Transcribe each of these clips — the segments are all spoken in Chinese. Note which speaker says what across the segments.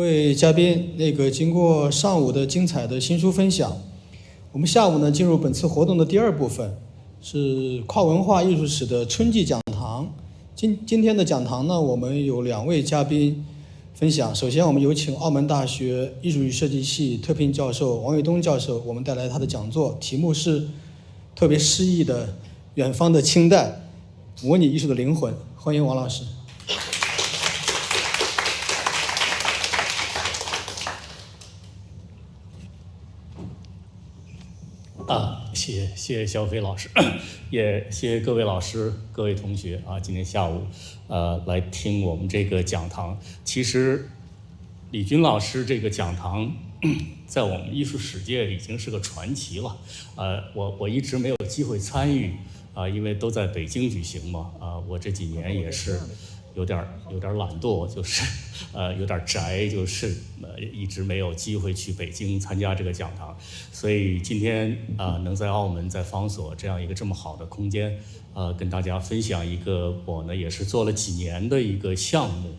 Speaker 1: 各位嘉宾，经过上午的精彩的新书分享，我们下午呢进入本次活动的第二部分，是跨文化艺术史的春季讲堂。今天的讲堂呢，我们有2位嘉宾分享。首先，我们有请澳门大学艺术与设计系特聘教授王卫东教授，我们带来他的讲座，题目是特别诗意的远方的清代，模拟艺术的灵魂。欢迎王老师。
Speaker 2: 谢谢肖飞老师，也谢谢各位老师、各位同学啊，今天下午来听我们这个讲堂。其实李军老师这个讲堂在我们艺术史界已经是个传奇了。我一直没有机会参与因为都在北京举行嘛。我这几年也是有点懒惰，就是有点宅，就是一直没有机会去北京参加这个讲堂，所以今天能在澳门在方所这样一个这么好的空间跟大家分享一个我呢也是做了几年的一个项目。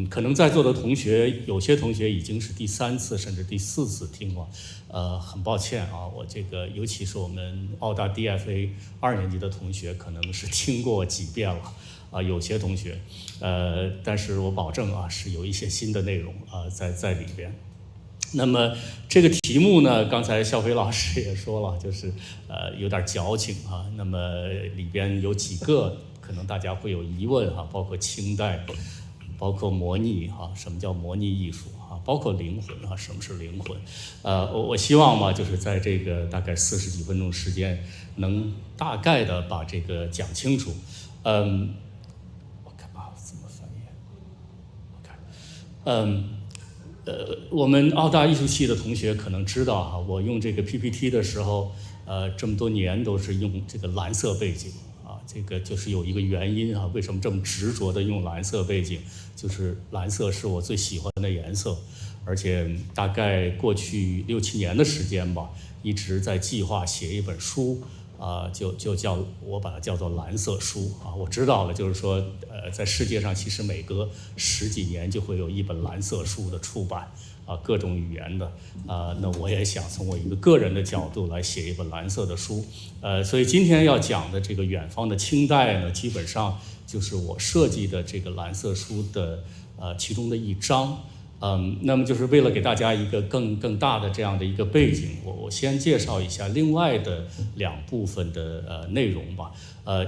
Speaker 2: 可能在座的同学有些同学已经是第3次甚至第4次听了，很抱歉啊，我这个尤其是我们澳大 DFA 2年级的同学可能是听过几遍了。有些同学，但是我保证是有一些新的内容在里边。那么这个题目呢，刚才肖飞老师也说了，就是有点矫情那么里边有几个可能大家会有疑问包括清代，包括模拟什么叫模拟艺术包括灵魂什么是灵魂？我希望嘛，就是在这个大概40几分钟时间，能大概的把这个讲清楚。我们澳大艺术系的同学可能知道我用这个 PPT 的时候，这么多年都是用这个蓝色背景这个就是有一个原因为什么这么执着的用蓝色背景？就是蓝色是我最喜欢的颜色，而且大概过去6、7年的时间吧，一直在计划写一本书。就叫我把它叫做蓝色书我知道了，就是说在世界上其实每隔10几年就会有一本蓝色书的出版各种语言的那我也想从我一个个人的角度来写一本蓝色的书所以今天要讲的这个远方的清代呢，基本上就是我设计的这个蓝色书的其中的一章。那么就是为了给大家一个更大的这样的一个背景，我先介绍一下另外的2部分的内容吧。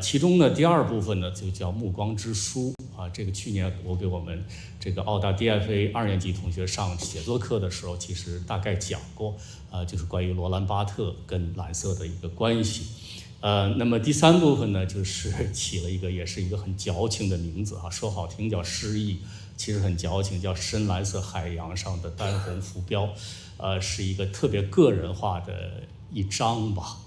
Speaker 2: 其中呢第2部分呢就叫暮光之书这个去年我给我们这个澳大 DFA 2年级同学上写作课的时候，其实大概讲过就是关于罗兰巴特跟蓝色的一个关系。那么第3部分呢，就是起了一个也是一个很矫情的名字说好听叫诗意，其实很矫情，叫深蓝色海洋上的丹红浮标，是一个特别个人化的一章吧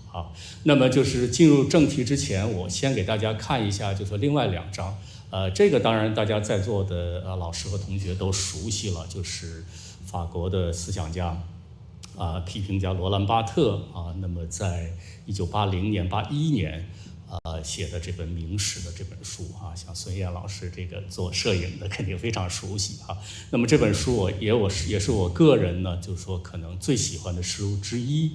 Speaker 2: 那么就是进入正题之前，我先给大家看一下，就是另外2章。这个当然大家在座的老师和同学都熟悉了，就是法国的思想家批评家罗兰巴特那么在1980年、81年写的这本明史的这本书像孙燕老师这个做摄影的肯定非常熟悉那么这本书也是我个人呢，就是说可能最喜欢的书之一。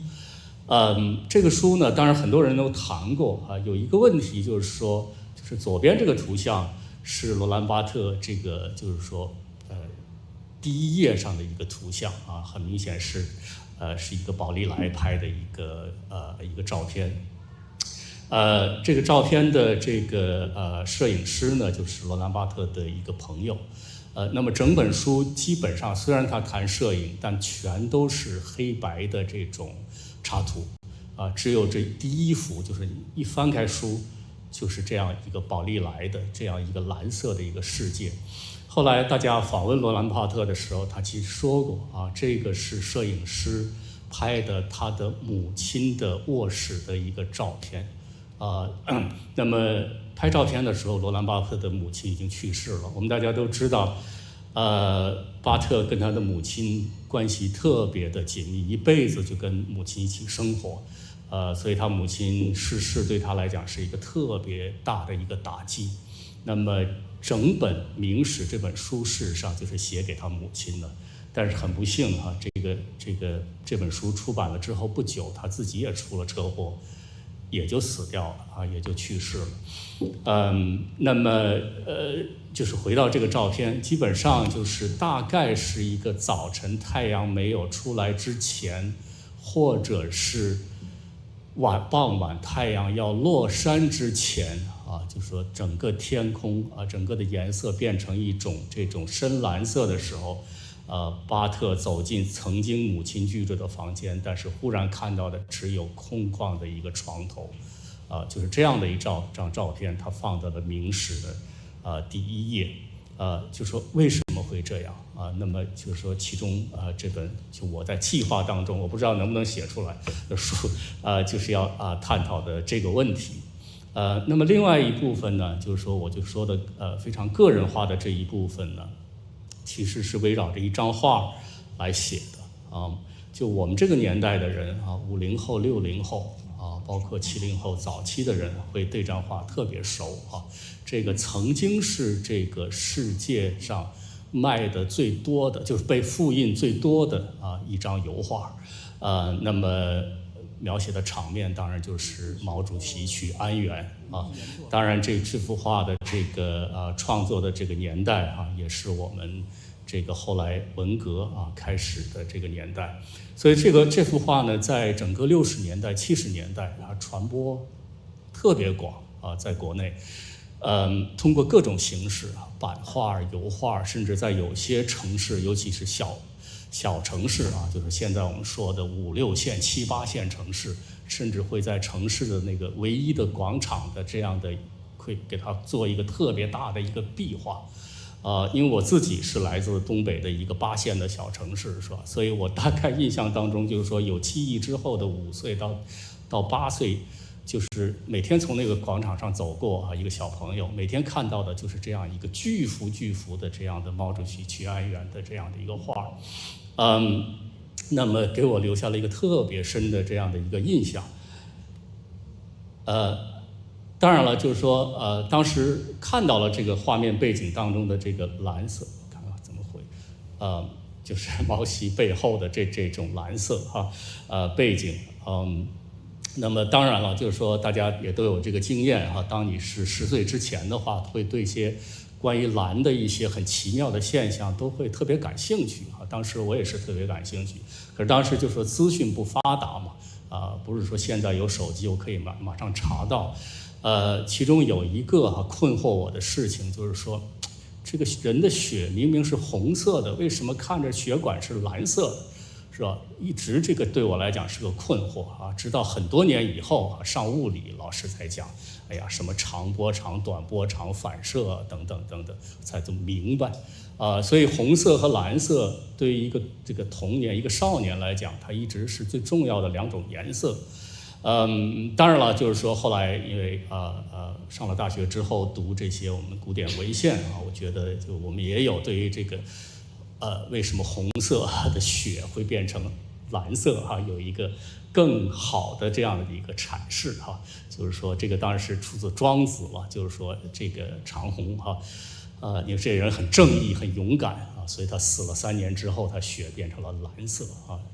Speaker 2: 这个书呢，当然很多人都谈过有一个问题就是说，就是左边这个图像是罗兰巴特这个就是说第1页上的一个图像很明显是一个宝丽来拍的一个照片。这个照片的这个摄影师呢，就是罗兰巴特的一个朋友。那么整本书基本上虽然他谈摄影，但全都是黑白的这种插图只有这第1幅，就是你一翻开书就是这样一个宝丽来的这样一个蓝色的一个世界。后来大家访问罗兰巴特的时候，他其实说过这个是摄影师拍的他的母亲的卧室的一个照片那么拍照片的时候，罗兰巴特的母亲已经去世了。我们大家都知道巴特跟他的母亲关系特别的紧密，一辈子就跟母亲一起生活所以他母亲逝世对他来讲是一个特别大的一个打击。那么整本《明史》这本书事实上就是写给他母亲的。但是很不幸哈，这本书出版了之后不久，他自己也出了车祸，也就死掉了啊，也就去世了。那么就是回到这个照片，基本上就是大概是一个早晨太阳没有出来之前，或者是傍晚太阳要落山之前啊，就是说整个天空啊，整个的颜色变成一种这种深蓝色的时候。巴特走进曾经母亲居住的房间，但是忽然看到的只有空旷的一个床头，就是这样的一张照片，他放到了《明史》的第1页，就说为什么会这样啊？那么就是说，其中这本就我在计划当中，我不知道能不能写出来的书，就是要探讨的这个问题。那么另外一部分呢，就是说我就说的非常个人化的这一部分呢。其实是围绕着一张画来写的啊，就我们这个年代的人啊，50后、60后啊，包括70后早期的人会对这张画特别熟啊。这个曾经是这个世界上卖的最多的，就是被复印最多的一张油画，那么描写的场面当然就是毛主席去安源啊。当然这幅画的这个创作的这个年代也是我们这个后来文革开始的这个年代，所以这幅画呢，在整个60年代、70年代传播特别广在国内，通过各种形式版画、油画，甚至在有些城市，尤其是小城市就是现在我们说的5、6线、7、8线城市，甚至会在城市的那个唯一的广场的这样的，会给它做一个特别大的一个壁画。因为我自己是来自东北的一个8线的小城市，是吧？所以我大概印象当中，就是说有记忆之后的5岁到8岁，就是每天从那个广场上走过一个小朋友，每天看到的就是这样一个巨幅的这样的毛主席去安源的这样的一个画，那么给我留下了一个特别深的这样的一个印象。当然了，就是说，当时看到了这个画面背景当中的这个蓝色，看看怎么回，就是毛主席背后的这种蓝色背景，那么当然了，就是说大家也都有这个经验当你是10岁之前的话，会对一些关于蓝的一些很奇妙的现象都会特别感兴趣当时我也是特别感兴趣，可是当时就说资讯不发达嘛，不是说现在有手机我可以马上查到。其中有一个困惑我的事情，就是说，这个人的血明明是红色的，为什么看着血管是蓝色的，是吧？一直这个对我来讲是个困惑直到很多年以后上物理老师才讲，哎呀，什么长波长、短波长、反射等等，才都明白所以红色和蓝色对于一个这个童年、一个少年来讲，它一直是最重要的2种颜色。当然了，就是说后来因为上了大学之后读这些我们古典文献我觉得就我们也有对于这个为什么红色的血会变成蓝色有一个更好的这样的一个阐释就是说这个当然是出自庄子了，就是说这个长虹因为这人很正义、很勇敢所以他死了3年之后，他血变成了蓝色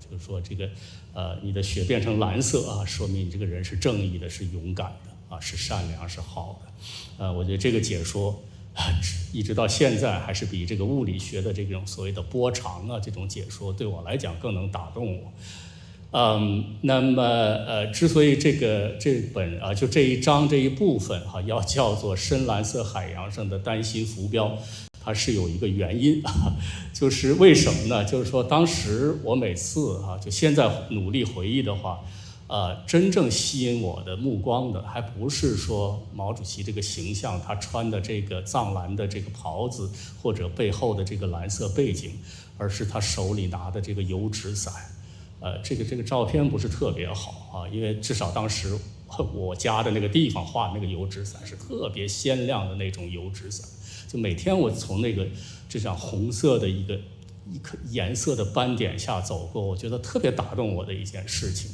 Speaker 2: 就是说这个你的血变成蓝色说明你这个人是正义的、是勇敢的是善良、是好的我觉得这个解说一直到现在还是比这个物理学的这种所谓的波长这种解说对我来讲更能打动我。那么之所以这本就这一章这一部分要叫做深蓝色海洋上的单心浮标，它是有一个原因就是为什么呢？就是说当时我每次就现在努力回忆的话，真正吸引我的目光的还不是说毛主席这个形象，他穿的这个藏蓝的这个袍子或者背后的这个蓝色背景，而是他手里拿的这个油纸伞。这个照片不是特别好因为至少当时我家的那个地方画那个油纸伞是特别鲜亮的那种油纸伞，就每天我从这张红色的一颗颜色的斑点下走过，我觉得特别打动我的一件事情。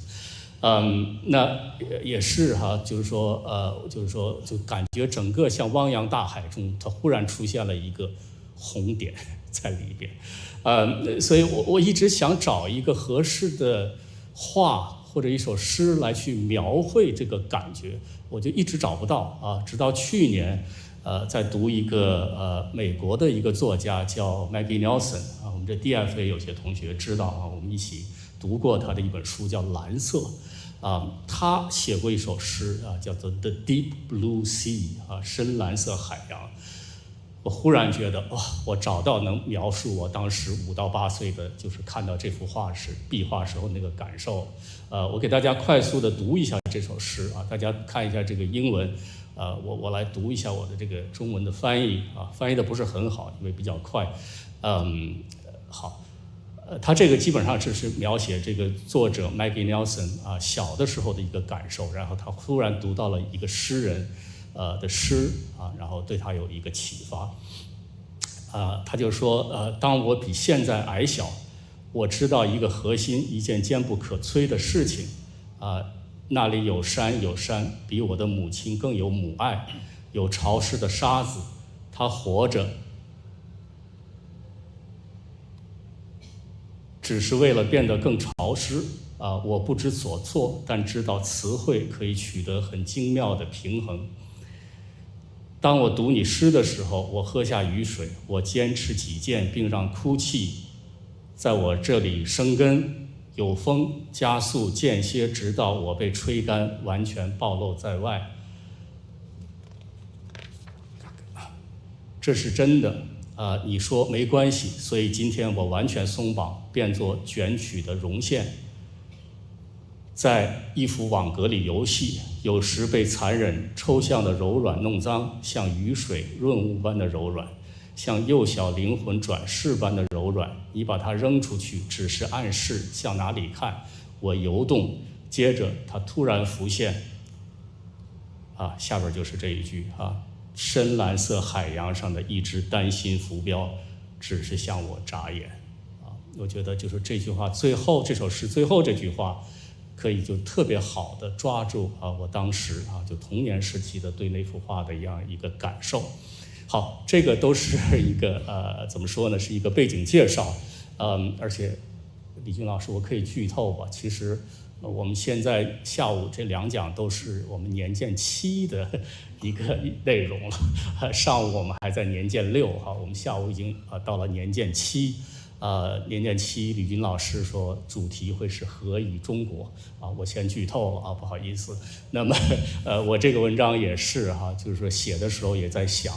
Speaker 2: 那也是哈，就是说就感觉整个像汪洋大海中，它忽然出现了一个红点在里边，所以我一直想找一个合适的画或者一首诗来去描绘这个感觉，我就一直找不到啊，直到去年，在读一个美国的一个作家叫 Maggie Nelson 啊，我们这 DFA 有些同学知道啊，我们一起读过他的一本书叫《蓝色》。他写过一首诗啊，叫做《The Deep Blue Sea》啊，深蓝色海洋。我忽然觉得哇，我找到能描述我当时5到8岁的，就是看到这幅画壁画时候那个感受。我给大家快速的读一下这首诗啊，大家看一下这个英文，我来读一下我的这个中文的翻译啊，翻译的不是很好，因为比较快。好。他这个基本上只是描写这个作者 Maggie Nelson 啊小的时候的一个感受，然后他突然读到了一个诗人的诗啊，然后对他有一个启发。他就说当我比现在矮小，我知道一个核心，一件坚不可摧的事情那里有山，比我的母亲更有母爱，有潮湿的沙子，它活着。只是为了变得更潮湿我不知所措，但知道词汇可以取得很精妙的平衡。当我读你诗的时候，我喝下雨水，我坚持己见，并让哭泣在我这里生根，有风加速间歇，直到我被吹干，完全暴露在外。这是真的。你说没关系，所以今天我完全松绑，变作卷曲的绒线，在衣服网格里游戏，有时被残忍抽象的柔软弄脏，像雨水润物般的柔软，像幼小灵魂转世般的柔软。你把它扔出去，只是暗示向哪里看。我游动，接着它突然浮现。下边就是这一句深蓝色海洋上的一只单心浮标，只是向我眨眼。我觉得就是这句话最后，这首诗最后这句话，可以就特别好的抓住我当时就童年时期的对那幅画的一个感受。好，这个都是一个怎么说呢，是一个背景介绍。而且李军老师，我可以剧透吧？其实我们现在下午这2讲都是我们年鉴7的一个内容了，上午我们还在年鉴6我们下午已经到了年鉴7。年鉴7，李军老师说主题会是何以中国我先剧透了不好意思。那么我这个文章也是就是说写的时候也在想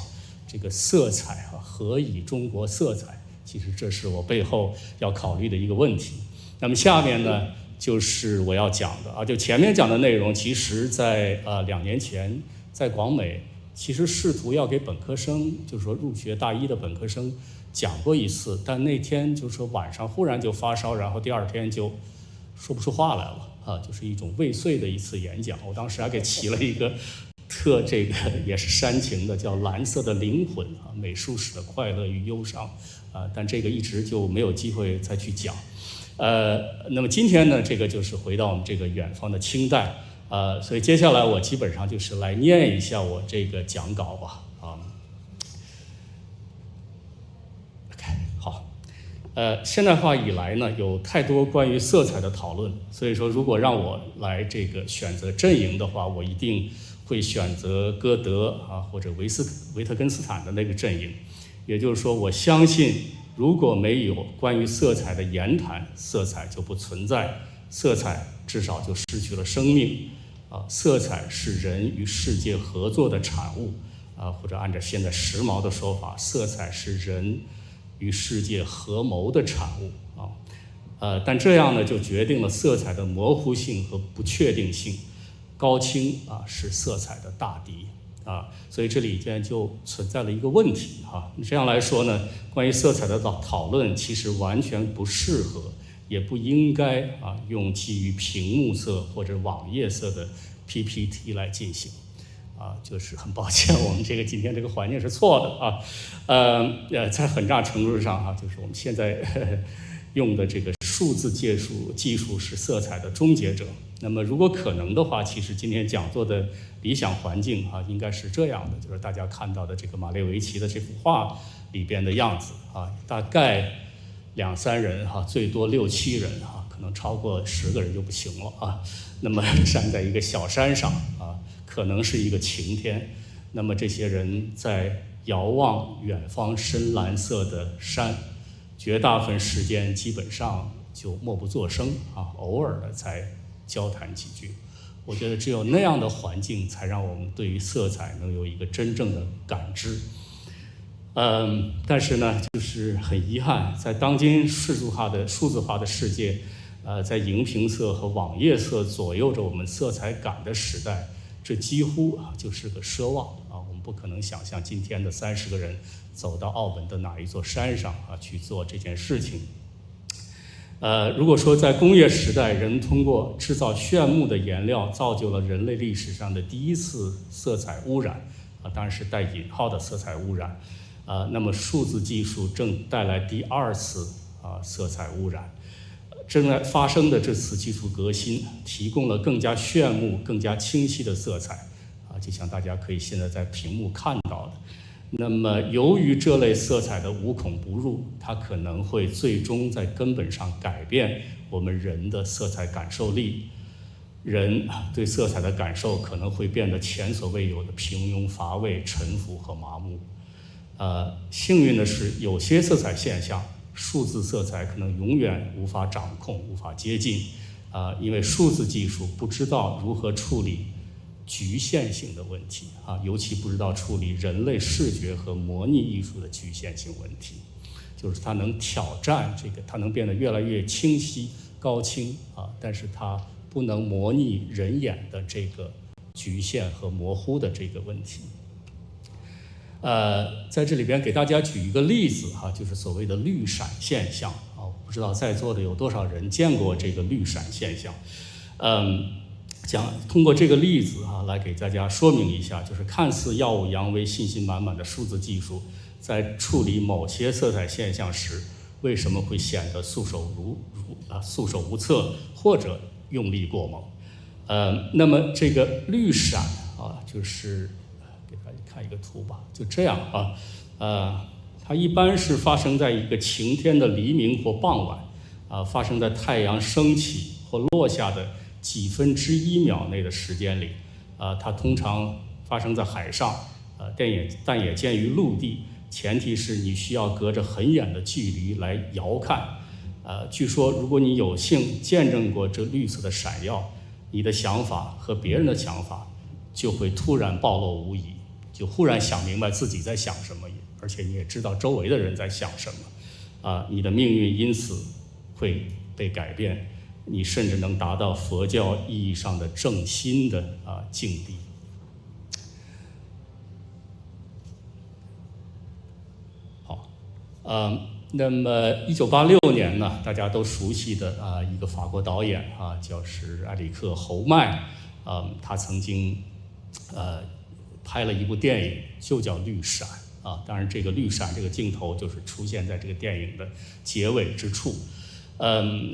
Speaker 2: 这个色彩何以中国色彩，其实这是我背后要考虑的一个问题。那么下面呢，就是我要讲的就前面讲的内容，其实在2年前在广美，其实试图要给本科生，就是说入学大1的本科生讲过一次，但那天就是说晚上忽然就发烧，然后第2天就说不出话来了就是一种未遂的一次演讲。我当时还给起了一个这个也是煽情的，叫蓝色的灵魂美术史的快乐与忧伤但这个一直就没有机会再去讲。那么今天呢，这个就是回到我们这个远方的清代所以接下来我基本上就是来念一下我这个讲稿吧OK 好。现代化以来呢，有太多关于色彩的讨论，所以说如果让我来这个选择阵营的话，我一定会选择歌德或者维特根斯坦的那个阵营。也就是说，我相信如果没有关于色彩的言谈，色彩就不存在，色彩至少就失去了生命色彩是人与世界合作的产物或者按照现在时髦的说法，色彩是人与世界合谋的产物但这样呢，就决定了色彩的模糊性和不确定性。高清是色彩的大敌所以这里边就存在了一个问题这样来说呢，关于色彩的讨论其实完全不适合，也不应该用基于屏幕色或者网页色的 PPT 来进行就是很抱歉，我们这个今天这个环境是错的在很大程度上就是我们现在用的这个数字技术是色彩的终结者。那么如果可能的话，其实今天讲座的理想环境啊，应该是这样的，就是大家看到的这个马列维奇的这幅画里边的样子啊，大概2、3人哈，最多6、7人哈，可能超过10个人就不行了啊。那么站在一个小山上啊，可能是一个晴天，那么这些人在遥望远方深蓝色的山，绝大部分时间基本上就默不作声啊，偶尔的才交谈几句。我觉得只有那样的环境，才让我们对于色彩能有一个真正的感知。但是呢，就是很遗憾，在当今数字化的世界，在荧屏色和网页色左右着我们色彩感的时代，这几乎就是个奢望啊！我们不可能想象今天的30个人走到澳门的哪一座山上去做这件事情。如果说在工业时代，人通过制造炫目的颜料，造就了人类历史上的第一次色彩污染当然是带引号的色彩污染那么数字技术正带来第2次色彩污染。正在发生的这次技术革新，提供了更加炫目、更加清晰的色彩就像大家可以现在在屏幕看到的。那么由于这类色彩的无孔不入，它可能会最终在根本上改变我们人的色彩感受力，人对色彩的感受可能会变得前所未有的平庸、乏味、沉浮和麻木。幸运的是，有些色彩现象，数字色彩可能永远无法掌控、无法接近因为数字技术不知道如何处理局限性的问题尤其不知道处理人类视觉和模拟艺术的局限性问题，就是它能挑战它能变得越来越清晰、高清但是它不能模拟人眼的这个局限和模糊的这个问题。在这里边给大家举一个例子就是所谓的绿闪现象我不知道在座的有多少人见过这个绿闪现象。通过这个例子来给大家说明一下，就是看似耀武扬威、信心满满的数字技术，在处理某些色彩现象时，为什么会显得束手无策，或者用力过猛？那么这个绿闪就是给大家看一个图吧，就这样它一般是发生在一个晴天的黎明或傍晚发生在太阳升起或落下的几分之1秒内的时间里它通常发生在海上但也见于陆地，前提是你需要隔着很远的距离来遥看据说如果你有幸见证过这绿色的闪耀，你的想法和别人的想法就会突然暴露无遗，就忽然想明白自己在想什么，而且你也知道周围的人在想什么你的命运因此会被改变，你甚至能达到佛教意义上的正心的境地。好，那么1986年呢，大家都熟悉的一个法国导演就是埃里克·侯麦他曾经拍了一部电影，就叫《绿闪》当然这个绿闪这个镜头就是出现在这个电影的结尾之处。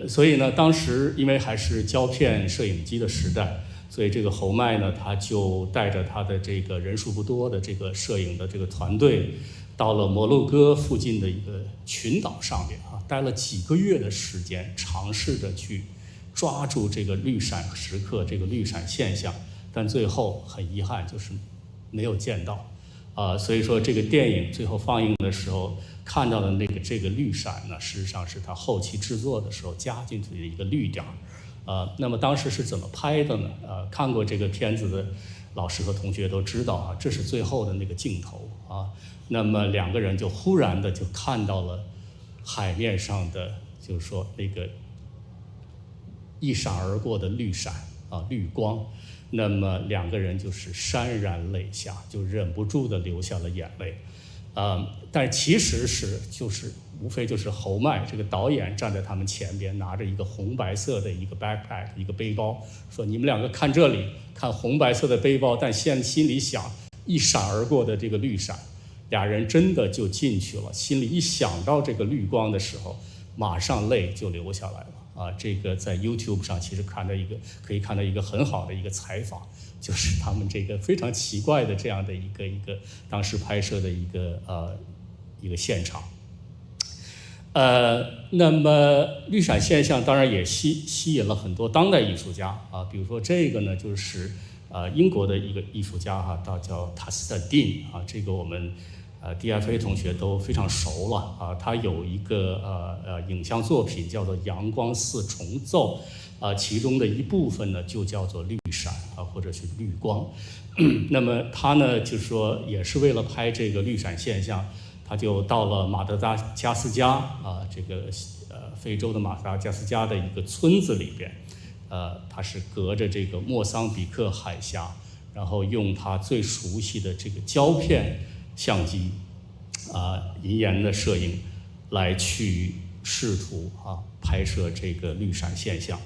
Speaker 2: 所以呢，当时因为还是胶片摄影机的时代，所以这个侯麦呢，他就带着他的这个人数不多的这个摄影的这个团队，到了摩洛哥附近的一个群岛上面待了几个月的时间，尝试着去抓住这个绿闪时刻，这个绿闪现象，但最后很遗憾就是没有见到所以说这个电影最后放映的时候看到的这个绿闪呢，事实上是他后期制作的时候加进去的一个绿点那么当时是怎么拍的呢？看过这个片子的老师和同学都知道这是最后的那个镜头那么2个人就忽然的就看到了海面上的，就是说那个一闪而过的绿闪绿光。那么2个人就是潸然泪下，就忍不住的流下了眼泪但其实就是无非就是侯麦这个导演站在他们前边，拿着一个红白色的一个 backpack 一个背包，说你们2个看这里，看红白色的背包，但心里想一闪而过的这个绿闪。2人真的就进去了，心里一想到这个绿光的时候，马上泪就流下来了啊！这个在 YouTube 上其实可以看到一个很好的一个采访，就是他们这个非常奇怪的这样的一个当时拍摄的一个现场。那么绿闪现象当然也吸引了很多当代艺术家啊，比如说这个呢就是英国的一个艺术家哈，叫塔斯特丁啊，这个我们DFA 同学都非常熟了啊，他有一个影像作品叫做《阳光四重奏》其中的一部分呢就叫做绿闪啊，或者是绿光。那么他呢就是说也是为了拍这个绿闪现象，他就到了马达加斯加啊，这个非洲的马达加斯加的一个村子里边，他是隔着这个莫桑比克海峡，然后用他最熟悉的这个胶片相机银盐的摄影来去试图拍摄这个绿闪现象。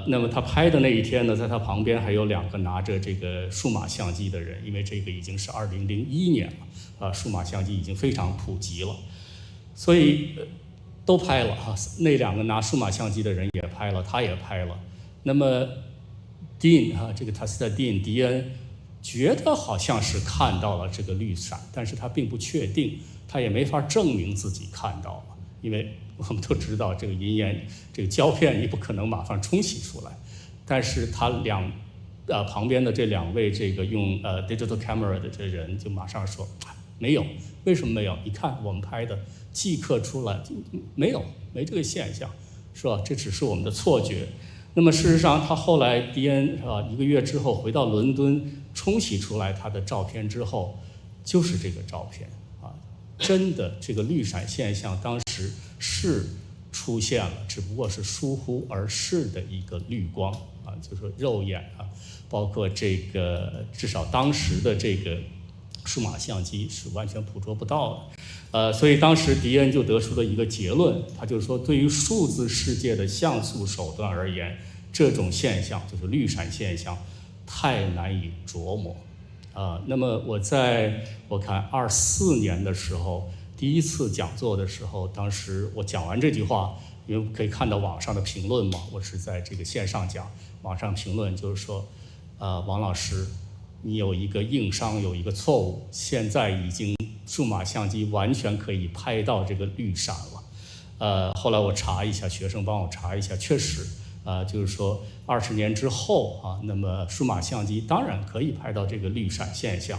Speaker 2: 那么他拍的那一天呢，在他旁边还有2个拿着这个数码相机的人，因为这个已经是2001年了，数码相机已经非常普及了，所以都拍了那2个拿数码相机的人也拍了，他也拍了。那么 Dean 这个塔斯特迪恩觉得好像是看到了这个绿闪，但是他并不确定，他也没法证明自己看到了，因为我们都知道这个银盐这个胶片你不可能马上冲洗出来。但是他旁边的这2位这个用digital camera 的这人就马上说没有。为什么没有？你看我们拍的即刻出来，没这个现象，是吧？这只是我们的错觉。那么事实上他后来迪恩1个月之后回到伦敦冲洗出来他的照片之后，就是这个照片真的这个绿闪现象当时是出现了，只不过是疏忽而逝的一个绿光就是说肉眼包括这个至少当时的这个数码相机是完全捕捉不到的。所以当时迪恩就得出了一个结论，他就是说对于数字世界的像素手段而言，这种现象就是绿闪现象太难以琢磨。那么我看24年的时候第一次讲座的时候，当时我讲完这句话，因为可以看到网上的评论嘛，我是在这个线上讲，网上评论就是说王老师你有一个硬伤，有一个错误，现在已经数码相机完全可以拍到这个绿闪了。后来我查一下，学生帮我查一下，确实就是说20年之后那么数码相机当然可以拍到这个绿闪现象。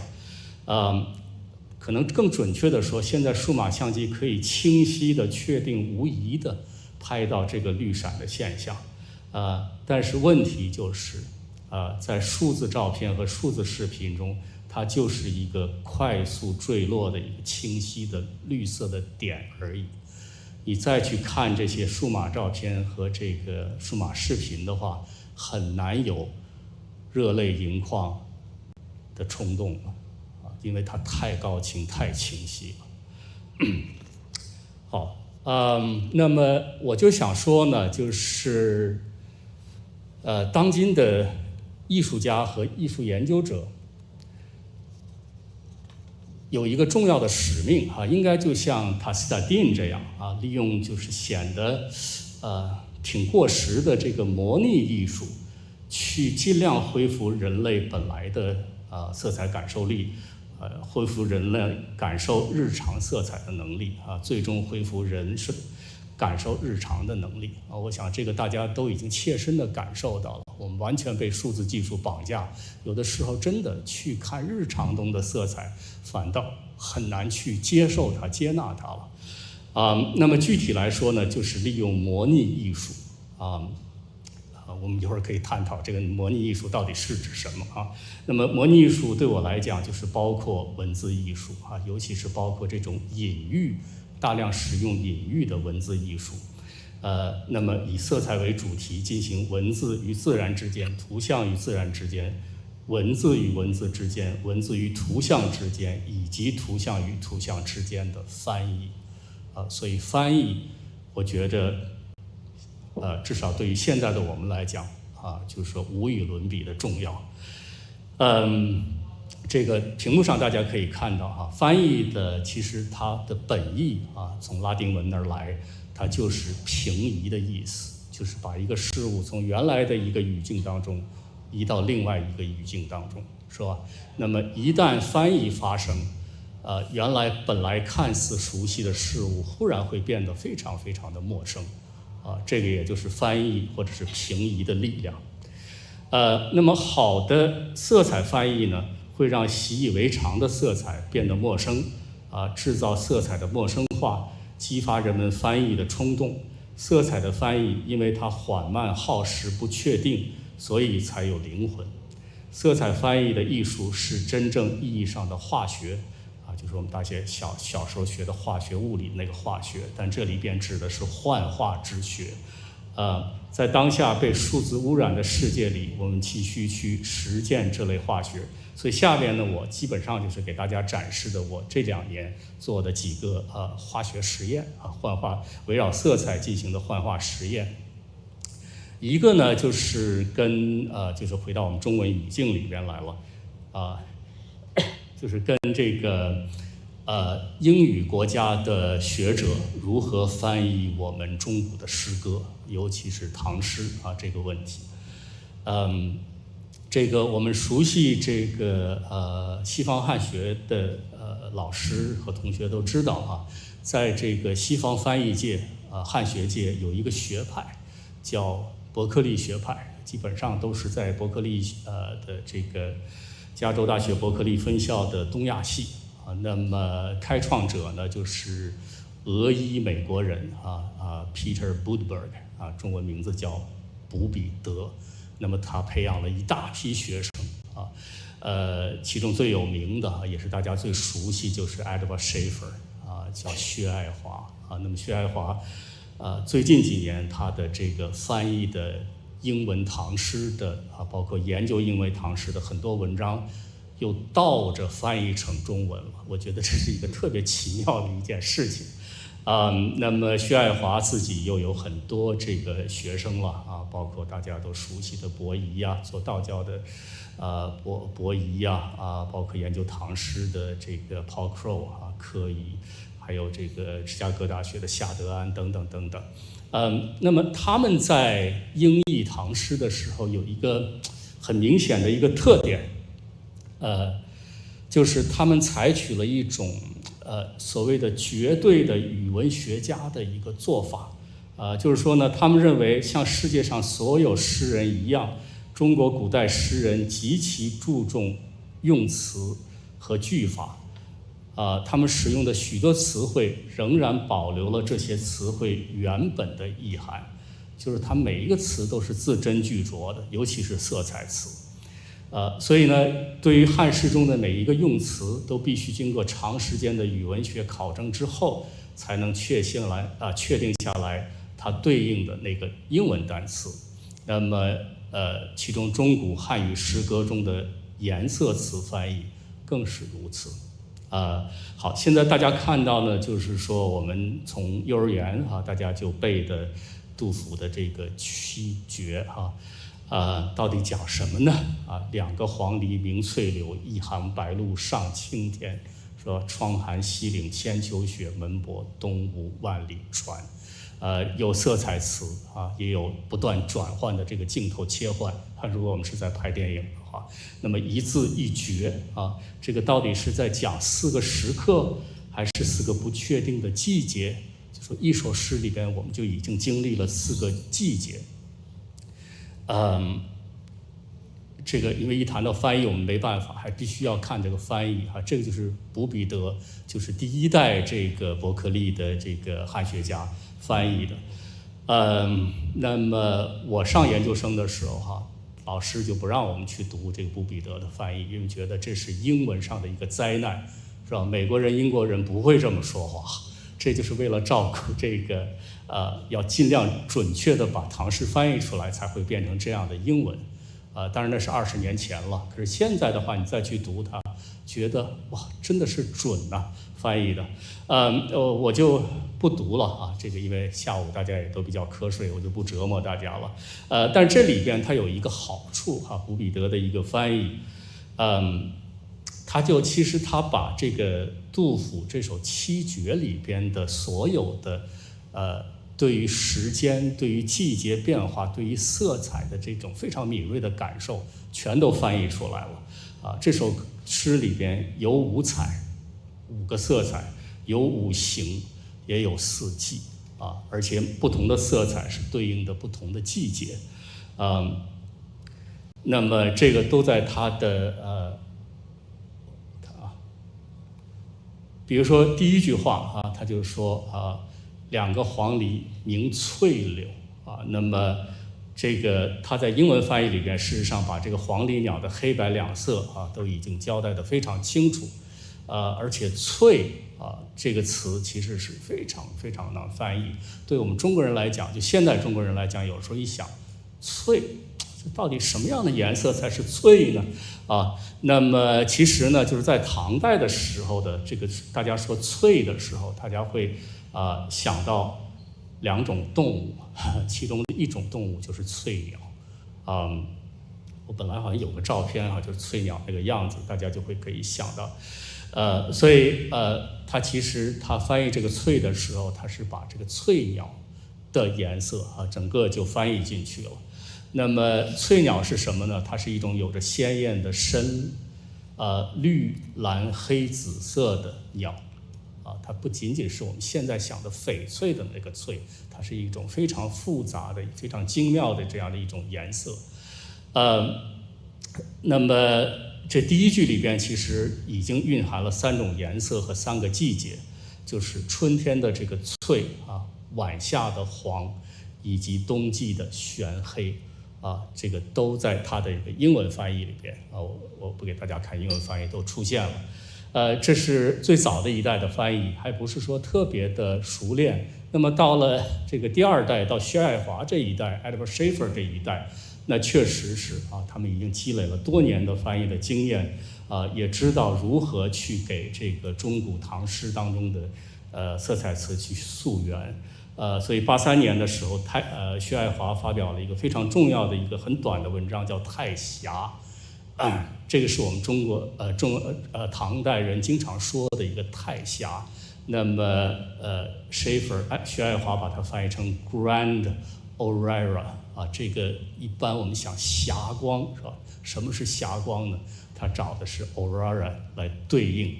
Speaker 2: 可能更准确的说，现在数码相机可以清晰的、确定无疑的拍到这个绿闪的现象。但是问题就是在数字照片和数字视频中，它就是一个快速坠落的一个清晰的绿色的点而已。你再去看这些数码照片和这个数码视频的话，很难有热泪盈眶的冲动了因为它太高清、太清晰了。好，那么我就想说呢，就是当今的艺术家和艺术研究者有一个重要的使命应该就像塔斯特丁这样利用就是显得挺过时的这个模拟艺术，去尽量恢复人类本来的色彩感受力，恢复人类感受日常色彩的能力最终恢复人是感受日常的能力我想这个大家都已经切身的感受到了。我们完全被数字技术绑架，有的时候真的去看日常中的色彩，反倒很难去接受它、接纳它了。那么具体来说呢，就是利用模拟艺术我们一会儿可以探讨这个模拟艺术到底是指什么那么模拟艺术对我来讲就是包括文字艺术尤其是包括这种隐喻，大量使用隐喻的文字艺术。那么以色彩为主题，进行文字与自然之间、图像与自然之间、文字与文字之间、文字与图像之间，以及图像与图像之间的翻译。所以翻译，我觉得，至少对于现在的我们来讲，就是说无与伦比的重要。这个屏幕上大家可以看到哈，翻译的其实它的本意啊，从拉丁文那儿来，它就是平移的意思，就是把一个事物从原来的一个语境当中移到另外一个语境当中，是吧？那么一旦翻译发生，原来本来看似熟悉的事物，忽然会变得非常非常的陌生，这个也就是翻译或者是平移的力量。那么好的色彩翻译呢，会让习以为常的色彩变得陌生，制造色彩的陌生化，激发人们翻译的冲动。色彩的翻译，因为它缓慢、耗时、不确定，所以才有灵魂。色彩翻译的艺术是真正意义上的化学，就是我们大家小时候学的化学物理那个化学，但这里边指的是幻化之学。在当下被数字污染的世界里，我们急需去实践这类化学。所以下边呢，我基本上就是给大家展示的我这2年做的几个化学实验幻化围绕色彩进行的幻化实验。一个呢就是就是回到我们中文语境里边来了，就是跟这个英语国家的学者如何翻译我们中古的诗歌，尤其是唐诗这个问题。这个我们熟悉这个西方汉学的老师和同学都知道在这个西方翻译界汉学界有一个学派叫伯克利学派，基本上都是在伯克利的这个加州大学伯克利分校的东亚系那么开创者呢就是俄裔美国人Peter Budberg 中文名字叫卜彼得。那么他培养了一大批学生其中最有名的也是大家最熟悉就是 Edward Schaeffer 叫薛爱华那么薛爱华最近几年他的这个翻译的英文唐诗的包括研究英文唐诗的很多文章又倒着翻译成中文了，我觉得这是一个特别奇妙的一件事情。那么薛爱华自己又有很多这个学生了包括大家都熟悉的伯夷做道教的伯夷包括研究唐诗的这个 Paul Crow 柯夷，还有这个芝加哥大学的夏德安等等等等。那么他们在英译唐诗的时候有一个很明显的一个特点，就是他们采取了一种所谓的绝对的语文学家的一个做法，就是说呢，他们认为像世界上所有诗人一样，中国古代诗人极其注重用词和句法，他们使用的许多词汇仍然保留了这些词汇原本的意涵，就是它每一个词都是字斟句酌的，尤其是色彩词。所以呢，对于汉诗中的每一个用词，都必须经过长时间的语文学考证之后，才能确定下来它对应的那个英文单词。那么，其中中古汉语诗歌中的颜色词翻译更是如此。好，现在大家看到呢，就是说我们从幼儿园大家就背的杜甫的这个七绝到底讲什么呢？两个黄鹂鸣翠柳，一行白鹭上青天。说窗含西岭千秋雪，门泊东吴万里船。有色彩词也有不断转换的这个镜头切换。如果我们是在拍电影的话，那么一字一绝这个到底是在讲4个时刻，还是4个不确定的季节？就说一首诗里边，我们就已经经历了4个季节。这个因为一谈到翻译，我们没办法，还必须要看这个翻译这个就是卜彼得，就是第1代这个伯克利的这个汉学家翻译的。那么我上研究生的时候老师就不让我们去读这个卜彼得的翻译，因为觉得这是英文上的一个灾难，是吧？美国人、英国人不会这么说话，这就是为了照顾这个要尽量准确的把唐诗翻译出来，才会变成这样的英文。当然那是20年前了，可是现在的话，你再去读它，觉得哇，真的是准翻译的。我就不读了这个因为下午大家也都比较瞌睡，我就不折磨大家了。但是这里边它有一个好处卜彼得的一个翻译，其实他把这个杜甫这首七绝里边的所有的对于时间、对于季节变化、对于色彩的这种非常敏锐的感受，全都翻译出来了。这首诗里边有五彩，5个色彩，有5行，也有4季而且不同的色彩是对应的不同的季节。那么这个都在它的比如说第一句话他就说2个黄鹂鸣翠柳那么这个他在英文翻译里边，事实上把这个黄鹂鸟的黑白两色都已经交代得非常清楚。而且翠这个词其实是非常非常难翻译。对我们中国人来讲，就现代中国人来讲，有时候一想，翠，这到底什么样的颜色才是翠呢？那么其实呢，就是在唐代的时候的这个大家说翠的时候，大家会想到2种动物，其中的一种动物就是翠鸟。我本来好像有个照片就是翠鸟那个样子，大家就会可以想到。所以它其实它翻译这个翠的时候，它是把这个翠鸟的颜色整个就翻译进去了。那么翠鸟是什么呢？它是一种有着鲜艳的深绿蓝黑紫色的鸟它不仅仅是我们现在想的翡翠的那个翠，它是一种非常复杂的、非常精妙的这样的一种颜色。那么这第一句里边其实已经蕴含了3种颜色和3个季节，就是春天的这个翠晚夏的黄，以及冬季的玄黑这个都在它的一个英文翻译里边我不给大家看英文翻译，都出现了。这是最早的一代的翻译，还不是说特别的熟练。那么到了这个第2代，到薛爱华这一代 Edward Schaeffer 这一代，那确实是他们已经积累了多年的翻译的经验也知道如何去给这个中古唐诗当中的色彩词去溯源。所以83年的时候，薛爱华发表了一个非常重要的一个很短的文章，叫《太霞》。这个是我们中国唐代人经常说的一个太霞。那么薛爱华把它翻译成 Grand Aurora 这个一般我们想霞光是吧？什么是霞光呢？他找的是 Aurora 来对应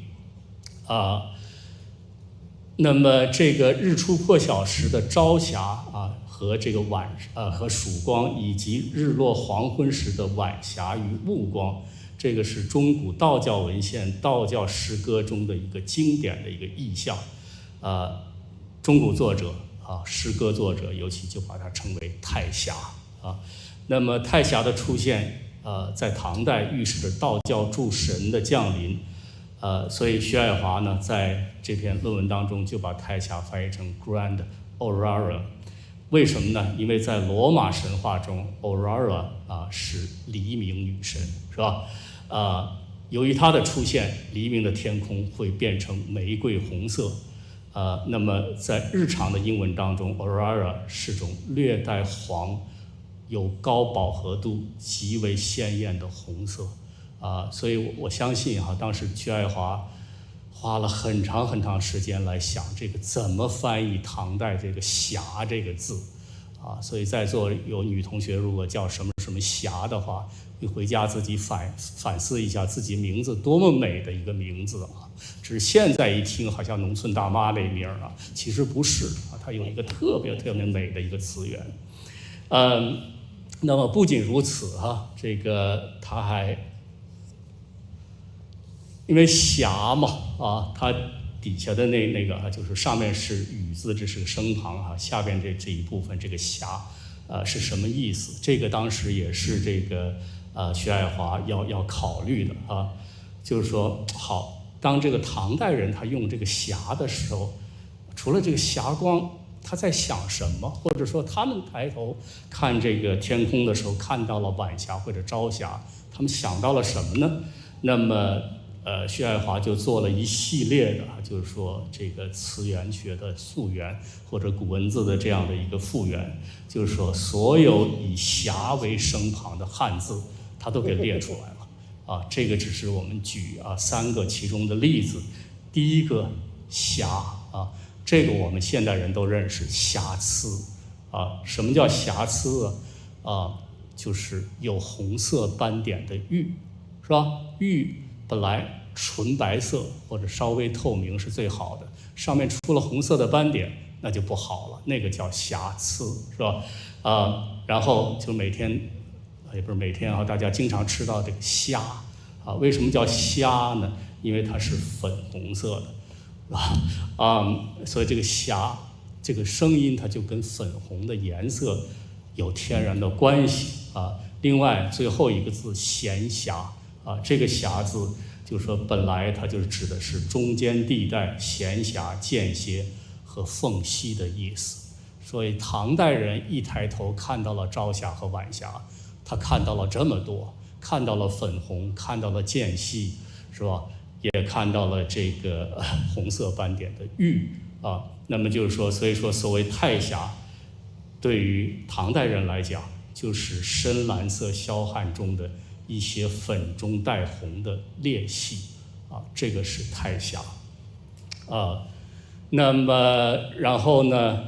Speaker 2: 那么这个日出破晓时的朝霞和这个和曙光，以及日落黄昏时的晚霞与暮光，这个是中古道教文献、道教诗歌中的一个经典的一个意象。中古作者诗歌作者尤其就把它称为太霞那么太霞的出现在唐代预示着道教诸神的降临。所以薛爱华呢，在这篇论文当中就把太霞翻译成 Grand Aurora。为什么呢？因为在罗马神话中 ，Aurora 是黎明女神，是吧？由于它的出现，黎明的天空会变成玫瑰红色。那么在日常的英文当中 ，Aurora 是种略带黄、有高饱和度、极为鲜艳的红色。所以我相信当时薛爱华花了很长很长时间来想这个怎么翻译唐代这个霞这个字所以在座有女同学如果叫什么什么霞的话，你回家自己反思一下自己名字多么美的一个名字只是现在一听好像农村大妈那名其实不是它有一个特别特别美的一个词源。那么不仅如此这个它还因为霞嘛它底下的那个就是上面是雨字，这是个声旁下边这一部分这个霞是什么意思？这个当时也是这个薛爱华要考虑的就是说好，当这个唐代人他用这个霞的时候，除了这个霞光，他在想什么？或者说他们抬头看这个天空的时候，看到了晚霞或者朝霞，他们想到了什么呢？那么薛爱华就做了一系列的就是说这个词源学的溯源或者古文字的这样的一个复原，就是说所有以霞为声旁的汉字他都给列出来了。这个只是我们举3个其中的例子。第一个瑕这个我们现代人都认识，瑕疵什么叫瑕疵就是有红色斑点的玉，是吧？玉本来纯白色或者稍微透明是最好的，上面出了红色的斑点那就不好了，那个叫瑕疵，是吧？然后就每天也不是每天大家经常吃到这个虾为什么叫虾呢？因为它是粉红色的所以这个虾这个声音它就跟粉红的颜色有天然的关系另外最后一个字闲暇这个暇字就是说本来它就是指的是中间地带、闲暇、间歇和缝隙的意思。所以唐代人一抬头看到了朝霞和晚霞，他看到了这么多，看到了粉红，看到了间隙，是吧？也看到了这个红色斑点的玉那么就是说，所以说所谓太霞，对于唐代人来讲，就是深蓝色霄汉中的一些粉中带红的裂隙这个是太霞那么然后呢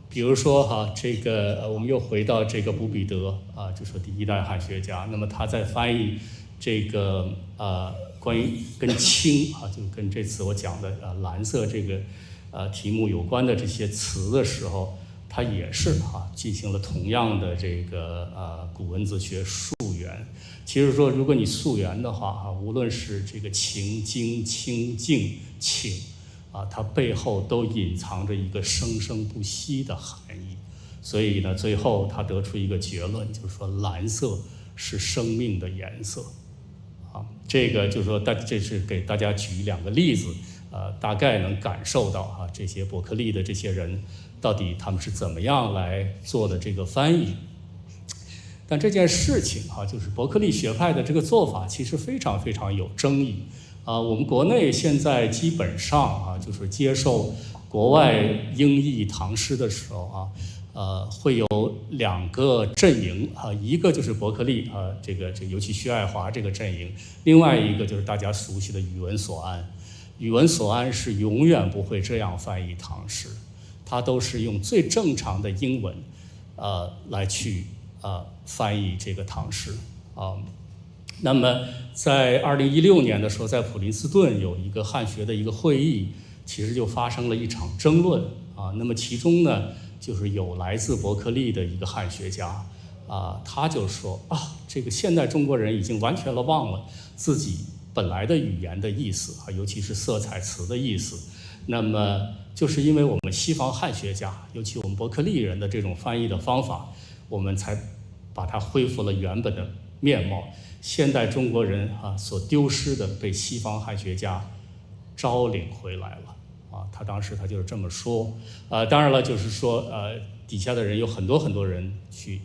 Speaker 2: 比如说这个我们又回到这个补彼得就说第一代汉学家，那么他在翻译这个关于跟青就跟这次我讲的蓝色这个题目有关的这些词的时候，他也是进行了同样的这个古文字学溯源。其实说如果你溯源的话无论是这个情、经、清、静、请它背后都隐藏着一个生生不息的含义。所以呢，最后他得出一个结论，就是说蓝色是生命的颜色这个就是说这是给大家举2个例子大概能感受到这些伯克利的这些人到底他们是怎么样来做的这个翻译。但这件事情就是伯克利学派的这个做法其实非常非常有争议我们国内现在基本上就是接受国外英译唐诗的时候会有2个阵营一个就是伯克利这个尤其薛爱华这个阵营，另外一个就是大家熟悉的宇文所安。宇文所安是永远不会这样翻译唐诗，他都是用最正常的英文来去翻译这个唐诗那么在2016年的时候，在普林斯顿有一个汉学的一个会议，其实就发生了一场争论那么其中呢就是有来自伯克利的一个汉学家他就说这个现代中国人已经完全忘了自己本来的语言的意思尤其是色彩词的意思。那么就是因为我们西方汉学家，尤其我们伯克利人的这种翻译的方法，我们才把它恢复了原本的面貌。现代中国人所丢失的被西方汉学家招领回来了他当时他就是这么说当然了就是说底下的人有很多人去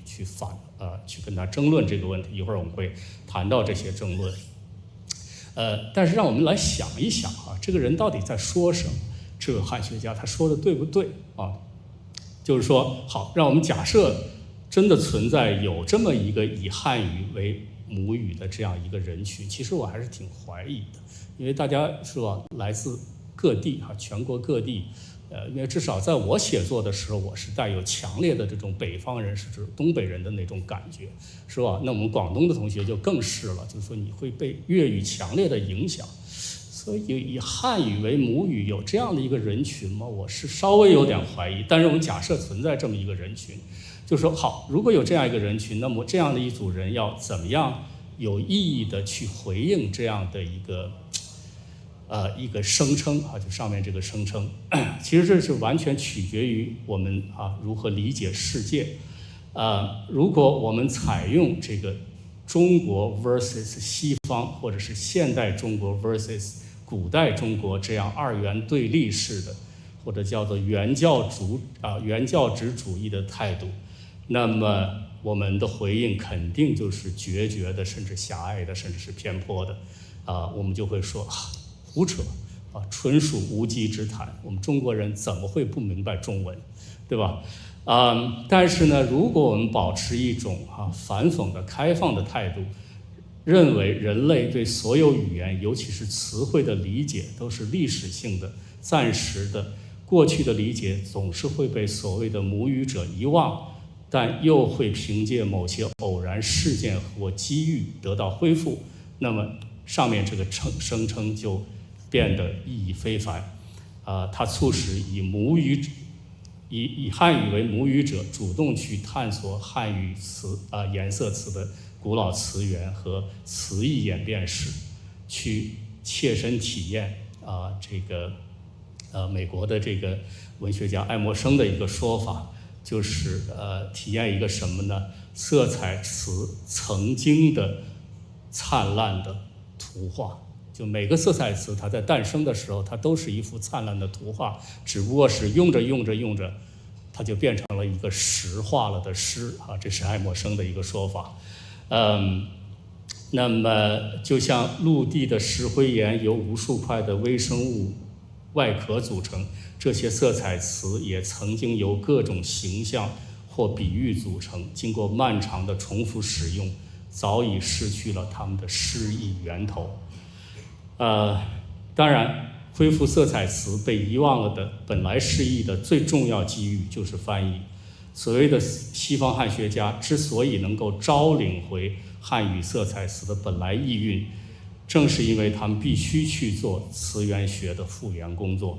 Speaker 2: 跟他争论这个问题，一会儿我们会谈到这些争论但是让我们来想一想这个人到底在说什么，这个汉学家他说的对不对就是说好，让我们假设真的存在有这么一个以汉语为母语的这样一个人群，其实我还是挺怀疑的，因为大家是吧来自各地全国各地因为至少在我写作的时候，我是带有强烈的这种北方人是指东北人的那种感觉，是吧？那我们广东的同学就更是了，就是说你会被粤语强烈的影响，所以以汉语为母语有这样的一个人群吗？我是稍微有点怀疑。但是我们假设存在这么一个人群，就说好，如果有这样一个人群，那么这样的一组人要怎么样有意义的去回应这样的一个声称就上面这个声称，其实这是完全取决于我们如何理解世界。如果我们采用这个中国 versus 西方，或者是现代中国 versus 古代中国这样2元对立式的，或者叫做原教旨主义的态度，那么我们的回应肯定就是决绝的，甚至狭隘的，甚至是偏颇的。我们就会说胡扯纯属无稽之谈。我们中国人怎么会不明白中文，对吧？但是呢，如果我们保持一种反讽的开放的态度，认为人类对所有语言，尤其是词汇的理解，都是历史性的、暂时的。过去的理解总是会被所谓的母语者遗忘，但又会凭借某些偶然事件或机遇得到恢复。那么上面这个声称就变得意义非凡。它促使以汉语为母语者主动去探索汉语颜色词的古老词源和词义演变史，去切身体验美国的这个文学家爱默生的一个说法，就是体验一个什么呢？色彩词曾经的灿烂的图画。就每个色彩词，它在诞生的时候，它都是一幅灿烂的图画，只不过是用着，它就变成了一个石化了的诗啊，这是爱默生的一个说法。那么就像陆地的石灰岩由无数块的微生物外壳组成，这些色彩词也曾经由各种形象或比喻组成，经过漫长的重复使用，早已失去了它们的诗意源头。当然，恢复色彩词被遗忘了的本来诗意的最重要机遇就是翻译。所谓的西方汉学家之所以能够招领回汉语色彩词的本来意蕴，正是因为他们必须去做词源学的复原工作，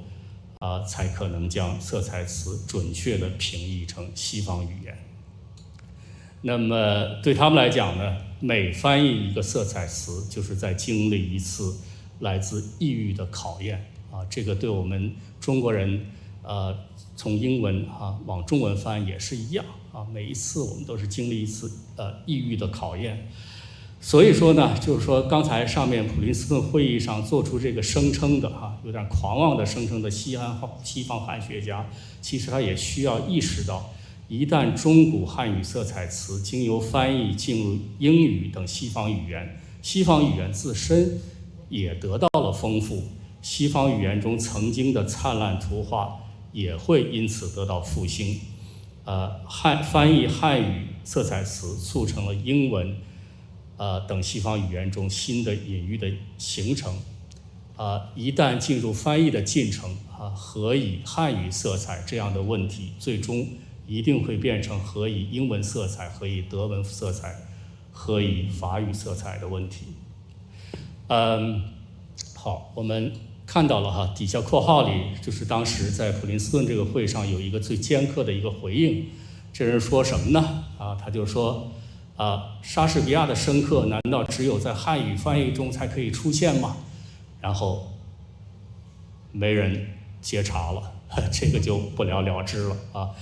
Speaker 2: 才可能将色彩词准确地平译成西方语言。那么对他们来讲呢，每翻译一个色彩词，就是在经历一次来自异域的考验这个对我们中国人从英文往中文翻也是一样每一次我们都是经历一次异域的考验。所以说呢，就是说刚才上面普林斯顿会议上做出这个声称的有点狂妄的声称的西方汉学家，其实他也需要意识到，一旦中古汉语色彩词经由翻译进入英语等西方语言，西方语言自身也得到了丰富，西方语言中曾经的灿烂图画也会因此得到复兴。翻译汉语色彩词促成了英文等西方语言中新的隐喻的形成。一旦进入翻译的进程何以汉语色彩这样的问题，最终一定会变成何以英文色彩、何以德文色彩、何以法语色彩的问题。好，我们看到了底下括号里就是当时在普林斯顿这个会上有一个最尖刻的一个回应。这人说什么呢？他就说莎士比亚的深刻难道只有在汉语翻译中才可以出现吗？然后没人接茬了，这个就不了了之了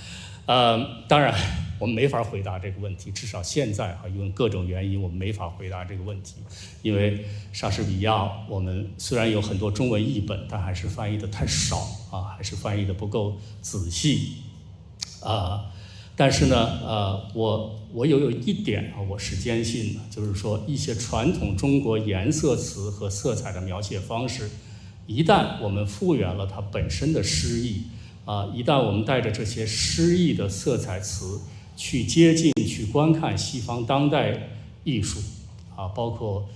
Speaker 2: 当然我们没法回答这个问题，至少现在因为各种原因我们没法回答这个问题。因为莎士比亚我们虽然有很多中文译本，但还是翻译的太少还是翻译的不够仔细但是呢我有一点我是坚信的，就是说一些传统中国颜色词和色彩的描写方式，一旦我们复原了它本身的诗意一旦我们带着这些诗意的色彩词去接近去观看西方当代艺术包括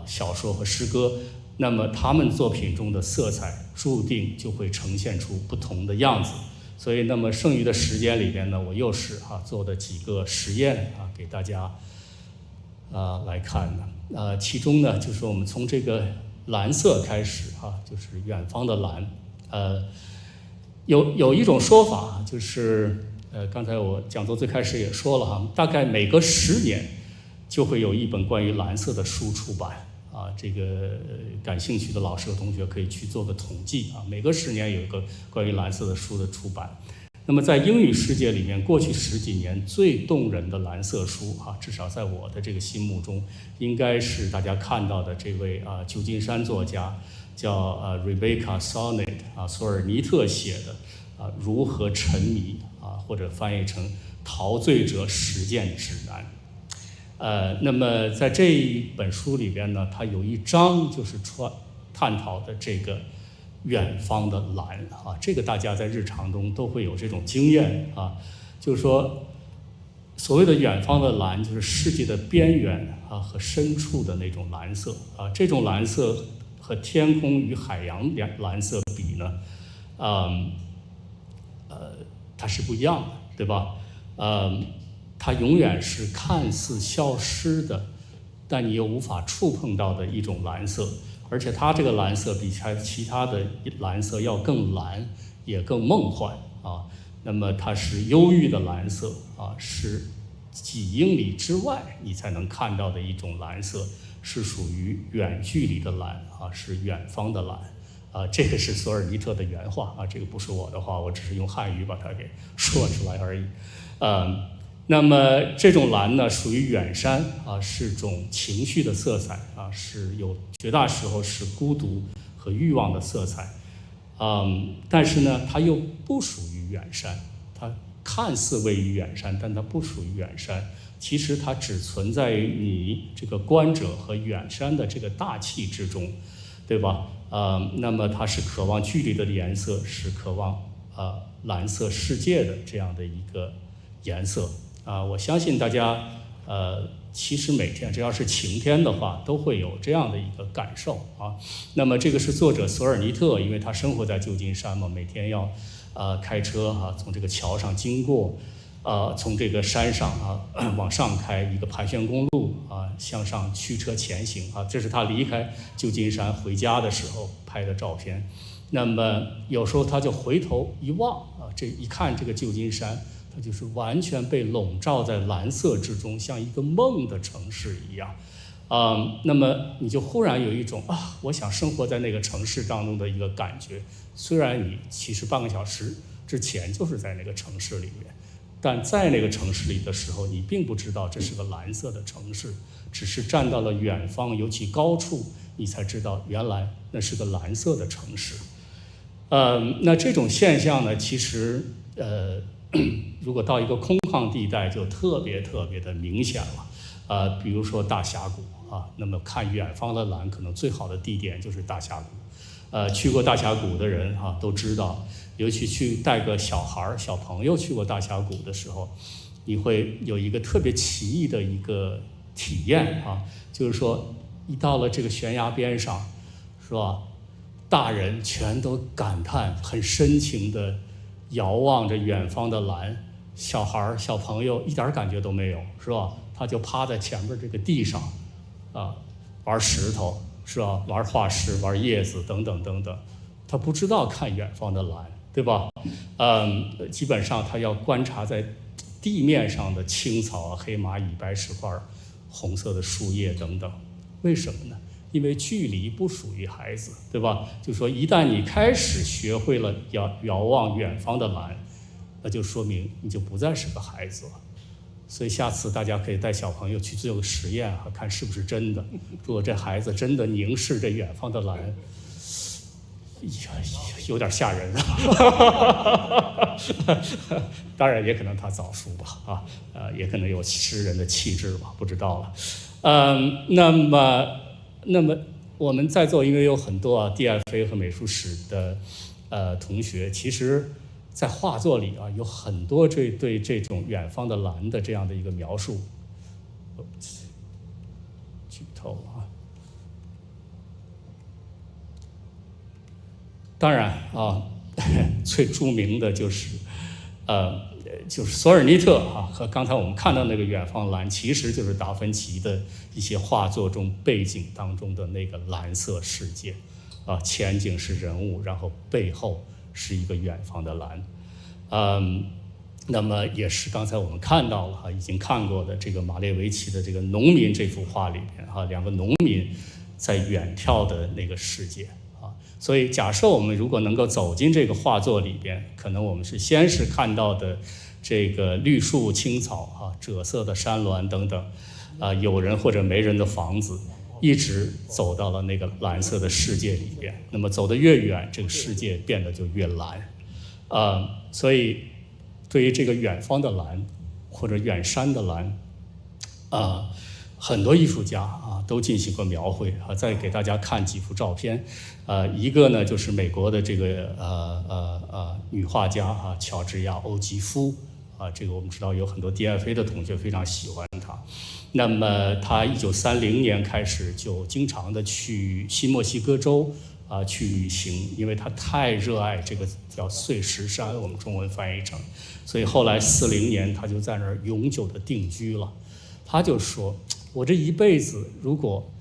Speaker 2: 小说和诗歌，那么他们作品中的色彩注定就会呈现出不同的样子。所以那么剩余的时间里边呢，我又是做的几个实验给大家来看的其中呢就是我们从这个蓝色开始就是远方的蓝有一种说法就是刚才我讲座最开始也说了大概每隔10年就会有一本关于蓝色的书出版这个感兴趣的老师和同学可以去做个统计每隔10年有一个关于蓝色的书的出版。那么在英语世界里面，过去10几年最动人的蓝色书至少在我的这个心目中，应该是大家看到的这位旧金山作家叫Rebecca Solnit 索尔尼特写的如何沉迷或者翻译成陶醉者实践指南。那么在这一本书里边呢，它有一章就是探讨的这个远方的蓝这个大家在日常中都会有这种经验就是说所谓的远方的蓝，就是世界的边缘啊和深处的那种蓝色啊。这种蓝色和天空与海洋蓝色比呢，它是不一样的，对吧？它永远是看似消失的，但你又无法触碰到的一种蓝色，而且它这个蓝色比其他的蓝色要更蓝，也更梦幻啊。那么它是忧郁的蓝色啊，是几英里之外你才能看到的一种蓝色，是属于远距离的蓝啊，是远方的蓝啊。这个是索尔尼特的原话啊，这个不是我的话，我只是用汉语把它给说出来而已。那么这种蓝呢，属于远山啊，是种情绪的色彩啊，是有绝大时候是孤独和欲望的色彩。但是呢，它又不属于远山，它看似位于远山，但它不属于远山。其实它只存在于你这个观者和远山的这个大气之中，对吧？那么它是渴望距离的颜色，是渴望蓝色世界的这样的一个颜色啊。我相信大家其实每天只要是晴天的话，都会有这样的一个感受啊。那么这个是作者索尔尼特，因为他生活在旧金山嘛，每天要开车从这个桥上经过，从这个山上往上开一个盘旋公路向上驱车前行啊。这是他离开旧金山回家的时候拍的照片。那么有时候他就回头一望这一看这个旧金山，它就是完全被笼罩在蓝色之中，像一个梦的城市一样。那么你就忽然有一种我想生活在那个城市当中的一个感觉。虽然你其实半个小时之前就是在那个城市里面，但在那个城市里的时候，你并不知道这是个蓝色的城市，只是站到了远方，尤其高处，你才知道原来那是个蓝色的城市。那这种现象呢，其实如果到一个空旷地带，就特别的明显了。比如说大峡谷那么看远方的蓝，可能最好的地点就是大峡谷。去过大峡谷的人都知道，尤其去带个小朋友去过大峡谷的时候，你会有一个特别奇异的一个体验就是说一到了这个悬崖边上，是吧？大人全都感叹，很深情的遥望着远方的蓝，小朋友一点感觉都没有，是吧？他就趴在前面这个地上玩石头，是吧？玩化石，玩叶子等等，他不知道看远方的蓝，对吧？基本上他要观察在地面上的青草黑蚂蚁、白石块、红色的树叶等等。为什么呢？因为距离不属于孩子，对吧？就说一旦你开始学会了遥望远方的蓝，那就说明你就不再是个孩子了。所以下次大家可以带小朋友去做个实验看是不是真的。如果这孩子真的凝视着远方的蓝，有点吓人当然也可能他早熟吧也可能有诗人的气质吧，不知道了。那么我们在座因为有很多DFA 和美术史的同学，其实在画作里有很多对这种远方的蓝的这样的一个描述。剧透当然最著名的就是索尔尼特和刚才我们看到那个远方蓝，其实就是达芬奇的一些画作中背景当中的那个蓝色世界前景是人物，然后背后是一个远方的蓝。那么也是刚才我们看到了已经看过的这个马列维奇的这个农民这幅画里边两个农民在远眺的那个世界所以假设我们如果能够走进这个画作里边，可能我们是先是看到的这个绿树青草赭色的山峦等等有人或者没人的房子，一直走到了那个蓝色的世界里边。那么走得越远，这个世界变得就越蓝所以对于这个远方的蓝或者远山的蓝很多艺术家都进行过描绘再给大家看几幅照片一个呢就是美国的这个女画家乔治亚·欧吉夫啊，这个我们知道有很多 DFA 的同学非常喜欢他。那么他1930年开始就经常的去新墨西哥州去旅行，因为他太热爱这个叫碎石山，我们中文翻译成，所以后来40年他就在那儿永久的定居了。他就说，我这一辈子如果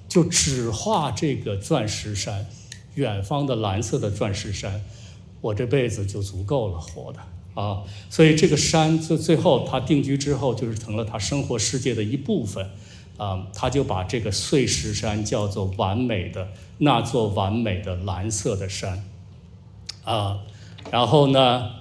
Speaker 2: 就只画这个钻石山，远方的蓝色的钻石山，我这辈子就足够了活的啊。所以这个山就最后他定居之后，就是成了他生活世界的一部分啊。他就把这个碎石山叫做完美的那座完美的蓝色的山啊。然后呢，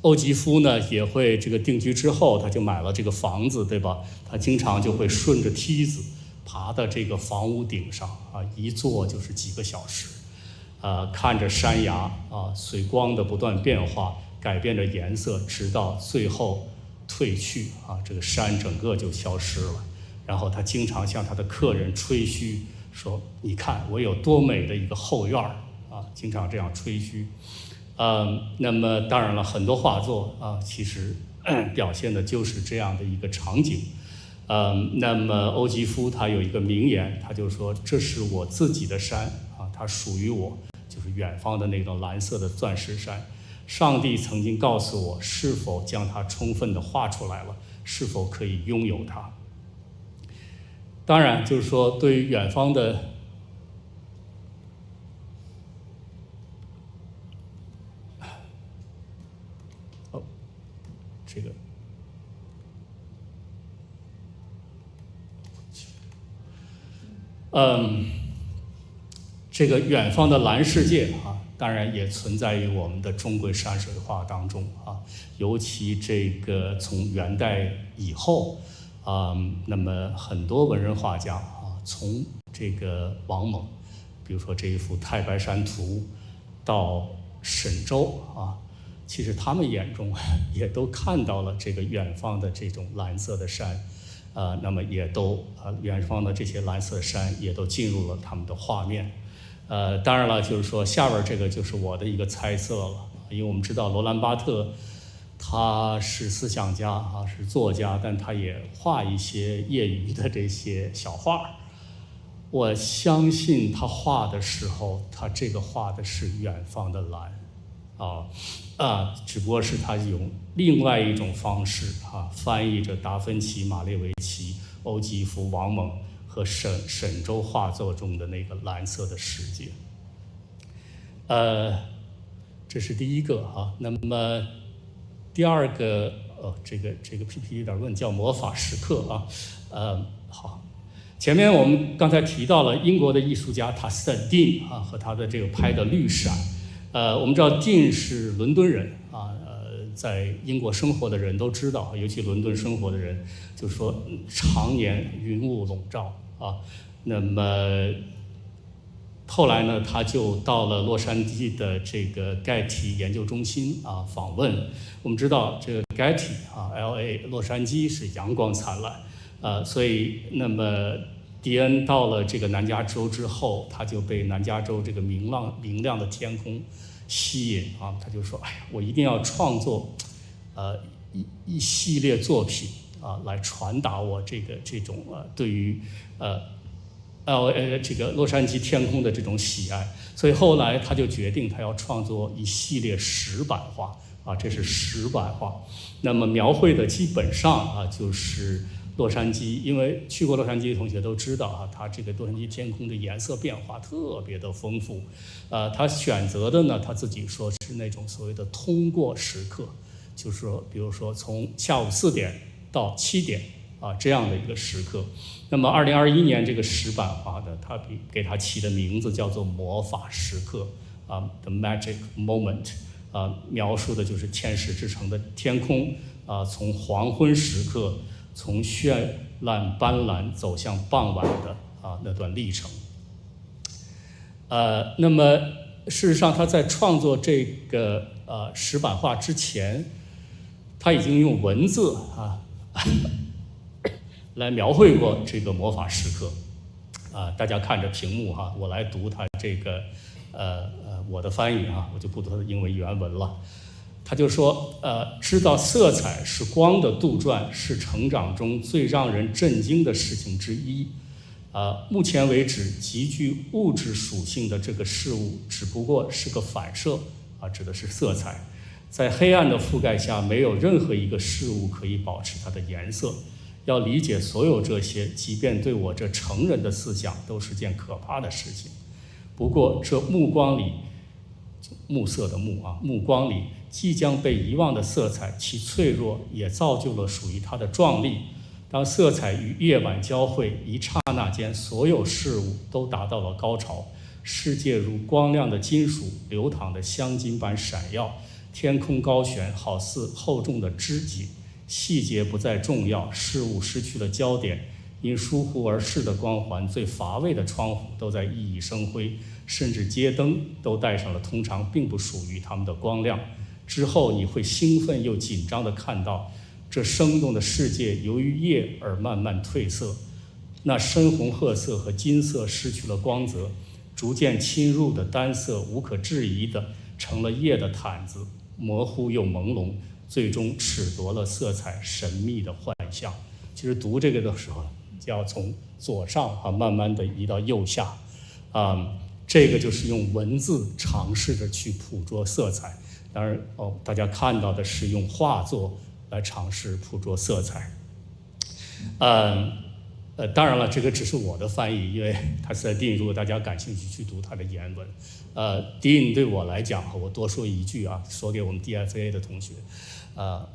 Speaker 2: 欧吉夫呢也会这个定居之后，他就买了这个房子，对吧？他经常就会顺着梯子爬到这个房屋顶上啊，一坐就是几个小时，看着山崖随光的不断变化，改变着颜色，直到最后退去这个山整个就消失了。然后他经常向他的客人吹嘘说：“你看我有多美的一个后院经常这样吹嘘。那么当然了，很多画作其实表现的就是这样的一个场景。那么欧吉夫他有一个名言，他就说：“这是我自己的山它属于我，就是远方的那种蓝色的钻石山。上帝曾经告诉我，是否将它充分的画出来了，是否可以拥有它。”当然，就是说对于远方的这个这个远方的蓝世界当然也存在于我们的中国山水画当中尤其这个从元代以后那么很多文人画家从这个王蒙，比如说这一幅《太白山图》，到沈周其实他们眼中也都看到了这个远方的这种蓝色的山，那么也都远方的这些蓝色山也都进入了他们的画面。当然了，就是说下边这个就是我的一个猜测了，因为我们知道罗兰巴特他是思想家是作家，但他也画一些业余的这些小画。我相信他画的时候，他这个画的是远方的蓝只不过是他用另外一种方式翻译着达芬奇、马列维奇、欧吉夫、王蒙和沈周画作中的那个蓝色的世界。这是第一个那么第二个这个 PPT 有点问，叫魔法时刻好。前面我们刚才提到了英国的艺术家塔斯特丁和他的这个拍的绿闪。我们知道丁是伦敦人在英国生活的人都知道，尤其伦敦生活的人，就是说常年云雾笼罩那么后来呢，他就到了洛杉矶的这个盖提研究中心访问。我们知道这个盖提LA 洛杉矶是阳光灿烂所以那么迪恩到了这个南加州之后，他就被南加州这个明亮的天空吸引他就说：“哎呀，我一定要创作一系列作品来传达我这种对于这个洛杉矶天空的这种喜爱。”所以后来他就决定他要创作一系列石版画这是石版画。那么描绘的基本上就是洛杉矶，因为去过洛杉矶的同学都知道它这个洛杉矶天空的颜色变化特别的丰富。他选择的呢，他自己说是那种所谓的通过时刻，就是说，比如说从下午4点到7点这样的一个时刻。那么2021年这个石版画呢，他给他起的名字叫做魔法时刻The Magic Moment。描述的就是天使之城的天空从黄昏时刻，从绚烂斑斓走向傍晚的那段历程。那么事实上他在创作这个石版画之前，他已经用文字来描绘过这个魔法时刻大家看着屏幕我来读他这个我的翻译我就不读他的英文原文了。他就说，知道色彩是光的杜撰，是成长中最让人震惊的事情之一。目前为止，极具物质属性的这个事物，只不过是个反射，指的是色彩。在黑暗的覆盖下，没有任何一个事物可以保持它的颜色。要理解所有这些，即便对我这成人的思想，都是件可怕的事情。不过，这目光里，暮色的暮目光里即将被遗忘的色彩，其脆弱也造就了属于它的壮丽。当色彩与夜晚交汇，一刹那间，所有事物都达到了高潮。世界如光亮的金属，流淌的香金般闪耀。天空高悬，好似厚重的肢解，细节不再重要，事物失去了焦点，因疏忽而逝的光环，最乏味的窗户都在熠熠生辉，甚至街灯都带上了通常并不属于它们的光亮。之后你会兴奋又紧张地看到，这生动的世界由于夜而慢慢褪色，那深红褐色和金色失去了光泽，逐渐侵入的单色无可置疑地成了夜的毯子，模糊又朦胧，最终褫夺了色彩神秘的幻象。其实读这个的时候，就要从左上慢慢的移到右下，这个就是用文字尝试着去捕捉色彩。当然大家看到的是用画作来尝试捕捉色彩。当然了，这个只是我的翻译，因为他是在Dean，如果大家感兴趣去读他的原文。Dean 对我来讲，我多说一句说给我们 DFA 的同学，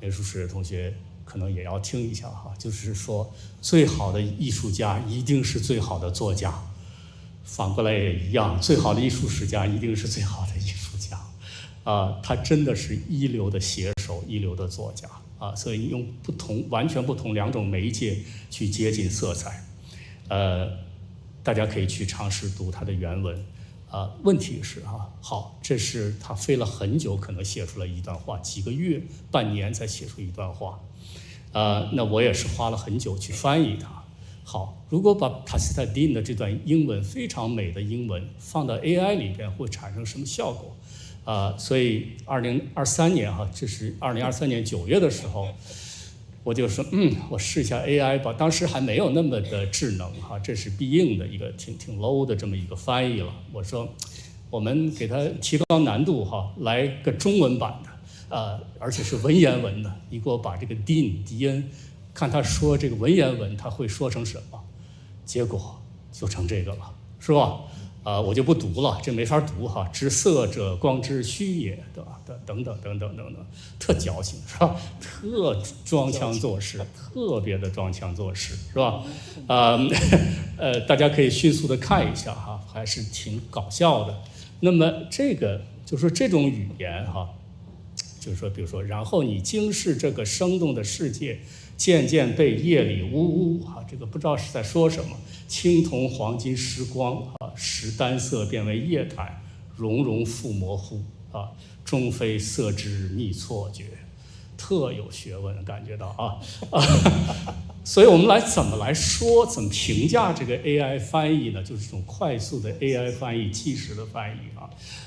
Speaker 2: 美术史的同学可能也要听一下就是说，最好的艺术家一定是最好的作家，反过来也一样，最好的艺术史家一定是最好的艺术家。他真的是一流的写手，一流的作家。所以用完全不同两种媒介去接近色彩，大家可以去尝试读他的原文。问题是好，这是他费了很久，可能写出了一段话，几个月、半年才写出一段话。那我也是花了很久去翻译它。好，如果把塔斯泰丁的这段英文非常美的英文放到 AI 里边，会产生什么效果？所以2023年这是2023年9月的时候，我就说我试一下 AI 吧。当时还没有那么的智能这是必应的一个挺 low 的这么一个翻译了。我说我们给它提高难度来个中文版的，而且是文言文的。你给我把这个迪恩，看他说这个文言文他会说成什么，结果就成这个了，是吧？我就不读了，这没法读知色者光之虚也，对吧？等等，特矫情是吧？特装腔作势，特别的装腔作势是吧？大家可以迅速的看一下还是挺搞笑的。那么这个就是说这种语言就是说比如说，然后你经视这个生动的世界，渐渐被夜里呜这个不知道是在说什么。青铜黄金失光使单色变为夜毯，融融复模糊终非色之秘错觉，特有学问，感觉到所以我们怎么来说，怎么评价这个 AI 翻译呢？就是这种快速的 AI 翻译，即时的翻译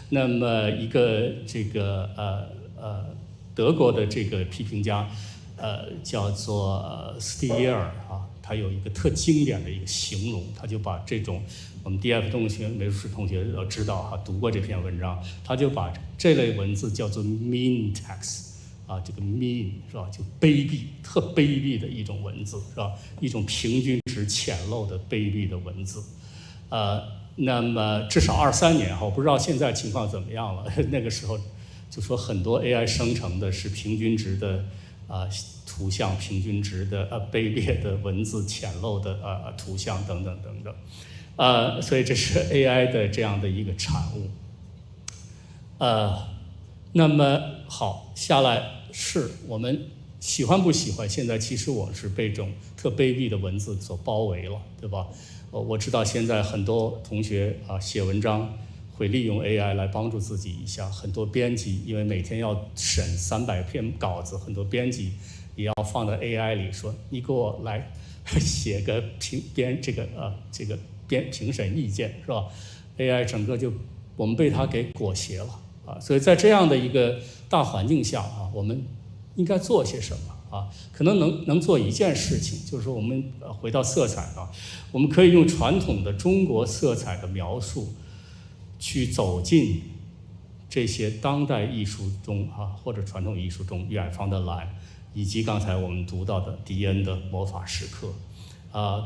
Speaker 2: 那么一个这个德国的这个批评家叫做斯蒂耶尔他有一个特经典的一个形容，他就把这种我们 DF 同学、美术史同学都知道读过这篇文章，他就把这类文字叫做 mean text 这个 mean 是吧？就卑鄙、特卑鄙的一种文字是吧？一种平均值浅陋的卑鄙的文字。那么至少23年我不知道现在情况怎么样了。那个时候就说很多 AI 生成的是平均值的图像，平均值的卑劣的文字，浅陋的图像等等等等，所以这是 AI 的这样的一个产物。那么好，下来是我们喜欢不喜欢？现在其实我是被这种特卑鄙的文字所包围了，对吧？我知道现在很多同学写文章会利用 AI 来帮助自己一下，很多编辑因为每天要审300篇稿子，很多编辑也要放到 AI 里说，你给我来写个评审意见是吧？ AI 整个就我们被它给裹挟了所以在这样的一个大环境下我们应该做些什么可能能做一件事情，就是说我们回到色彩我们可以用传统的中国色彩的描述去走进这些当代艺术中或者传统艺术中远方的蓝，以及刚才我们读到的迪恩的魔法时刻。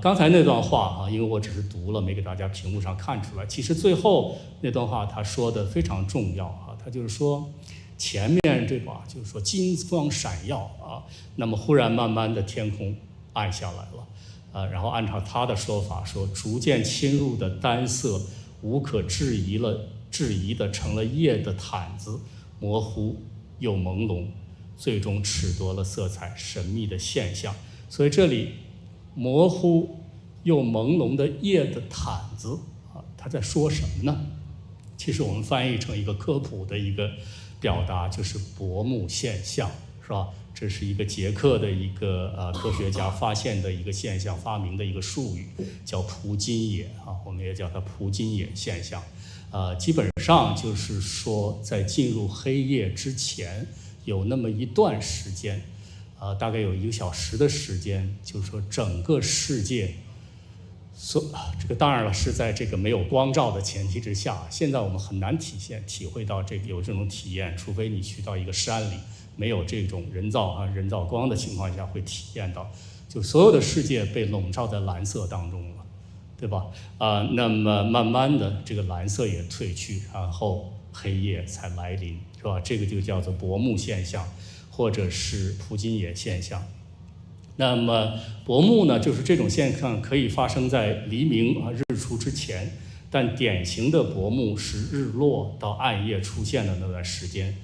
Speaker 2: 刚才那段话因为我只是读了，没给大家屏幕上看出来。其实最后那段话他说的非常重要他就是说前面这把就是说金光闪耀那么忽然慢慢的天空暗下来了然后按照他的说法说，逐渐侵入的单色无可置疑的成了夜的毯子，模糊又朦胧，最终褫夺了色彩神秘的现象。所以这里模糊又朦胧的夜的毯子他在说什么呢？其实我们翻译成一个科普的一个表达，就是薄幕现象，是吧？这是一个捷克的一个科学家发现的一个现象，发明的一个术语，叫蒲金野我们也叫它蒲金野现象。基本上就是说，在进入黑夜之前，有那么一段时间，大概有1个小时的时间，就是说整个世界，这个当然了，是在这个没有光照的前提之下。现在我们很难体会到有这种体验，除非你去到一个山里，没有这种人造光的情况下会体验到，就所有的世界被笼罩在蓝色当中了，对吧？那么慢慢的这个蓝色也褪去，然后黑夜才来临，是吧？这个就叫做薄幕现象，或者是蒲金野现象。那么薄幕呢，就是这种现象可以发生在黎明日出之前，但典型的薄幕是日落到暗夜出现的那段时间。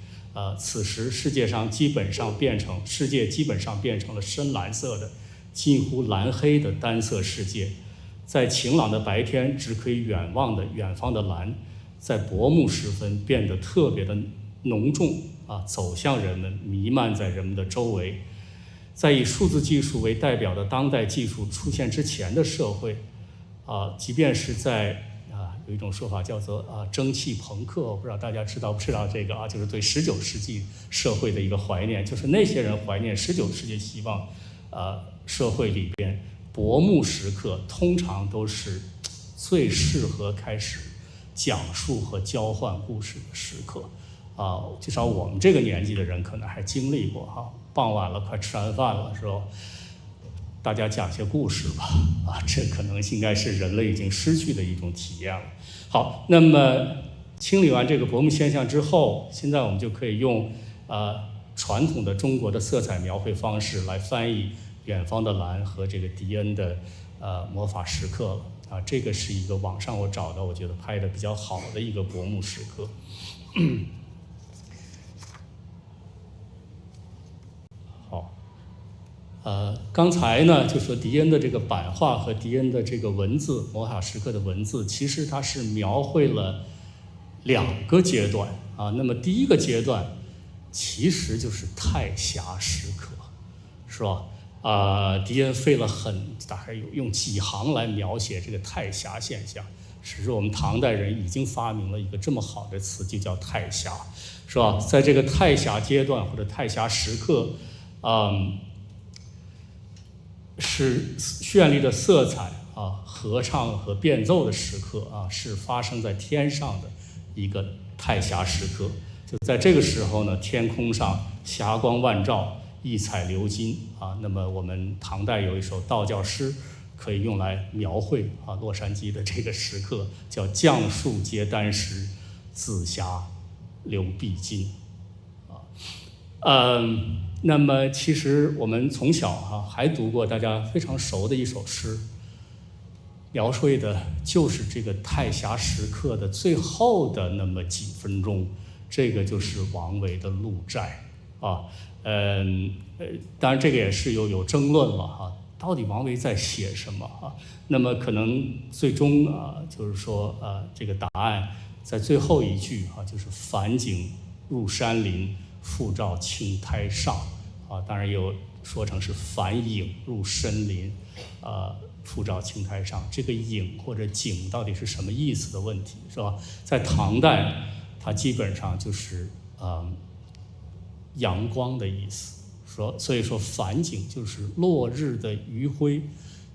Speaker 2: 此时世界基本上变成了深蓝色的近乎蓝黑的单色世界。在晴朗的白天只可以远望的远方的蓝，在薄幕时分变得特别的浓重走向人们，弥漫在人们的周围。在以数字技术为代表的当代技术出现之前的社会即便是在有一种说法叫做蒸汽朋克，我不知道大家知道不知道这个就是对19世纪社会的一个怀念，就是那些人怀念19世纪希望社会里边薄幕时刻通常都是最适合开始讲述和交换故事的时刻至少我们这个年纪的人可能还经历过傍晚了快吃完饭了时候，大家讲些故事吧这可能应该是人类已经失去的一种体验了。好，那么清理完这个薄幕现象之后，现在我们就可以用传统的中国的色彩描绘方式来翻译远方的蓝和这个迪恩的魔法时刻了这个是一个网上我找到我觉得拍的比较好的一个薄幕时刻。好，刚才呢就说迪恩的这个版画和迪恩的这个文字，魔法时刻的文字，其实它是描绘了2个阶段那么第一个阶段其实就是太霞时刻，是吧？迪恩费了大概用几行来描写这个太霞现象。其实我们唐代人已经发明了一个这么好的词，就叫太霞，是吧？在这个太霞阶段或者太霞时刻，是绚丽的色彩合唱和变奏的时刻是发生在天上的一个太霞时刻。就在这个时候呢，天空上霞光万丈，异彩流金那么我们唐代有一首道教诗可以用来描绘洛杉矶的这个时刻，叫绛树结丹石，紫霞流碧金那么其实我们从小还读过大家非常熟的一首诗，描绘的就是这个太霞时刻的最后的那么几分钟，这个就是王维的《鹿柴》当然这个也是有争论了到底王维在写什么那么可能最终就是说这个答案在最后一句就是返景入山林，复照青苔上当然也有说成是返影入深林复照青苔上。这个影或者景到底是什么意思的问题，是吧？在唐代它基本上就是阳光的意思。所以说梵景就是落日的余晖，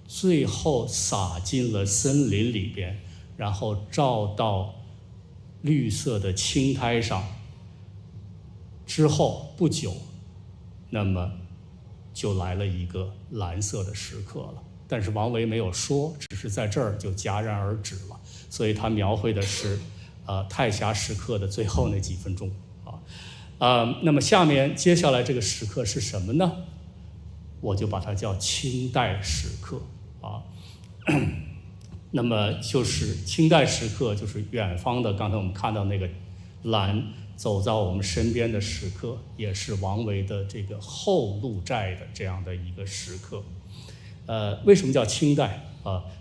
Speaker 2: 最后洒进了森林里边，然后照到绿色的青苔上，之后不久，那么就来了一个蓝色的时刻了。但是王维没有说，只是在这儿就戛然而止了。所以他描绘的是太霞时刻的最后那几分钟那么接下来这个时刻是什么呢？我就把它叫清代时刻那么就是清代时刻，就是远方的刚才我们看到那个蓝走到我们身边的时刻，也是王维的这个后鹿柴的这样的一个时刻。为什么叫清代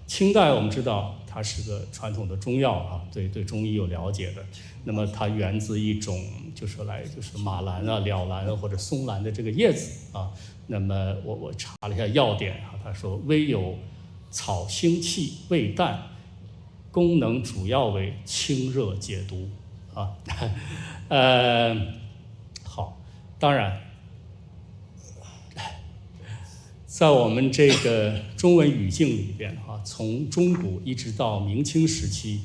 Speaker 2: 清代我们知道它是个传统的中药对中医有了解的。那么它源自一种就是马兰蓼兰或者松兰的这个叶子那么我查了一下药典他说微有草腥气，味淡，功能主要为清热解毒好，当然在我们这个中文语境里边从中古一直到明清时期，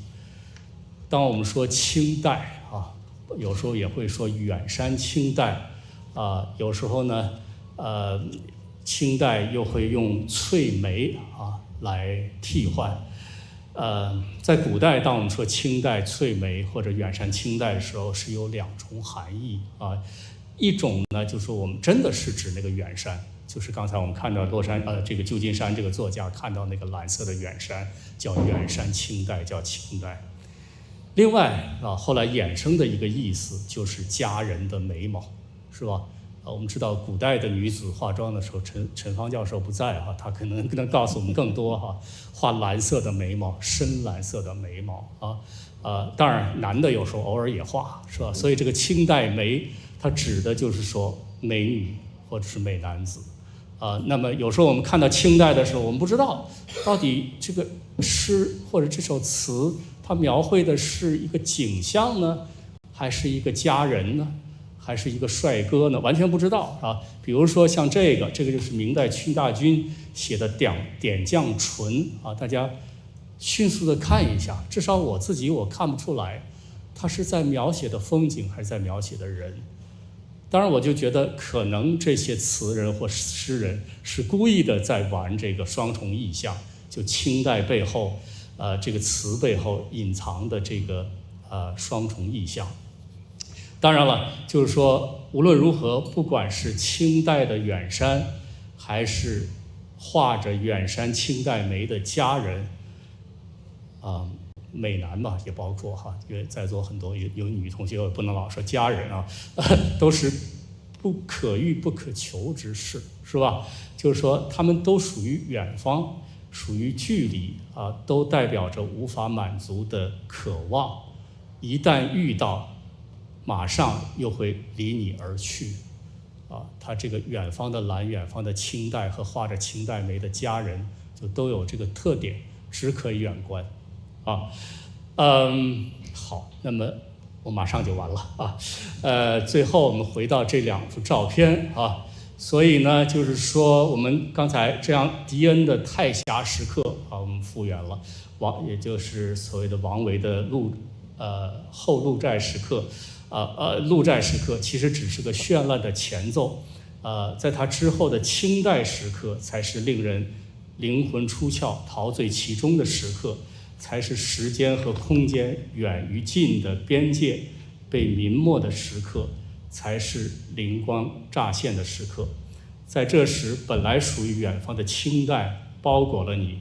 Speaker 2: 当我们说清代有时候也会说远山清代有时候呢清代又会用翠梅来替换。在古代，当我们说清代、翠梅或者远山清代的时候，是有两重含义一种呢，就是我们真的是指那个远山，就是刚才我们看到这个旧金山这个作家看到那个蓝色的远山，叫远山清代，叫清代。另外后来衍生的一个意思就是佳人的眉毛，是吧？我们知道古代的女子化妆的时候，陈芳教授不在他可能告诉我们更多画蓝色的眉毛，深蓝色的眉毛当然男的有时候偶尔也画，是吧？所以这个清代眉，它指的就是说美女或者是美男子那么有时候我们看到清代的时候，我们不知道到底这个诗或者这首词，它描绘的是一个景象呢，还是一个佳人呢？还是一个帅哥呢？完全不知道比如说像这个就是明代屈大均写的点绛唇大家迅速的看一下，至少我看不出来，他是在描写的风景还是在描写的人。当然我就觉得可能这些词人或诗人是故意的在玩这个双重意象，就清代背后这个词背后隐藏的这个双重意象。当然了，就是说无论如何，不管是清代的远山，还是画着远山清代眉的佳人美男嘛也包括因为在座很多有女同学，我不能老说佳人都是不可遇不可求之事，是吧？就是说他们都属于远方，属于距离都代表着无法满足的渴望，一旦遇到马上又会离你而去他这个远方的蓝，远方的清代和画着清代眉的佳人，就都有这个特点，只可远观好，那么我马上就完了最后我们回到这两幅照片所以呢，就是说我们刚才这样狄恩的太霞时刻我们复原了也就是所谓的王维的后鹿柴时刻鹿柴时刻其实只是个绚烂的前奏在他之后的清代时刻才是令人灵魂出窍陶醉其中的时刻，才是时间和空间远与近的边界被泯没的时刻，才是灵光乍现的时刻。在这时本来属于远方的清代包裹了你，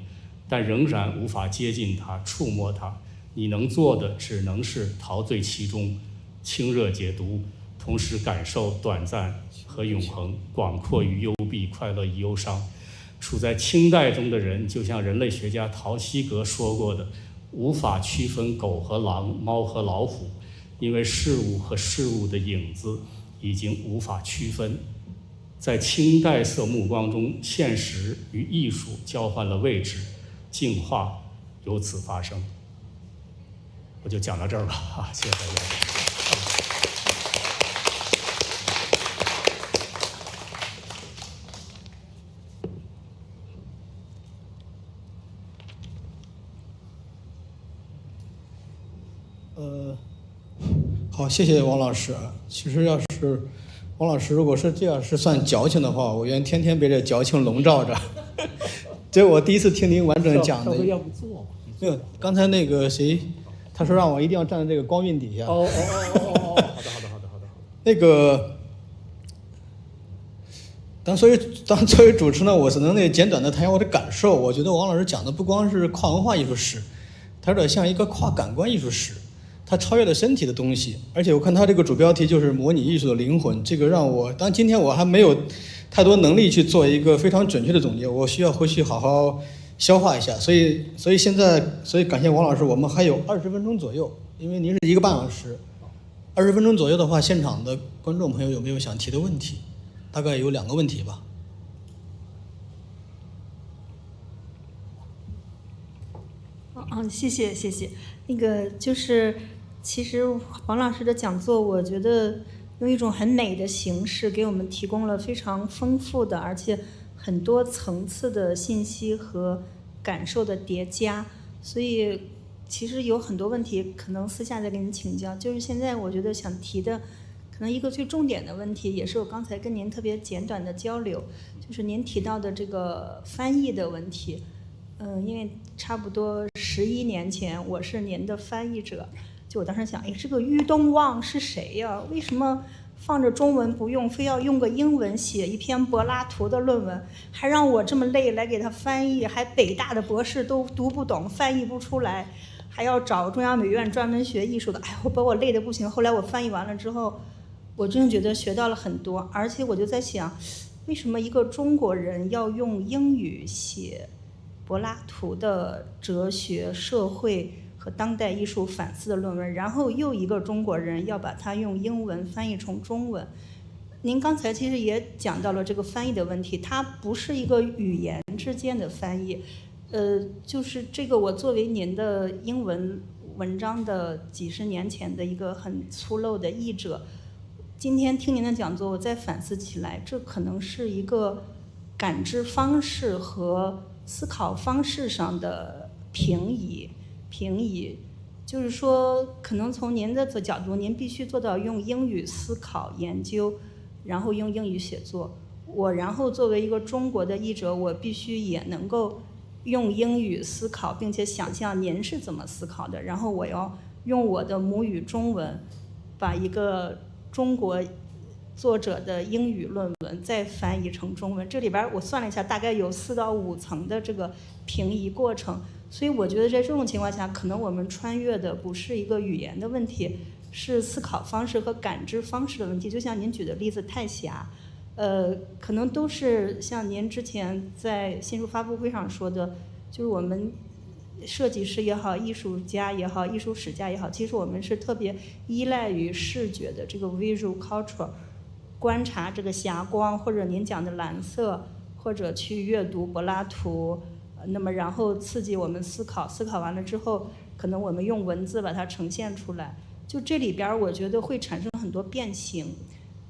Speaker 2: 但仍然无法接近它触摸它，你能做的只能是陶醉其中，清热解毒，同时感受短暂和永恒，广阔与幽闭，快乐与忧伤。处在清代中的人，就像人类学家陶希格说过的，无法区分狗和狼、猫和老虎，因为事物和事物的影子已经无法区分。在清代色目光中，现实与艺术交换了位置，进化由此发生。我就讲到这儿吧，谢谢大家。
Speaker 1: 谢谢王老师啊。其实要是王老师如果是这样是算矫情的话，我愿天天被这矫情笼罩着。这我第一次听您完整讲的。
Speaker 2: 要不坐？
Speaker 1: 没有，刚才那个谁，他说让我一定要站在这个光晕底下。
Speaker 2: 好的。
Speaker 1: 那个，当作为主持呢，我只能简短的谈一下我的感受。我觉得王老师讲的不光是跨文化艺术史，它有点像一个跨感官艺术史，它超越了身体的东西。而且我看它这个主标题就是模拟艺术的灵魂，这个让我，当然今天我还没有太多能力去做一个非常准确的总结，我需要回去好好消化一下。所以感谢王老师，我们还有20分钟左右，因为您是1个半小时。20分钟左右的话，现场的观众朋友有没有想提的问题？大概有2个问题吧。
Speaker 3: 谢谢。那个就是，其实王老师的讲座，我觉得用一种很美的形式给我们提供了非常丰富的，而且很多层次的信息和感受的叠加，所以其实有很多问题可能私下再跟您请教。就是现在我觉得想提的，可能一个最重点的问题，也是我刚才跟您特别简短的交流，就是您提到的这个翻译的问题。因为差不多11年前我是您的翻译者，就我当时想，这个豫东望是谁呀？为什么放着中文不用，非要用个英文写一篇柏拉图的论文，还让我这么累来给他翻译，还北大的博士都读不懂，翻译不出来，还要找中央美院专门学艺术的，我把我累得不行。后来我翻译完了之后，我真的觉得学到了很多，而且我就在想，为什么一个中国人要用英语写柏拉图的哲学、社会和当代艺术反思的论文，然后又一个中国人要把它用英文翻译成中文。您刚才其实也讲到了这个翻译的问题，它不是一个语言之间的翻译，就是这个我作为您的英文文章的几十年前的一个很粗陋的译者，今天听您的讲座，我再反思起来，这可能是一个感知方式和思考方式上的平移，就是说，可能从您的角度，您必须做到用英语思考研究，然后用英语写作。然后作为一个中国的译者，我必须也能够用英语思考，并且想象您是怎么思考的，然后我要用我的母语中文，把一个中国作者的英语论文再翻译成中文，这里边我算了一下，大概有4到5层的这个平移过程。所以我觉得在这种情况下，可能我们穿越的不是一个语言的问题，是思考方式和感知方式的问题。就像您举的例子太狭，可能都是像您之前在新书发布会上说的，就是我们设计师也好，艺术家也好，艺术史家也好，其实我们是特别依赖于视觉的这个 visual culture。观察这个霞光，或者您讲的蓝色，或者去阅读柏拉图，那么然后刺激我们思考，思考完了之后，可能我们用文字把它呈现出来。就这里边，我觉得会产生很多变形。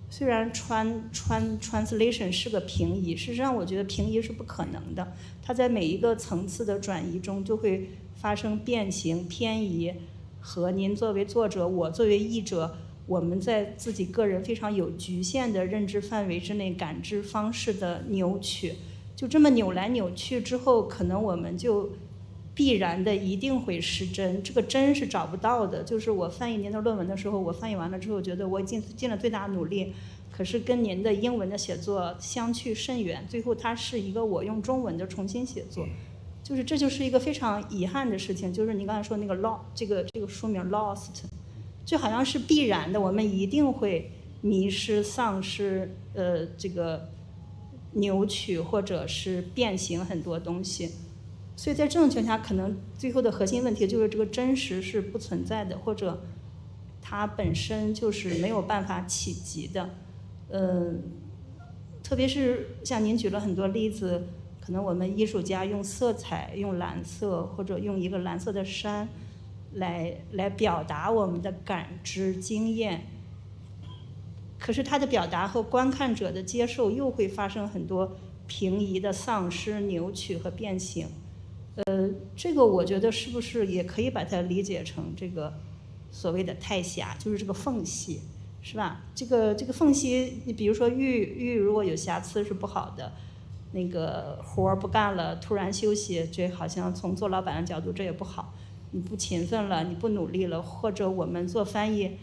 Speaker 3: 虽然translation 是个平移，事实上我觉得平移是不可能的，它在每一个层次的转移中就会发生变形、偏移，和您作为作者，我作为译者，我们在自己个人非常有局限的认知范围之内感知方式的扭曲，就这么扭来扭去之后，可能我们就必然的一定会失真，这个真是找不到的。就是我翻译您的论文的时候，我翻译完了之后觉得我尽了最大努力，可是跟您的英文的写作相去甚远，最后它是一个我用中文的重新写作，就是这就是一个非常遗憾的事情。就是您刚才说那个 lost 这个书名 lost，就好像是必然的，我们一定会迷失、丧失，这个扭曲或者是变形很多东西。所以在这种情况下，可能最后的核心问题就是这个真实是不存在的，或者它本身就是没有办法企及的。特别是像您举了很多例子，可能我们艺术家用色彩、用蓝色，或者用一个蓝色的山来表达我们的感知经验，可是它的表达和观看者的接受又会发生很多平移的丧失、扭曲和变形。这个我觉得是不是也可以把它理解成这个所谓的太狭，就是这个缝隙，是吧？这个缝隙，你比如说玉如果有瑕疵是不好的，那个活儿不干了，突然休息，这好像从做老板的角度这也不好。你不勤奋了，你不努力了，或者我们做翻译，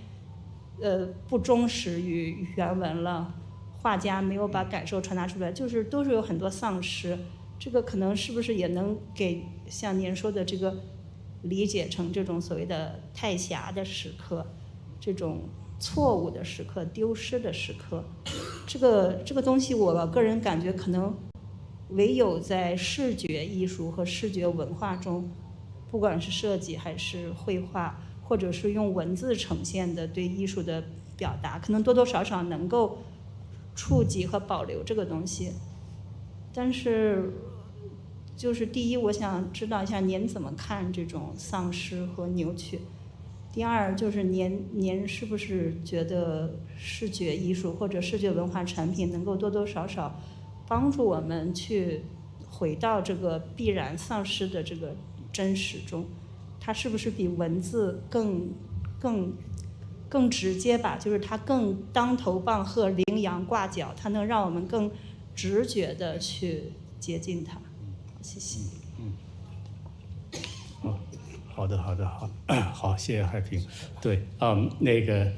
Speaker 3: 不忠实于原文了，画家没有把感受传达出来，就是都是有很多丧失。这个可能是不是也能给像您说的这个理解成这种所谓的太狭的时刻，这种错误的时刻、丢失的时刻，这个东西，我个人感觉可能唯有在视觉艺术和视觉文化中，不管是设计还是绘画，或者是用文字呈现的对艺术的表达，可能多多少少能够触及和保留这个东西。但是就是第一，我想知道一下您怎么看这种丧失和扭曲。第二，就是您是不是觉得视觉艺术或者视觉文化产品能够多多少少帮助我们去回到这个必然丧失的这个真实中？它是不是比文字更直接吧？就是它更当头棒喝、羚羊挂角，它能让我们更直觉的去接近它。谢谢。
Speaker 2: 好，谢谢海平。对，那个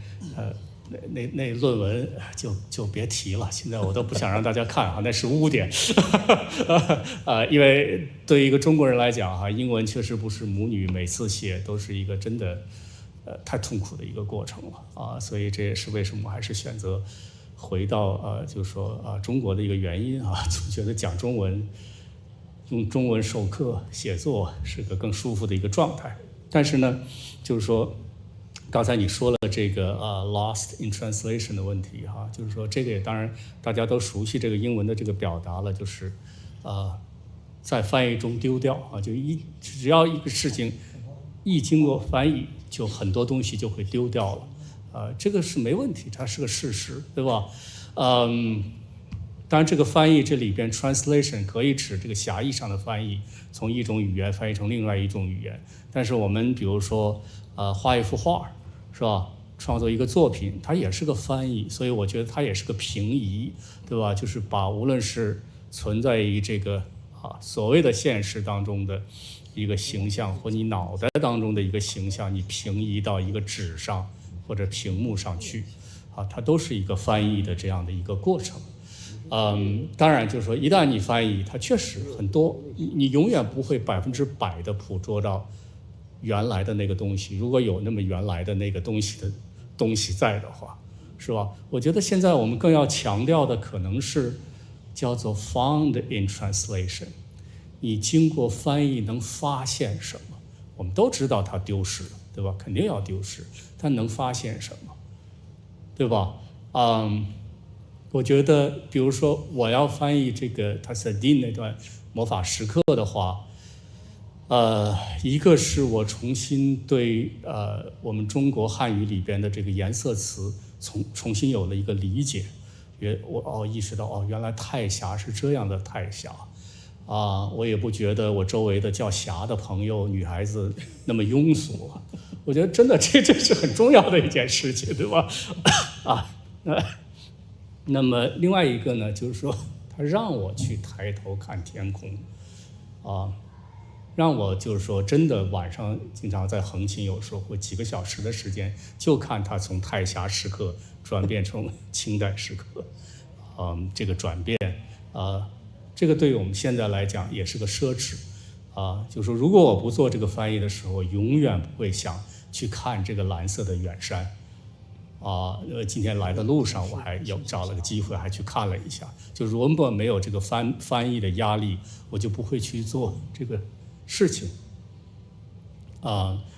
Speaker 2: 那论文就别提了，现在我都不想让大家看哈，那是污点。因为对于一个中国人来讲哈，英文确实不是母语，每次写都是一个真的太痛苦的一个过程了啊，所以这也是为什么我还是选择回到就是说中国的一个原因啊，总觉得讲中文。用中文授课写作是个更舒服的一个状态，但是呢，就是说，刚才你说了这个lost in translation 的问题哈，就是说这个也当然大家都熟悉这个英文的这个表达了，就是在翻译中丢掉啊，就只要一个事情一经过翻译，就很多东西就会丢掉了，这个是没问题，它是个事实，对吧？当然，这个翻译这里边 translation 可以指这个狭义上的翻译，从一种语言翻译成另外一种语言。但是我们比如说，画一幅画，是吧？创作一个作品，它也是个翻译，所以我觉得它也是个平移，对吧？就是把无论是存在于这个所谓的现实当中的一个形象，或你脑袋当中的一个形象，你平移到一个纸上或者屏幕上去，它都是一个翻译的这样的一个过程。当然就是说，一旦你翻译，它确实很多，你永远不会100%的捕捉到原来的那个东西。如果有那么原来的那个东西在的话，是吧？我觉得现在我们更要强调的可能是叫做 found in translation。你经过翻译能发现什么？我们都知道它丢失了，对吧？肯定要丢失，但能发现什么？对吧？我觉得，比如说我要翻译这个塔斯丁那段魔法时刻的话，一个是我重新对我们中国汉语里边的这个颜色词重新有了一个理解，我意识到原来太狭是这样的太狭我也不觉得我周围的叫霞的朋友女孩子那么庸俗我觉得真的这是很重要的一件事情，对吧？那么另外一个呢，就是说他让我去抬头看天空让我就是说真的晚上经常在横琴，有时候会几个小时的时间就看它从太狭时刻转变成清代时刻这个转变这个对于我们现在来讲也是个奢侈就是说如果我不做这个翻译的时候，我永远不会想去看这个蓝色的远山今天来的路上我还找了个机会还去看了一下，就如果没有这个翻译的压力，我就不会去做这个事情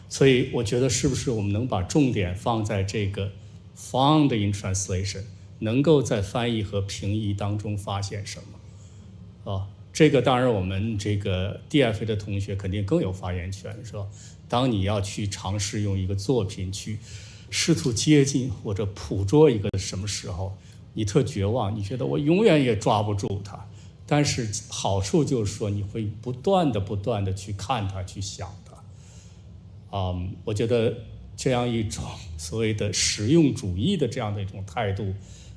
Speaker 2: 所以我觉得是不是我们能把重点放在这个 found in translation， 能够在翻译和平移当中发现什么这个当然我们这个 DFA 的同学肯定更有发言权，是吧？当你要去尝试用一个作品去试图接近或者捕捉一个什么时候，你特绝望，你觉得我永远也抓不住它，但是好处就是说你会不断的去看它，去想它我觉得这样一种所谓的实用主义的这样的一种态度，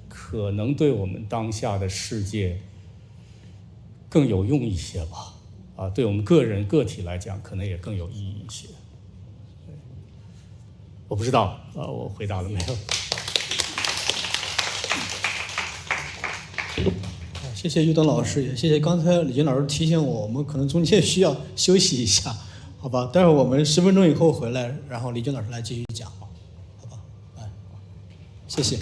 Speaker 2: 可能对我们当下的世界更有用一些吧。对我们个体来讲，可能也更有意义一些。我不知道，我回答了没有？
Speaker 1: 谢谢于东老师，也谢谢刚才李军老师提醒我们可能中间需要休息一下，好吧？待会儿我们10分钟以后回来，然后李军老师来继续讲，好吧？谢谢。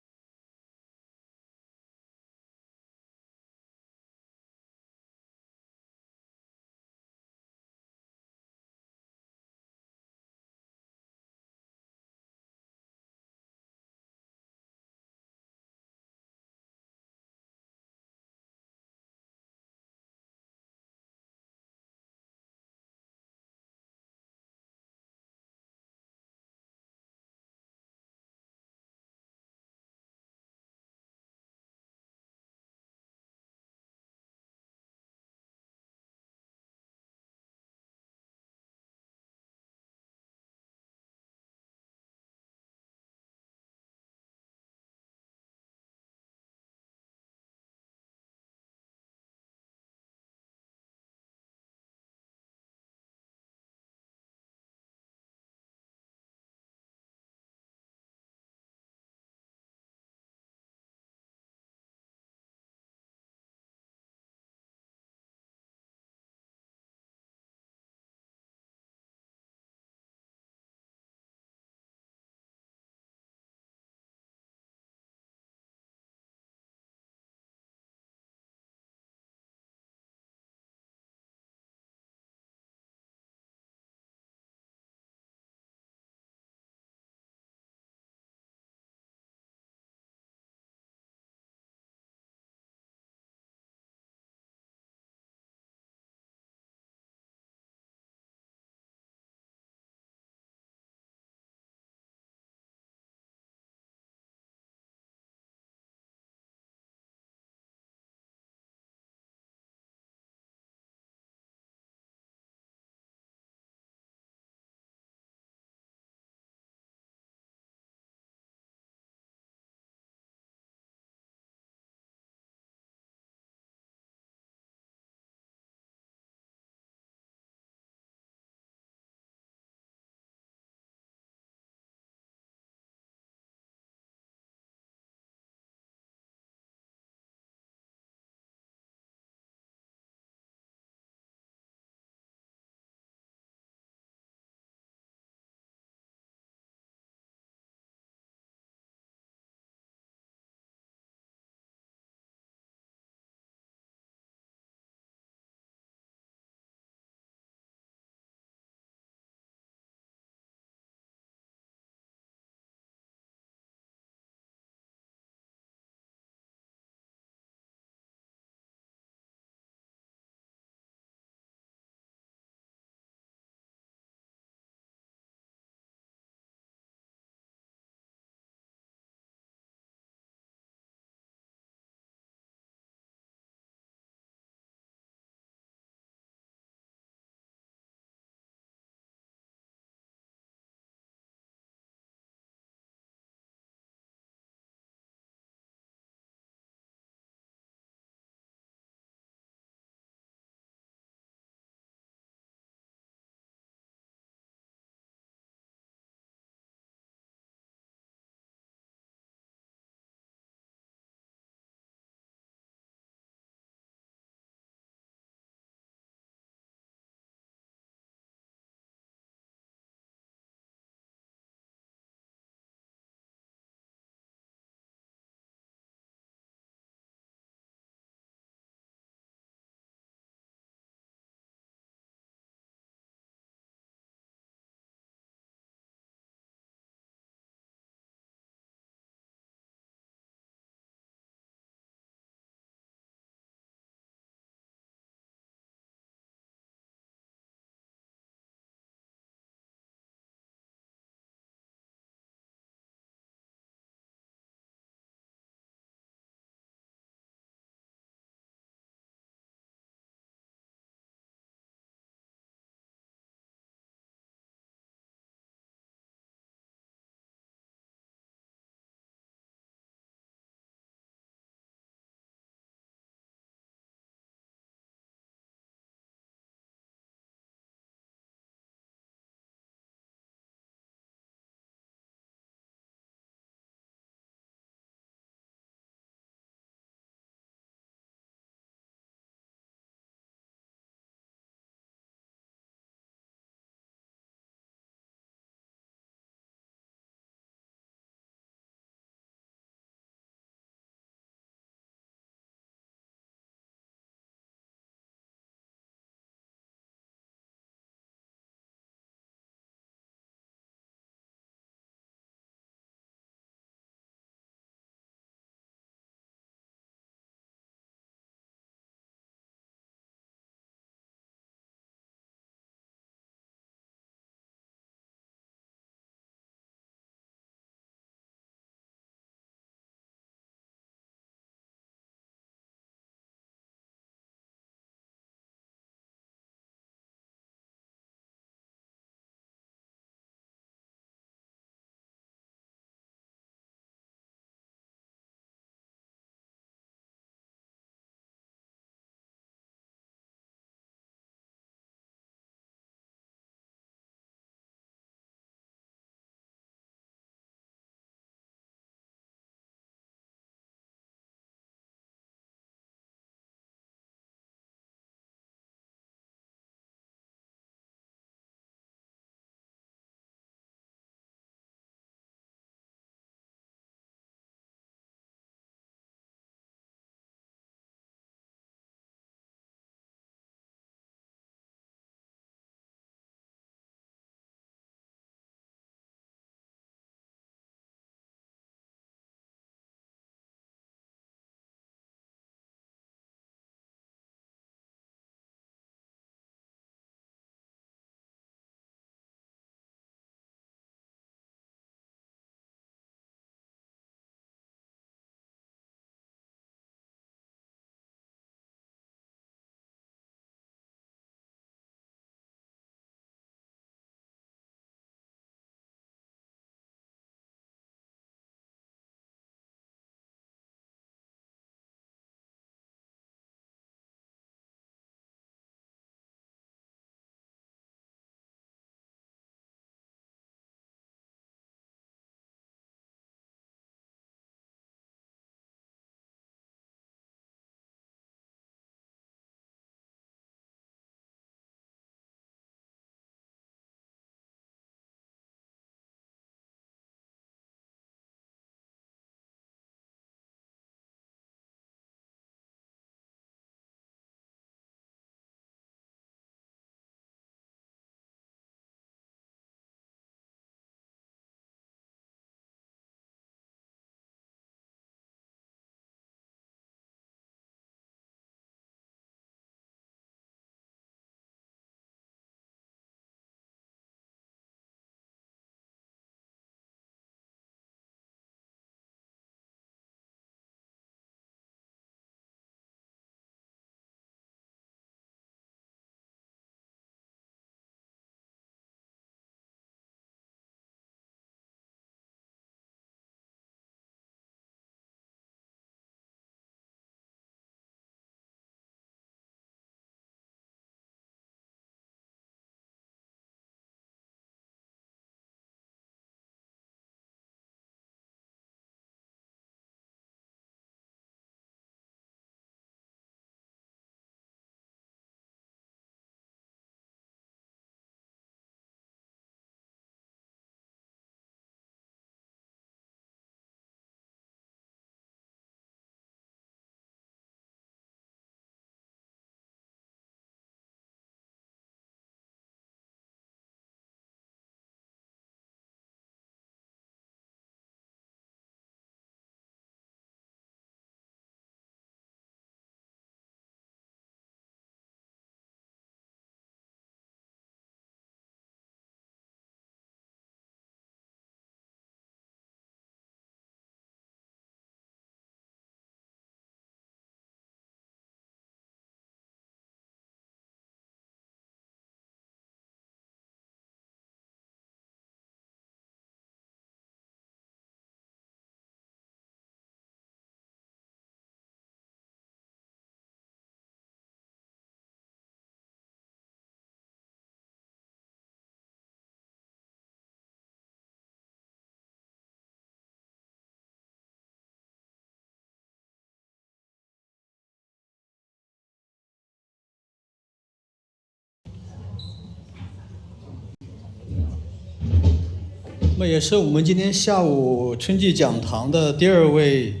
Speaker 1: 那么也是我们今天下午春季讲堂的第2位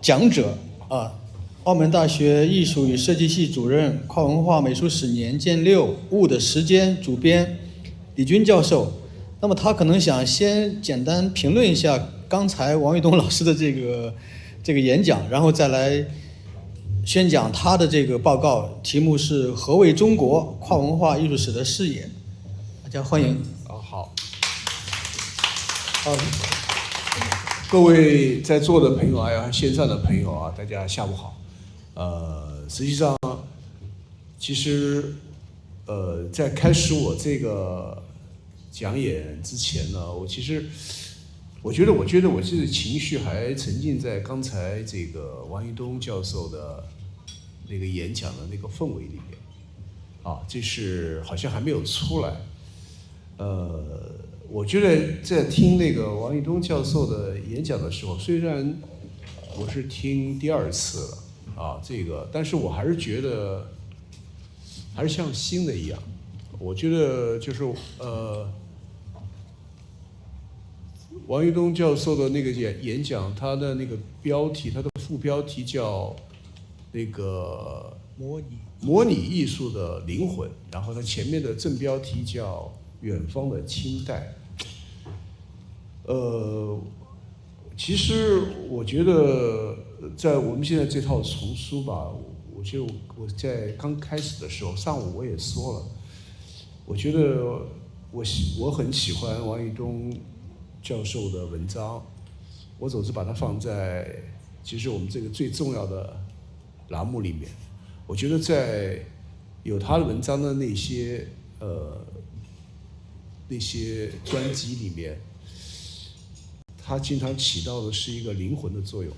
Speaker 1: 讲者啊，澳门大学艺术与设计系主任、跨文化美术史年鉴6物的时间主编李军教授。那么他可能想先简单评论一下刚才王玉东老师的这个演讲，然后再来宣讲他的这个报告，题目是何谓中国跨文化艺术史的视野。大家欢迎。
Speaker 4: 好，各位在座的朋友啊，线上的朋友啊，大家下午好。实际上，其实在开始我这个讲演之前呢，我觉得我这个情绪还沉浸在刚才这个王一东教授的那个演讲的那个氛围里面，啊，这是好像还没有出来。我觉得在听那个王一东教授的演讲的时候，虽然我是听第2次了啊，但是我还是觉得还是像新的一样。我觉得就是王一东教授的那个演讲，他的那个标题，他的副标题叫那个模拟艺术的灵魂，然后他前面的正标题叫远方的清代。其实我觉得在我们现在这套丛书吧，我觉得我在刚开始的时候，上午我也说了，我觉得我很喜欢王一东教授的文章，我总是把它放在其实我们这个最重要的栏目里面。我觉得在有他的文章的那些专辑里面，他经常起到的是一个灵魂的作用，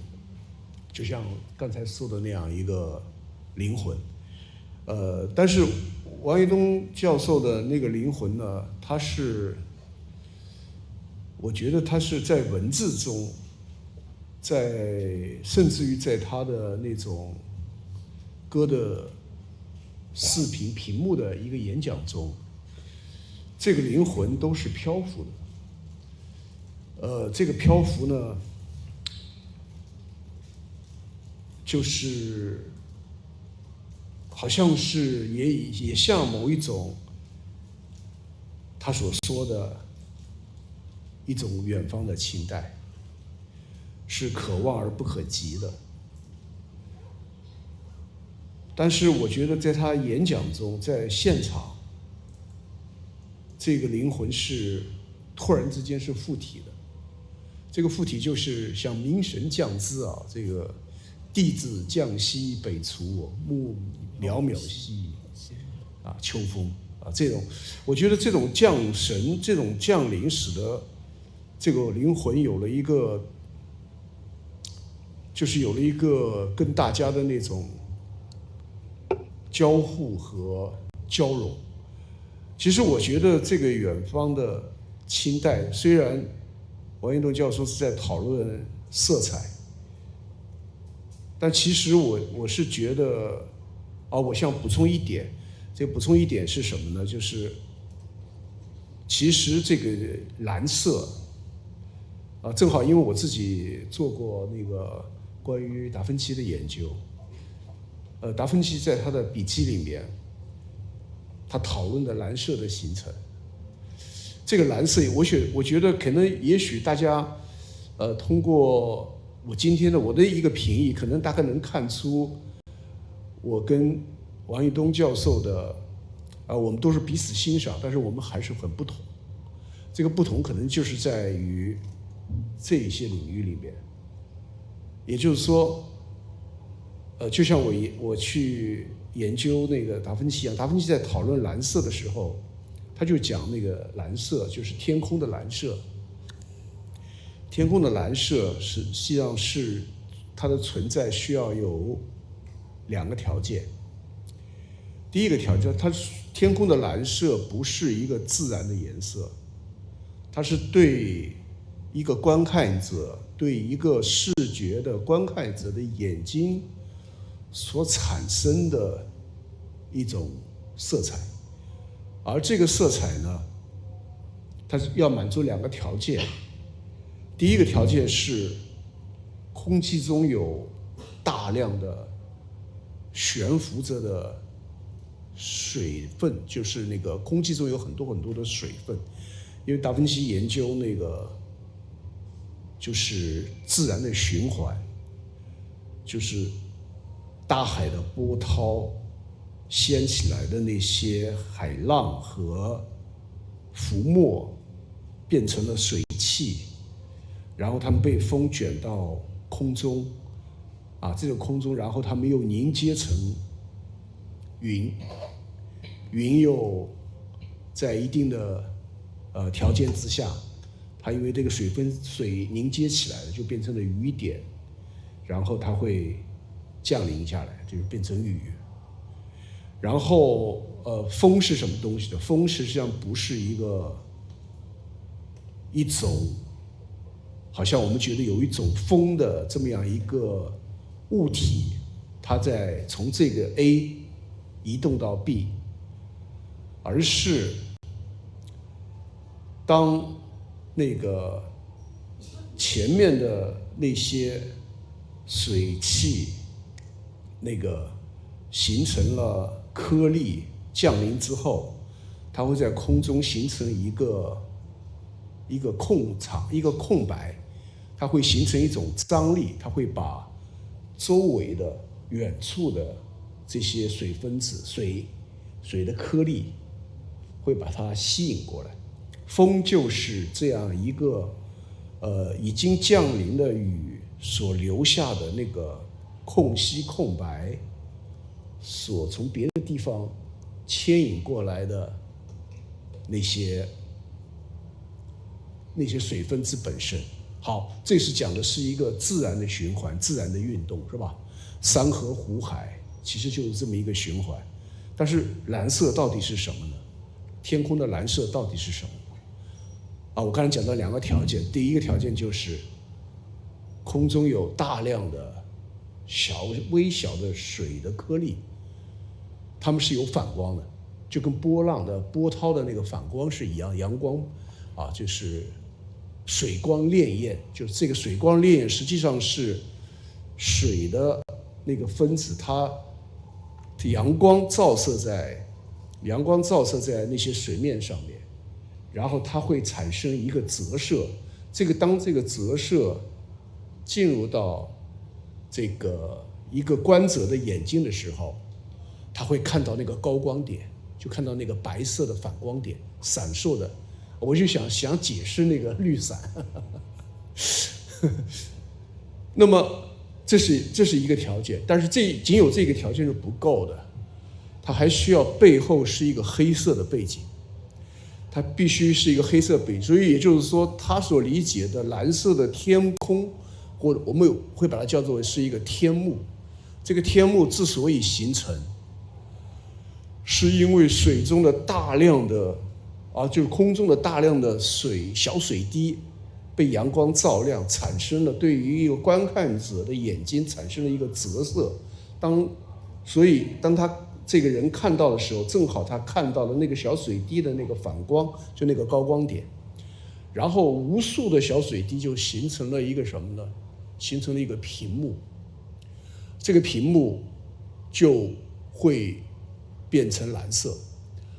Speaker 4: 就像刚才说的那样一个灵魂。但是王一东教授的那个灵魂呢，我觉得他是在文字中，甚至于在他的那种歌的视频屏幕的一个演讲中，这个灵魂都是漂浮的。这个漂浮呢，就是好像是也像某一种他所说的一种远方的清代，是可望而不可及的。但是我觉得在他演讲中，在现场，这个灵魂是突然之间是附体的。这个附体就是像明神降之啊，这个地自降西北除我，木渺渺兮啊，秋风啊，这种我觉得这种降神、这种降临，使得这个灵魂有了一个跟大家的那种交互和交融。其实我觉得这个远方的清代，虽然王一东教授是在讨论色彩，但其实我是觉得我想补充一点，这个补充一点是什么呢？就是其实这个蓝色正好因为我自己做过那个关于达芬奇的研究，达芬奇在他的笔记里面，他讨论的蓝色的形成，这个蓝色，我觉得可能也许大家通过我今天的我的一个评议，可能大概能看出我跟王一东教授的我们都是彼此欣赏，但是我们还是很不同。这个不同可能就是在于这一些领域里面，也就是说，就像我去研究那个达芬奇一样，达芬奇在讨论蓝色的时候，他就讲那个蓝色就是天空的蓝色。天空的蓝色实际上是它的存在需要有2个条件。第一个条件，它天空的蓝色不是一个自然的颜色，它是对一个观看者，对一个视觉的观看者的眼睛所产生的一种色彩。而这个色彩呢，它要满足2个条件。第一个条件是空气中有大量的悬浮着的水分，就是那个空气中有很多很多的水分。因为达芬奇研究那个就是自然的循环，就是大海的波涛掀起来的那些海浪和浮沫变成了水汽，然后它们被风卷到空中，这个空中，然后它们又凝结成云，云又在一定的条件之下，它因为这个水凝结起来了，就变成了雨点，然后它会降临下来，就是变成雨。然后风是什么东西呢？风实际上不是一种好像我们觉得有一种风的这么样一个物体，它在从这个 A 移动到 B， 而是当那个前面的那些水汽那个形成了颗粒降临之后，它会在空中形成一个空场，一个空白，它会形成一种张力，它会把周围的远处的这些水分子、水的颗粒会把它吸引过来。风就是这样一个已经降临的雨所留下的那个空隙空白，所从别的地方牵引过来的那些水分子本身。好，这是讲的是一个自然的循环，自然的运动，是吧？山河湖海其实就是这么一个循环。但是蓝色到底是什么呢？天空的蓝色到底是什么？我刚才讲到2个条件，第一个条件就是空中有大量的微小的水的颗粒，它们是有反光的，就跟波浪的波涛的那个反光是一样，阳光就是水光潋滟，就是这个水光潋滟实际上是水的那个分子，它阳光照射在那些水面上面，然后它会产生一个折射。当这个折射进入到这个一个观者的眼睛的时候，他会看到那个高光点，就看到那个白色的反光点闪烁的。我就想解释那个绿伞那么这是一个条件，但是仅有这个条件是不够的，它还需要背后是一个黑色的背景，它必须是一个黑色背景。所以也就是说，他所理解的蓝色的天空，或者我们会把它叫做是一个天幕。这个天幕之所以形成，是因为水中的大量的就是空中的大量的小水滴被阳光照亮，产生了对于一个观看者的眼睛产生了一个折射。所以当他这个人看到的时候，正好他看到了那个小水滴的那个反光，就那个高光点，然后无数的小水滴就形成了一个什么呢？形成了一个屏幕。这个屏幕就会变成蓝色，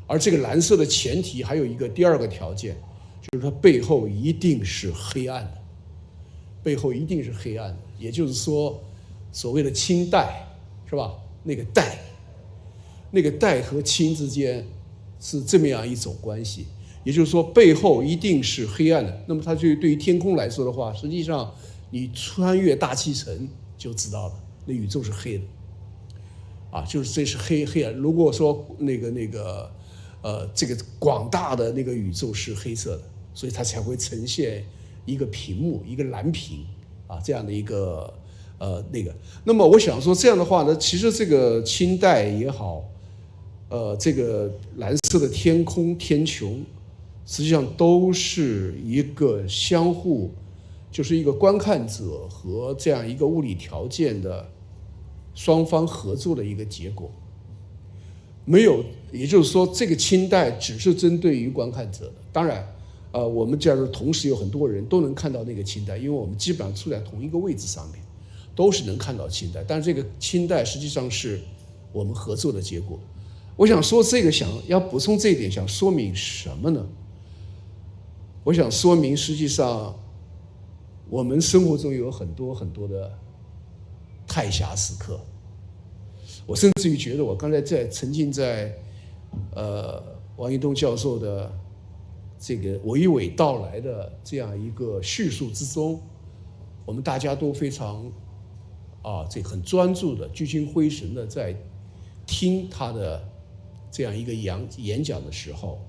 Speaker 4: 而这个蓝色的前提还有一个第2个条件，就是它背后一定是黑暗的，背后一定是黑暗的。也就是说，所谓的氢带，是吧？那个带和氢之间是这么样一种关系，也就是说背后一定是黑暗的。那么它就对于天空来说的话，实际上你穿越大气层就知道了，那宇宙是黑的。就是这是黑暗。如果说这个广大的那个宇宙是黑色的，所以它才会呈现一个屏幕，一个蓝屏这样的一个那么我想说这样的话呢，其实这个氢带也好，这个蓝色的天空天穹，实际上都是一个相互，就是一个观看者和这样一个物理条件的双方合作的一个结果。没有，也就是说这个氢带只是针对于观看者的。当然我们假如同时有很多人都能看到那个清代，因为我们基本上处在同一个位置上面，都是能看到清代。但是这个清代实际上是我们合作的结果。我想说这个，要补充这一点，想说明什么呢？我想说明，实际上我们生活中有很多很多的太狭时刻。我甚至于觉得，我刚才曾经在王一东教授的这个娓娓道来的这样一个叙述之中，我们大家都非常这很专注的、聚精会神的在听他的这样一个演讲的时候，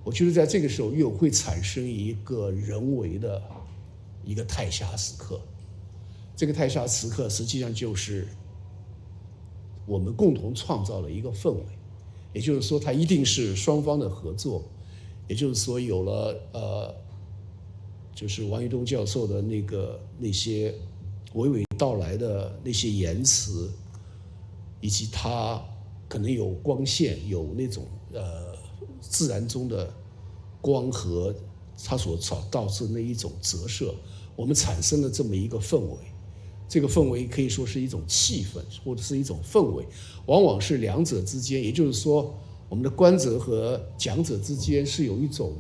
Speaker 4: 我觉得在这个时候又会产生一个人为的一个太狭时刻。这个太狭时刻实际上就是我们共同创造了一个氛围，也就是说，它一定是双方的合作。也就是说，有了就是王一东教授的那些娓娓道来的那些言辞，以及他可能有光线，有那种自然中的光和它所导致的那一种折射，我们产生了这么一个氛围。这个氛围可以说是一种气氛，或者是一种氛围，往往是两者之间，也就是说，我们的观者和讲者之间是有一种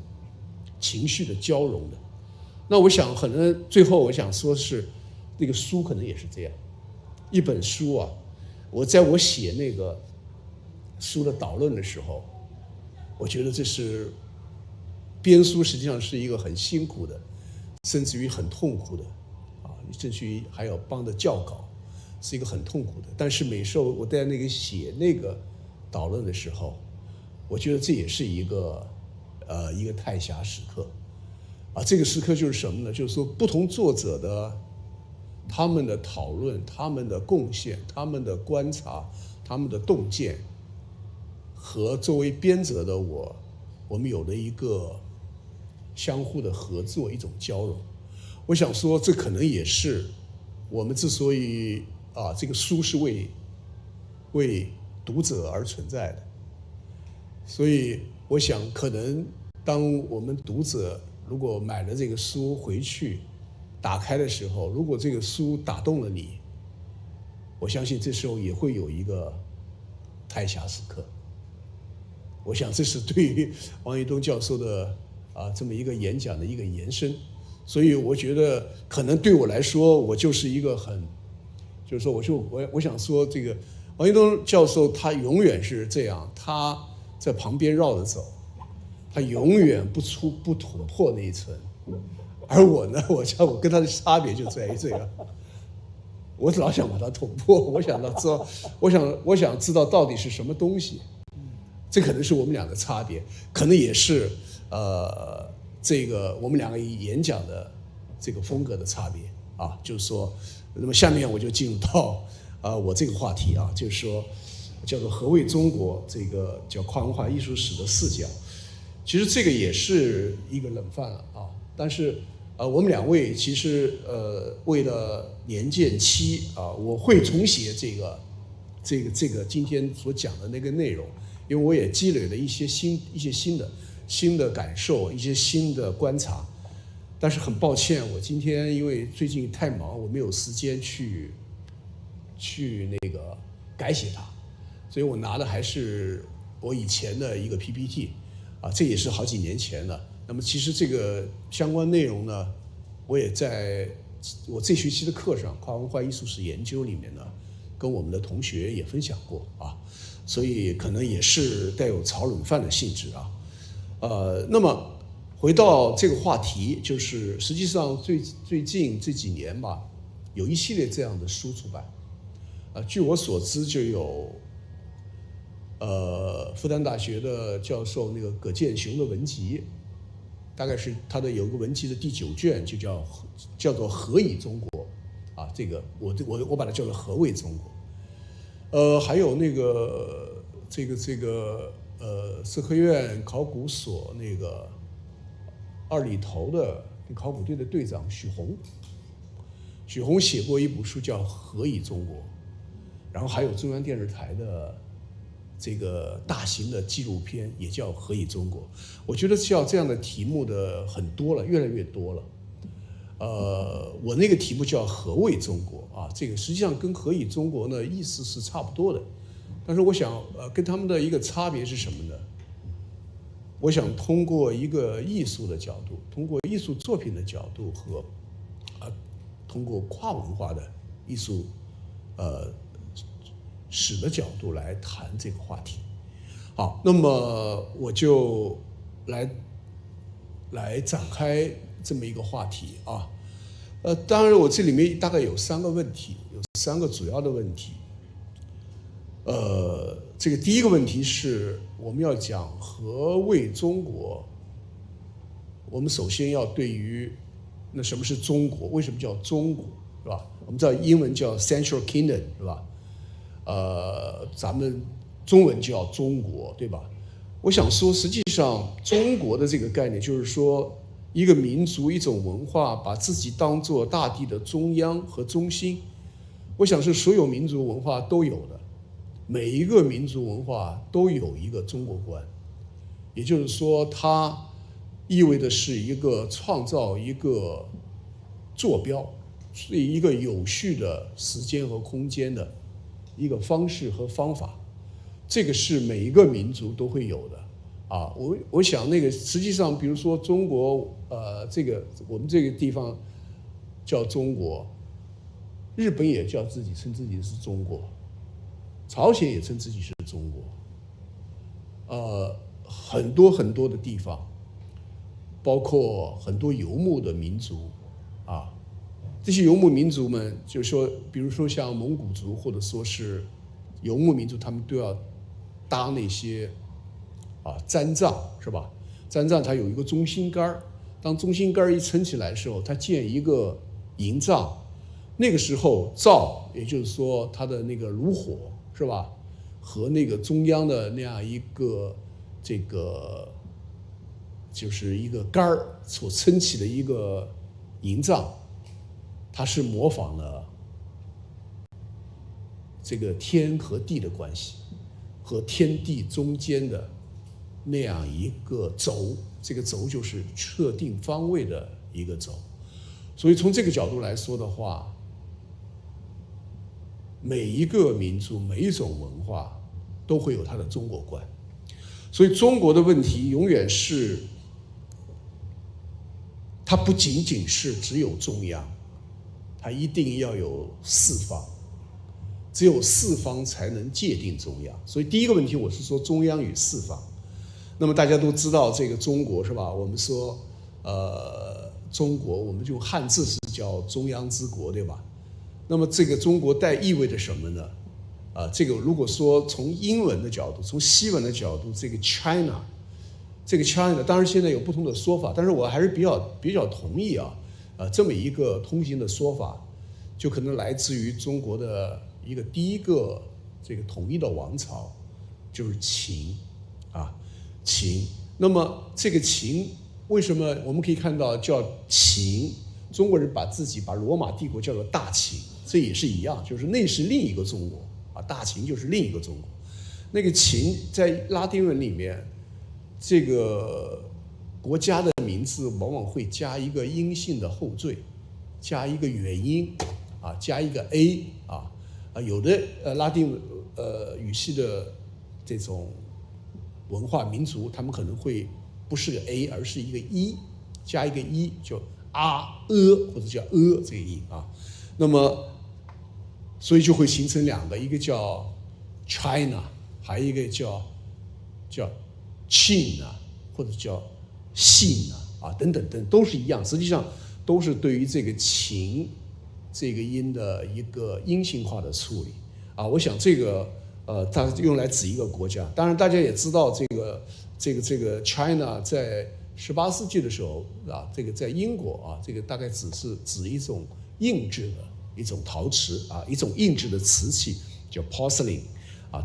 Speaker 4: 情绪的交融的。那我想，可能最后我想说是，那个书可能也是这样。一本书啊，我写那个书的导论的时候，我觉得这是编书实际上是一个很辛苦的，甚至于很痛苦的甚至于还要帮着校稿，是一个很痛苦的。但是每时候我在写那个导论的时候，我觉得这也是一个太狭时刻这个时刻就是什么呢？就是说不同作者的他们的讨论、他们的贡献、他们的观察、他们的洞见，和作为编者的我们有了一个相互的合作，一种交融。我想说，这可能也是我们之所以这个书是为读者而存在的。所以我想，可能当我们读者如果买了这个书回去打开的时候，如果这个书打动了你，我相信这时候也会有一个太狭时刻。我想这是对于王一东教授的这么一个演讲的一个延伸。所以我觉得可能对我来说，我就是一个就是说我想说，这个王一东教授他永远是这样，他在旁边绕着走，他永远不捅破那一层。而我呢，我跟他的差别就在于这个，我老想把它捅破，我想知道到底是什么东西。这可能是我们俩的差别，可能也是这个我们两个演讲的这个风格的差别就是说，那么下面我就进入到我这个话题就是说叫做何谓中国，这个叫跨文化艺术史的视角。其实这个也是一个冷饭了但是我们两位其实为了年鉴期我会重写这个今天所讲的那个内容，因为我也积累了一些新的感受，一些新的观察。但是很抱歉，我今天因为最近太忙，我没有时间去那个改写它，所以我拿的还是我以前的一个 PPT 这也是好几年前了。那么其实这个相关内容呢，我也在我这学期的课上跨文化艺术史研究里面呢，跟我们的同学也分享过所以可能也是带有炒冷饭的性质那么回到这个话题，就是实际上最近这几年吧，有一系列这样的书出版据我所知，就有复旦大学的教授那个葛剑雄的文集，大概是他的有一个文集的第9卷，就叫做《何以中国》这个我把它叫做《何谓中国》。还有那个这个社科院考古所那个2里头的考古队的队长许宏写过一部书叫《何以中国》，然后还有中央电视台的这个大型的纪录片，也叫《何以中国》。我觉得像这样的题目的很多了，越来越多了。我那个题目叫“何谓中国”啊，这个实际上跟“何以中国”呢意思是差不多的，但是我想跟他们的一个差别是什么呢？我想通过一个艺术的角度，通过艺术作品的角度和通过跨文化的艺术史的角度来谈这个话题。好，那么我就来展开这么一个话题啊。当然我这里面大概有3个问题，有3个主要的问题。这个第一个问题是我们要讲何谓中国，我们首先要对于那什么是中国，为什么叫中国，是吧？我们知道英文叫 Central Kingdom， 是吧？咱们中文叫中国，对吧？我想说，实际上中国的这个概念就是说，一个民族、一种文化把自己当作大地的中央和中心。我想是所有民族文化都有的，每一个民族文化都有一个中国观，也就是说，它意味的是一个创造一个坐标，是一个有序的时间和空间的一个方式和方法。这个是每一个民族都会有的啊。我想那个实际上，比如说中国，这个我们这个地方叫中国，日本也称自己是中国，朝鲜也称自己是中国，很多很多的地方，包括很多游牧的民族啊，这些游牧民族们，就是说，比如说像蒙古族或者说是游牧民族，他们都要搭那些毡帐，是吧？毡帐它有一个中心杆，当中心杆一撑起来的时候，它建一个营帐，那个时候灶，也就是说它的那个炉火，是吧？和那个中央的那样一个这个就是一个杆所撑起的一个营帐，它是模仿了这个天和地的关系，和天地中间的那样一个轴，这个轴就是确定方位的一个轴。所以从这个角度来说的话，每一个民族、每一种文化都会有它的中国观。所以中国的问题永远是，它不仅仅是只有中央，它一定要有四方，只有四方才能界定中央。所以第一个问题我是说中央与四方。那么大家都知道这个中国，是吧？我们说中国，我们用汉字是叫中央之国，对吧？那么这个中国意味着什么呢？这个如果说从英文的角度，从西文的角度，这个 China， 当然现在有不同的说法，但是我还是比较同意这么一个通行的说法，就可能来自于中国的一个第一个这个统一的王朝，就是秦秦。那么这个秦为什么我们可以看到叫秦？中国人把罗马帝国叫做大秦，这也是一样，就是那是另一个中国大秦就是另一个中国。那个秦在拉丁文里面，这个国家的名字往往会加一个阴性的后缀，加一个元音加一个 a 有的拉丁语系的这种文化民族，他们可能会不是个 a， 而是一个一，加一个一，就或者叫这个音那么所以就会形成两个，一个叫 China， 还有一个叫 Chin 或者叫信等等等，都是一样，实际上都是对于这个秦这个音的一个阴性化的处理我想这个它用来指一个国家。当然大家也知道这个 China 在18世纪的时候这个在英国这个大概只是指一种硬质的一种陶瓷一种硬质的瓷器叫 porcelain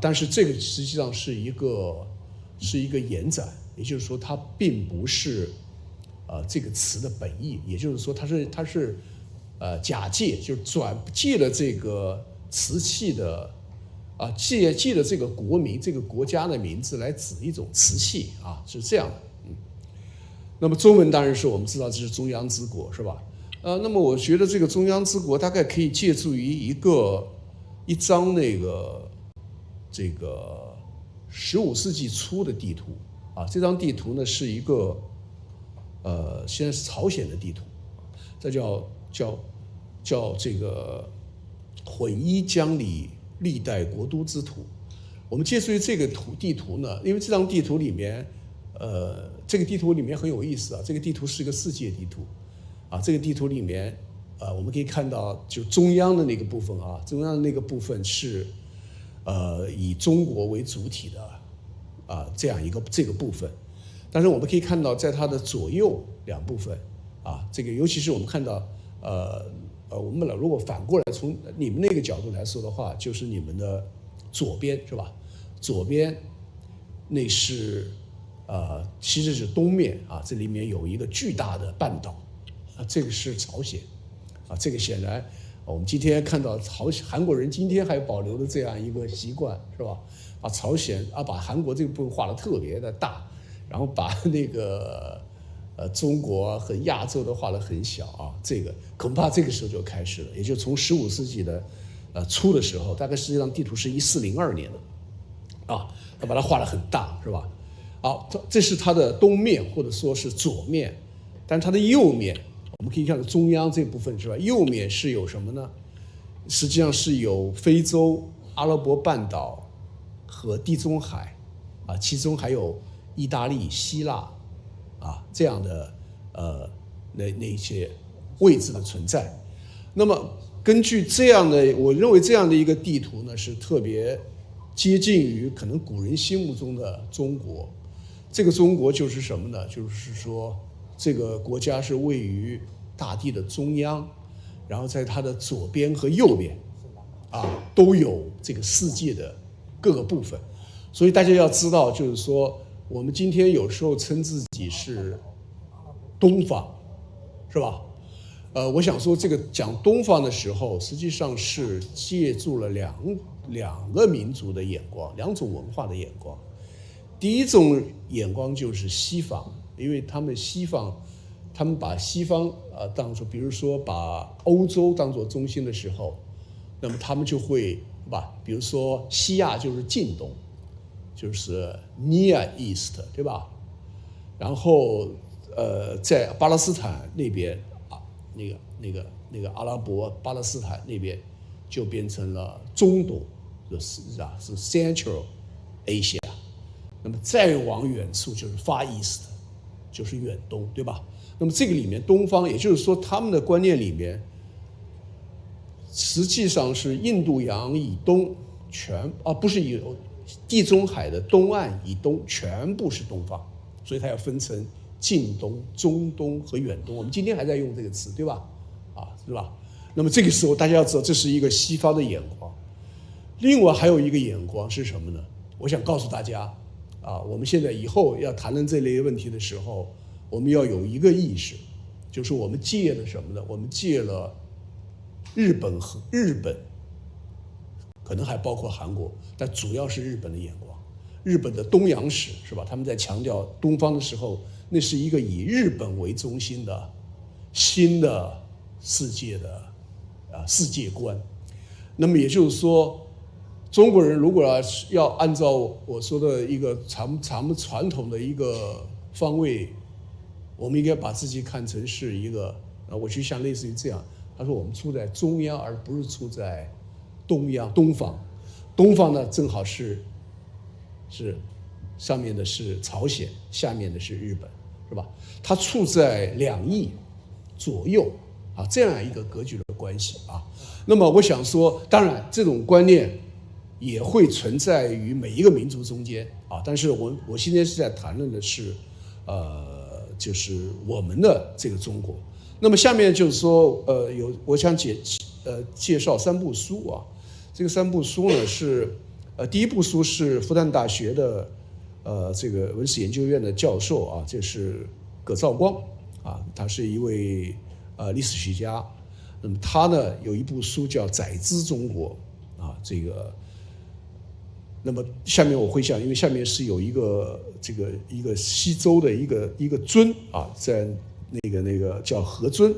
Speaker 4: 但是这个实际上是一个延展，也就是说它并不是这个词的本意，也就是说它是假借，就是转借了这个瓷器的啊，借着这个国名、这个国家的名字来指一种瓷器啊，是这样的。那么中文当然是我们知道这是中央之国，是吧？那么我觉得这个中央之国大概可以借助于一张这个15世纪初的地图啊。这张地图呢是一个现在是朝鲜的地图，这叫这个混一江里历代国都之图。我们借助于这个地图呢，因为这张地图里面，这个地图里面很有意思啊。这个地图是一个世界地图，啊，这个地图里面，我们可以看到，就中央的那个部分啊，中央的那个部分是，以中国为主体的，这样这个部分。但是我们可以看到，在它的左右两部分，啊，这个尤其是我们看到，我们如果反过来从你们那个角度来说的话，就是你们的左边是吧？左边那是其实是东面啊，这里面有一个巨大的半岛啊，这个是朝鲜啊，这个显然我们今天看到韩国人今天还保留了这样一个习惯是吧？把朝鲜把韩国这个部分画得特别的大，然后把那个中国和亚洲的画得很小啊，这个恐怕这个时候就开始了，也就从15世纪的初的时候，大概实际上地图是1402年的啊，他把它画得很大是吧？好，这是它的东面或者说是左面，但它的右面我们可以看到中央这部分是吧？右面是有什么呢？实际上是有非洲、阿拉伯半岛和地中海啊，其中还有意大利、希腊啊这样的那些位置的存在。那么根据这样的，我认为这样的一个地图呢，是特别接近于可能古人心目中的中国。这个中国就是什么呢？就是说这个国家是位于大地的中央，然后在它的左边和右边都有这个世界的各个部分。所以大家要知道，就是说我们今天有时候称自己是东方，是吧？我想说这个讲东方的时候，实际上是借助了两个民族的眼光，两种文化的眼光。第一种眼光就是西方，因为他们把西方当作，比如说把欧洲当作中心的时候，那么他们就会比如说西亚就是近东，就是 Near East， 对吧？然后在巴勒斯坦那边那个阿拉伯巴勒斯坦那边就变成了中东，是 Central Asia。那么再往远处就是 Far East， 就是远东，对吧？那么这个里面东方，也就是说他们的观念里面，实际上是印度洋以东不是以地中海的东岸以东全部是东方，所以它要分成近东、中东和远东。我们今天还在用这个词，对吧？是吧？那么这个时候大家要知道，这是一个西方的眼光。另外还有一个眼光是什么呢？我想告诉大家我们现在以后要谈论这类问题的时候，我们要有一个意识，就是我们借了什么呢？我们借了日本，可能还包括韩国，但主要是日本的眼光。日本的东洋史是吧？他们在强调东方的时候，那是一个以日本为中心的新的世界的世界观。那么也就是说，中国人如果要按照我说的一个咱们传统的一个方位，我们应该把自己看成是一个我就像类似于这样，他说我们处在中央，而不是处在东方。东方呢，正好是上面的是朝鲜，下面的是日本，是吧？它处在两翼左右这样一个格局的关系那么我想说，当然这种观念也会存在于每一个民族中间但是我今天是在谈论的是就是我们的这个中国。那么下面就是说我想介绍3部书这个3部书呢是第一部书是复旦大学的这个文史研究院的教授这是葛兆光他是一位历史学家。那么他呢有一部书叫《载资中国》这个那么下面我会讲，因为下面是有一个一个西周的一个尊啊，在那个叫何尊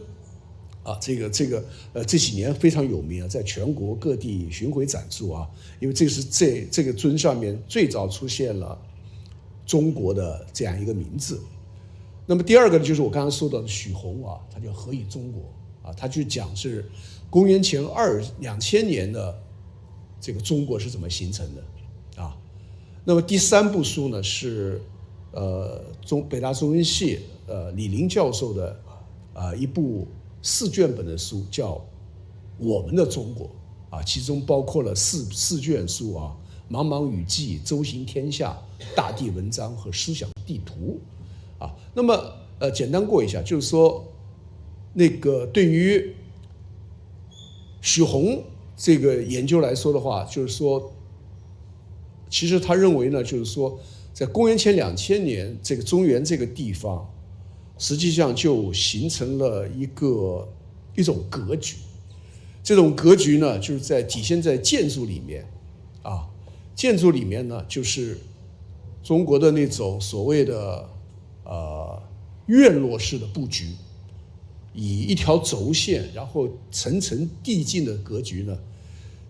Speaker 4: 啊，这几年非常有名啊，在全国各地巡回展出啊，因为这个尊上面最早出现了中国的这样一个名字。那么第二个呢，就是我刚刚说到的许宏啊，他叫何以中国啊，他就讲是公元前2000年的这个中国是怎么形成的啊。那么第三部书呢是北大中文系李林教授的一部4卷本的书，叫《我们的中国》啊，其中包括了四卷书啊，《茫茫雨季》《周行天下》《大地文章》和《思想地图》啊。那么简单过一下，就是说那个对于许宏这个研究来说的话，就是说，其实他认为呢，就是说，在公元前2000年，这个中原这个地方，实际上就形成了一种格局。这种格局呢，就是体现在建筑里面，啊，建筑里面呢，就是中国的那种所谓的院落式的布局，以一条轴线，然后层层递进的格局呢，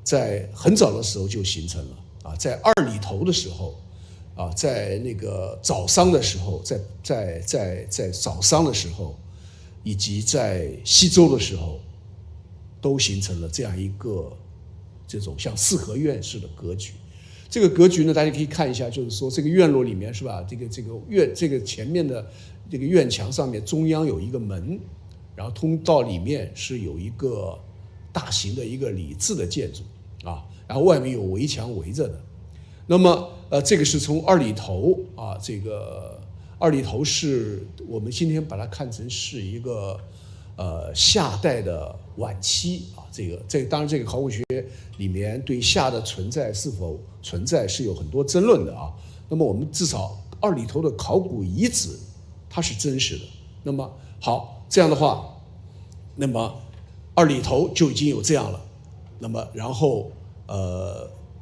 Speaker 4: 在很早的时候就形成了啊，在二里头的时候啊，在那个早商的时候，在早商的时候，以及在西周的时候，都形成了这样一个这种像四合院式的格局。这个格局呢，大家可以看一下，就是说这个院落里面是吧？这个前面的这个院墙上面中央有一个门，然后通道里面是有一个大型的一个礼制的建筑啊，然后外面有围墙围着的。那么这个是从二里头啊，这个二里头是我们今天把它看成是一个夏代的晚期啊，这个当然这个考古学里面对夏的存在是否存在是有很多争论的啊。那么我们至少二里头的考古遗址它是真实的。那么好，这样的话，那么二里头就已经有这样了。那么然后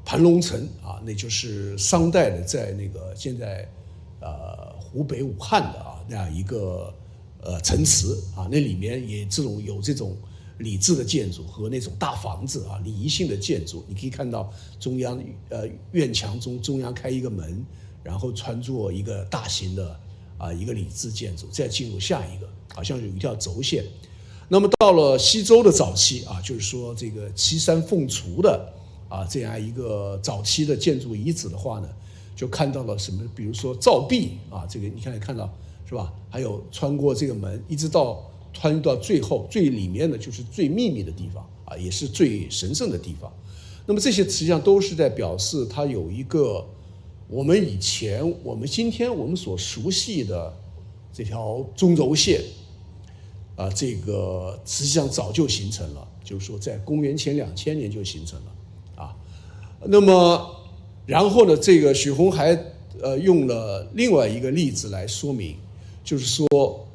Speaker 4: 盘龙城啊，那就是商代的，在那个现在湖北武汉的啊那样一个城池啊，那里面也有这种礼制的建筑和那种大房子啊，礼仪性的建筑。你可以看到中央院墙中央开一个门，然后穿着一个大型的一个礼制建筑，再进入下一个，好像有一条轴线。那么到了西周的早期啊，就是说这个岐山凤雏的这样一个早期的建筑遗址的话呢，就看到了什么？比如说造壁啊，这个你看到是吧？还有穿过这个门，一直穿到最后最里面的就是最秘密的地方啊，也是最神圣的地方。那么这些实际上都是在表示它有一个我们今天我们所熟悉的这条中轴线啊，这个实际上早就形成了，就是说在公元前2000年就形成了啊。那么然后呢，这个许宏还用了另外一个例子来说明，就是说，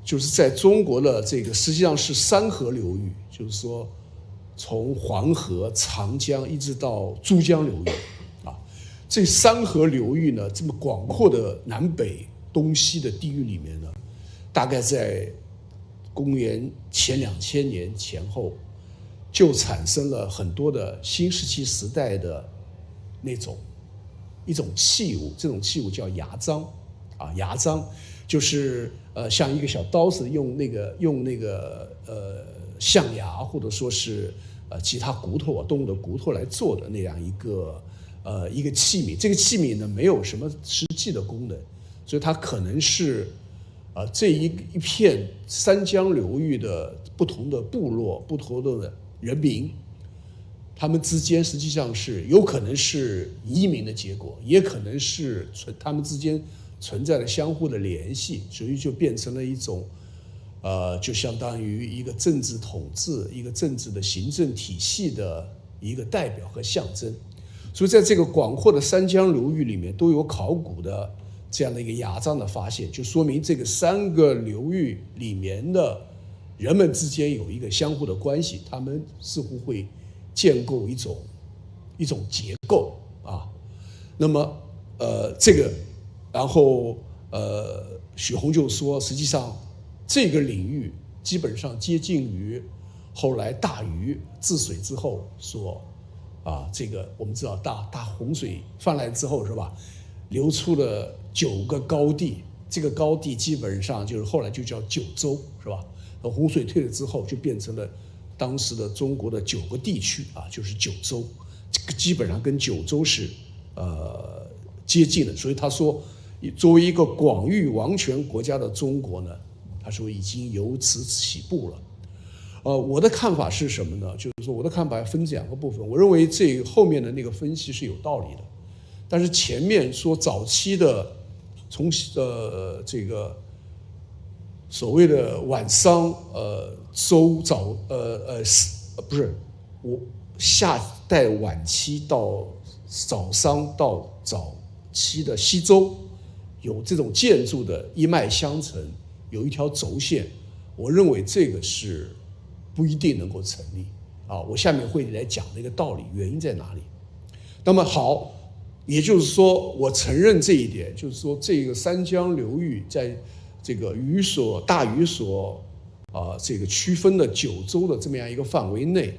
Speaker 4: 就是在中国的这个实际上是3河流域，就是说从黄河、长江一直到珠江流域啊，这3河流域呢，这么广阔的南北东西的地域里面呢，大概在公元前2000年前后，就产生了很多的新石器时代的一种器物，这种器物叫牙璋啊，牙璋就是像一个小刀似的，用那个象牙或者说是其他骨头动物的骨头来做的那样一个器皿。这个器皿呢没有什么实际的功能，所以它可能是这一片三江流域的不同的部落、不同的人民，他们之间实际上是有可能是移民的结果，也可能是他们之间存在了相互的联系，所以就变成了一种就相当于一个政治统治、一个政治的行政体系的一个代表和象征。所以在这个广阔的三江流域里面都有考古的这样的一个牙璋的发现，就说明这个3个流域里面的人们之间有一个相互的关系，他们似乎会建构一种结构啊。那么这个，然后许宏就说，实际上这个领域基本上接近于后来大禹治水之后所这个我们知道大洪水泛滥之后是吧，流出了9个高地，这个高地基本上就是后来就叫九州是吧？洪水退了之后就变成了当时的中国的9个地区就是九州，这个基本上跟九州是接近的，所以他说作为一个广域王权国家的中国呢，他说已经由此起步了。我的看法是什么呢？就是说我的看法分2个部分。我认为这个后面的那个分析是有道理的，但是前面说早期的从这个所谓的晚商周早不是我夏代晚期到早商到早期的西周有这种建筑的一脉相承，有一条轴线，我认为这个是不一定能够成立我下面会来讲这个道理，原因在哪里。那么好，也就是说我承认这一点，就是说这个三江流域在这个大禹所这个区分的九州的这么样一个范围内，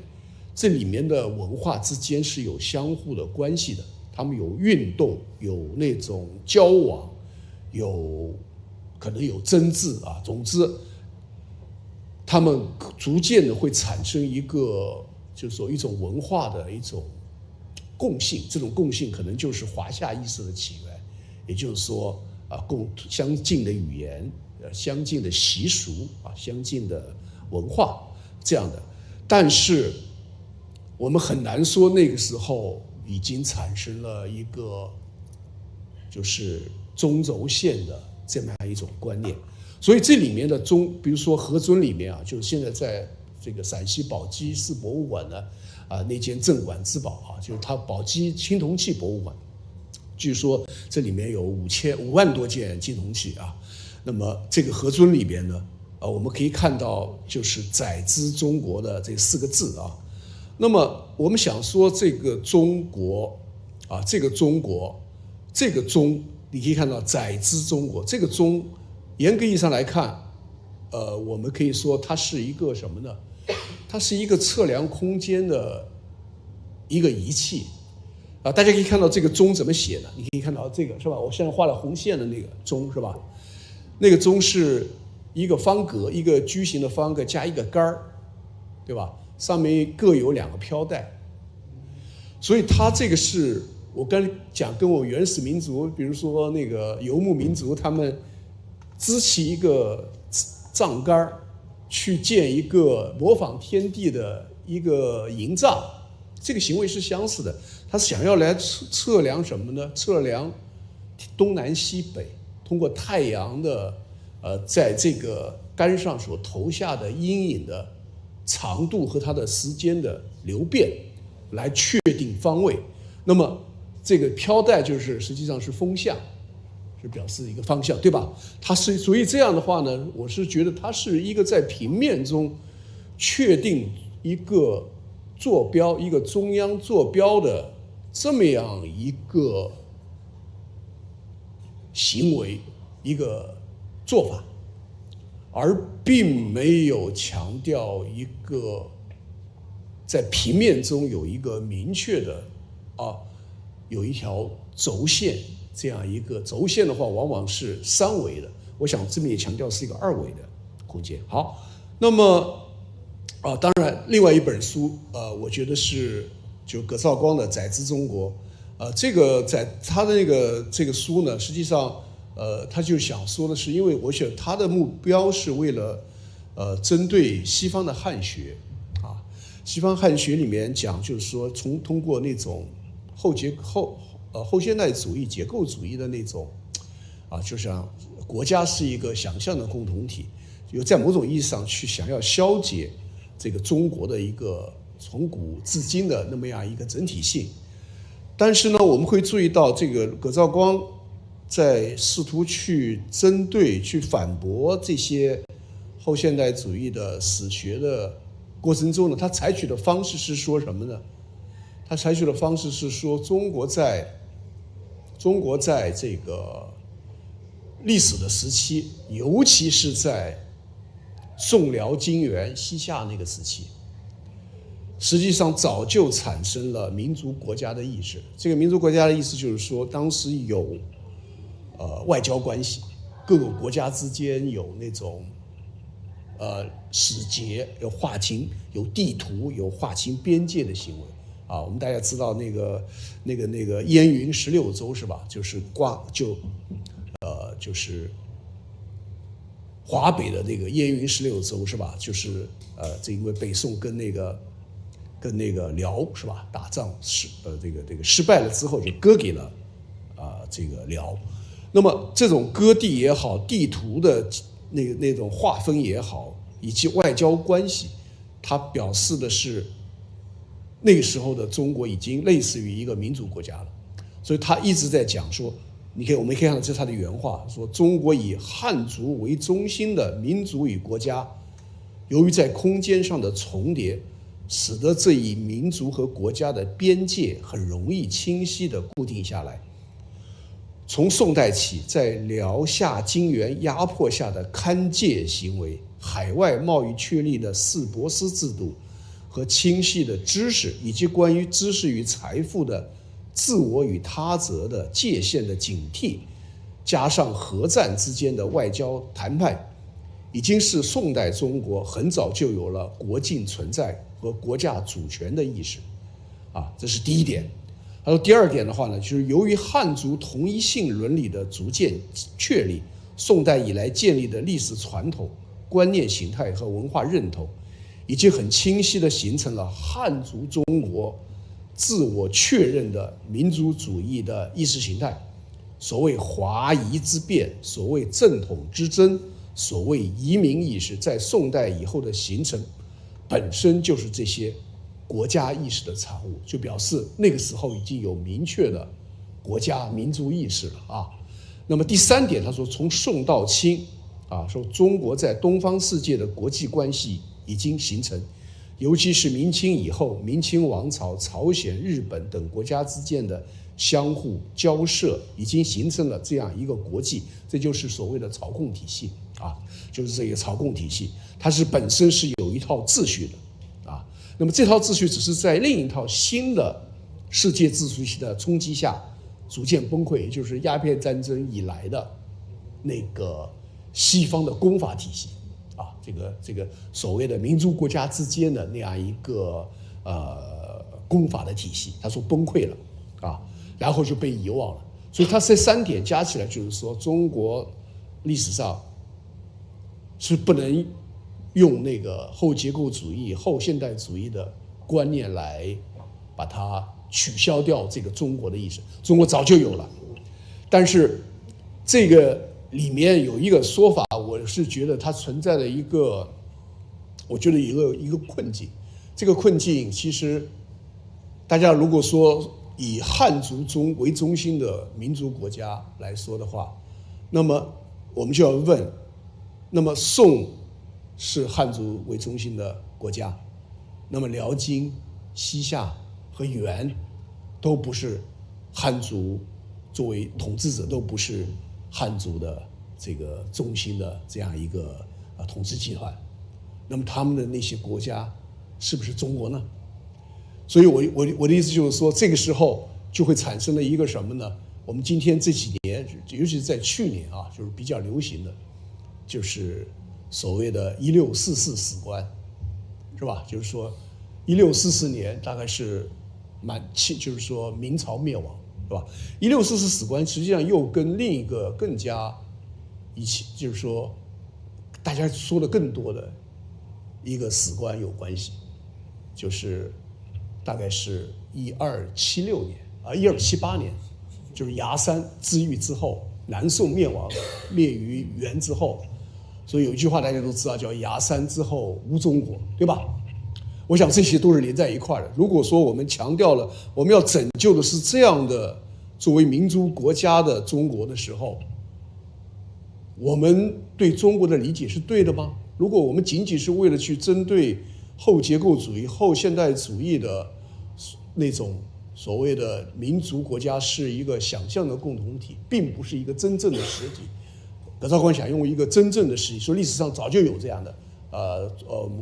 Speaker 4: 这里面的文化之间是有相互的关系的，他们有运动，有那种交往，可能有争执总之他们逐渐的会产生一个就是说一种文化的一种共性，这种共性可能就是华夏意识的起源，也就是说相近的语言，相近的习俗相近的文化这样的。但是我们很难说那个时候已经产生了一个就是中轴线的这么样一种观念。所以这里面的比如说何尊里面就是现在在这个陕西宝鸡市博物馆呢那间镇馆之宝就是它宝鸡青铜器博物馆，据说这里面有5万多件青铜器那么这个何尊里边呢我们可以看到就是载之中国的这4个字那么我们想说这个中国这个中国这个中，你可以看到载之中国这个中，严格意义上来看我们可以说它是一个什么呢？它是一个测量空间的一个仪器大家可以看到这个钟怎么写呢？你可以看到这个是吧？我现在画了红线的那个钟是吧？那个钟是一个方格，一个矩形的方格加一个杆儿，对吧？上面各有2个飘带，所以它这个是我刚才讲跟我原始民族，比如说那个游牧民族，他们支起一个帐杆去建一个模仿天地的一个营帐，这个行为是相似的。他想要来测量什么呢？测量东南西北，通过太阳的在这个杆上所投下的阴影的长度和它的时间的流变，来确定方位。那么这个飘带就是实际上是风向，是表示一个方向，对吧？所以这样的话呢，我是觉得它是一个在平面中确定一个坐标，一个中央坐标的这么样一个行为，一个做法，而并没有强调一个在平面中有一个明确的有一条轴线，这样一个轴线的话往往是3维的，我想这边也强调是一个2维的空间。好，那么当然另外一本书我觉得是就葛兆光的《载之中国》这个在他的这个书呢，实际上他就想说的是，因为我想他的目标是为了针对西方的汉学西方汉学里面讲，就是说通过那种后现代主义结构主义的那种就像国家是一个想象的共同体，就在某种意义上去想要消解这个中国的一个从古至今的那么样一个整体性。但是呢，我们会注意到这个葛兆光在试图去针对去反驳这些后现代主义的史学的过程中呢，他采取的方式是说什么呢？他采取的方式是说，中国在中国在这个历史的时期，尤其是在宋辽金元西夏那个时期，实际上早就产生了民族国家的意识。这个民族国家的意思就是说，当时有外交关系，各个国家之间有那种使节，有划清，有地图，有划清边界的行为啊。我们大家知道那个燕云16州是吧？就是就是华北的那个燕云16州是吧？就是这因为北宋跟那个辽是吧打仗这个失败了之后，就割给了这个辽。那么这种割地也好，地图的那种划分也好，以及外交关系，它表示的是那个时候的中国已经类似于一个民族国家了。所以他一直在讲说，我们可以看到这是他的原话，说中国以汉族为中心的民族与国家，由于在空间上的重叠，使得这一民族和国家的边界很容易清晰地固定下来。从宋代起，在辽夏金元压迫下的勘界行为、海外贸易确立的四博斯制度和清晰的知识，以及关于知识与财富的自我与他者的界限的警惕，加上核战之间的外交谈判，已经是宋代中国很早就有了国境存在和国家主权的意识这是第一点。他说第二点的话呢，就是由于汉族同一性伦理的逐渐确立，宋代以来建立的历史传统、观念形态和文化认同，已经很清晰地形成了汉族中国自我确认的民族主义的意识形态。所谓华夷之变，所谓正统之争，所谓移民意识，在宋代以后的形成，本身就是这些国家意识的产物，就表示那个时候已经有明确的国家民族意识了那么第三点，他说从宋到清说中国在东方世界的国际关系已经形成，尤其是明清以后，明清王朝、朝鲜、日本等国家之间的相互交涉已经形成了这样一个国际，这就是所谓的朝贡体系就是这个朝贡体系，它是本身是有一套秩序的那么这套秩序只是在另一套新的世界秩序的冲击下逐渐崩溃，也就是鸦片战争以来的那个西方的公法体系这个所谓的民族国家之间的那样一个公法的体系，他说崩溃了然后就被遗忘了。所以他这三点加起来，就是说中国历史上是不能用那个后结构主义、后现代主义的观念来把它取消掉这个中国的意识。中国早就有了，但是这个里面有一个说法，我是觉得它存在的一个，我觉得一个困境。这个困境其实，大家如果说以汉族为中心的民族国家来说的话，那么我们就要问，那么宋是汉族为中心的国家，那么辽金、西夏和元都不是汉族作为统治者，都不是汉族的这个中心的这样一个统治集团，那么他们的那些国家是不是中国呢？所以我的意思就是说，这个时候就会产生了一个什么呢？我们今天这几年，尤其是在去年就是比较流行的，就是所谓的1644史观，是吧？就是说1644年大概是就是说明朝灭亡，是吧？1644史观实际上又跟另一个更加就是说大家说的更多的一个史观有关系，就是大概是1276年1278年，就是崖山之狱之后，南宋灭亡，灭于元之后。所以有一句话大家都知道，叫崖山之后无中国，对吧？我想这些都是连在一块的。如果说我们强调了我们要拯救的是这样的作为民族国家的中国的时候，我们对中国的理解是对的吗？如果我们仅仅是为了去针对后结构主义、后现代主义的那种所谓的民族国家是一个想象的共同体，并不是一个真正的实体。葛兆光想用一个真正的实体，说历史上早就有这样的，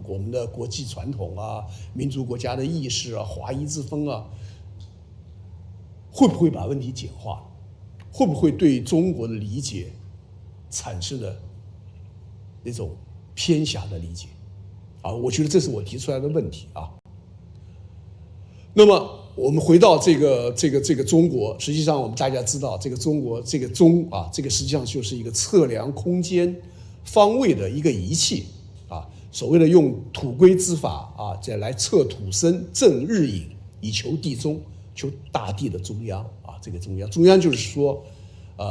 Speaker 4: 我们的国际传统啊，民族国家的意识啊，华夷之风啊，会不会把问题简化？会不会对中国的理解产生了那种偏狭的理解？啊，我觉得这是我提出来的问题啊。那么我们回到这个中国，实际上我们大家知道，这个中国这个钟啊，这个实际上就是一个测量空间方位的一个仪器啊。所谓的用土龟之法啊，再来测土生正日影，以求地中，求大地的中央啊。这个中央就是说，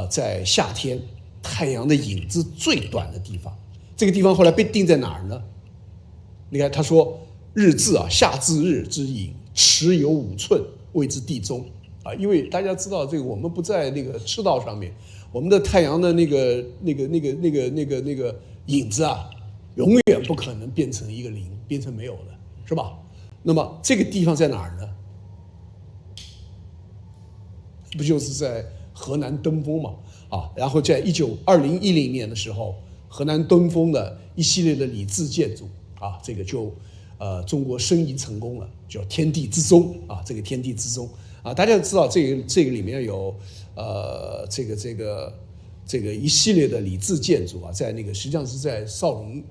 Speaker 4: 在夏天太阳的影子最短的地方。这个地方后来被定在哪儿呢？你看他说日至啊，夏至日之影，尺有5寸，谓之地中啊。因为大家知道这个，我们不在那个赤道上面，我们的太阳的那个影子啊，永远不可能变成一个零，变成没有的，是吧？那么这个地方在哪儿呢？不就是在河南登封嘛？啊，然后在2010年的时候，河南登封的一系列的礼制建筑啊，这个就中国申遗成功了，叫天地之中啊，这个天地之中啊，大家知道这个里面有这个一系列的礼制建筑啊，在那个实际上是在少林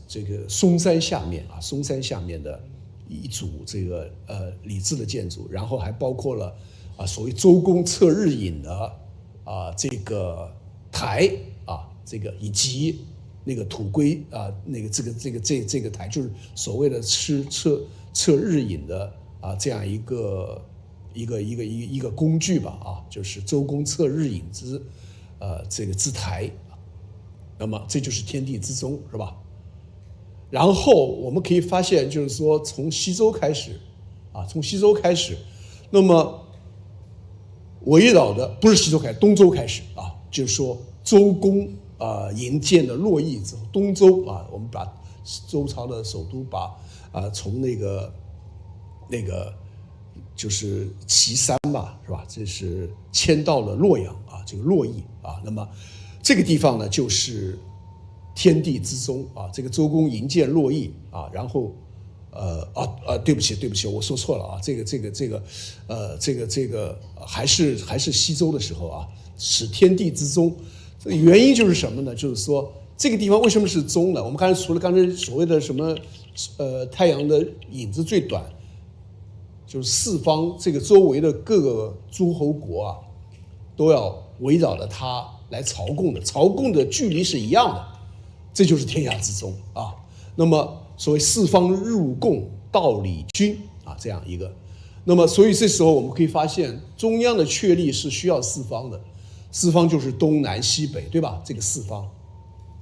Speaker 4: 这个嵩山下面的一组这个礼制的建筑，然后还包括了所谓周公测日影的这个台啊，这个以及那个土龟啊，那个这个台就是所谓的测日影的这样一个工具吧啊，就是周公测日影之之台，那么这就是天地之中，是吧？然后我们可以发现，就是说从西周开始，那么围绕的不是西周开始，东周开始啊，就是说周公营建了洛邑之后，东周啊，我们把周朝的首都从那个就是岐山吧，是吧？这是迁到了洛阳啊，这个洛邑啊，那么这个地方呢，就是天地之中啊，这个周公营建洛邑啊，然后对不起，我说错了啊，这个还是西周的时候啊，使天地之中，原因就是什么呢？就是说这个地方为什么是中呢？我们除了刚才所谓的什么太阳的影子最短，就是四方这个周围的各个诸侯国啊，都要围绕着它来朝贡的距离是一样的。这就是天下之中啊。那么所谓四方入贡，道理均啊，这样一个。那么所以这时候我们可以发现，中央的确立是需要四方的，四方就是东南西北，对吧？这个四方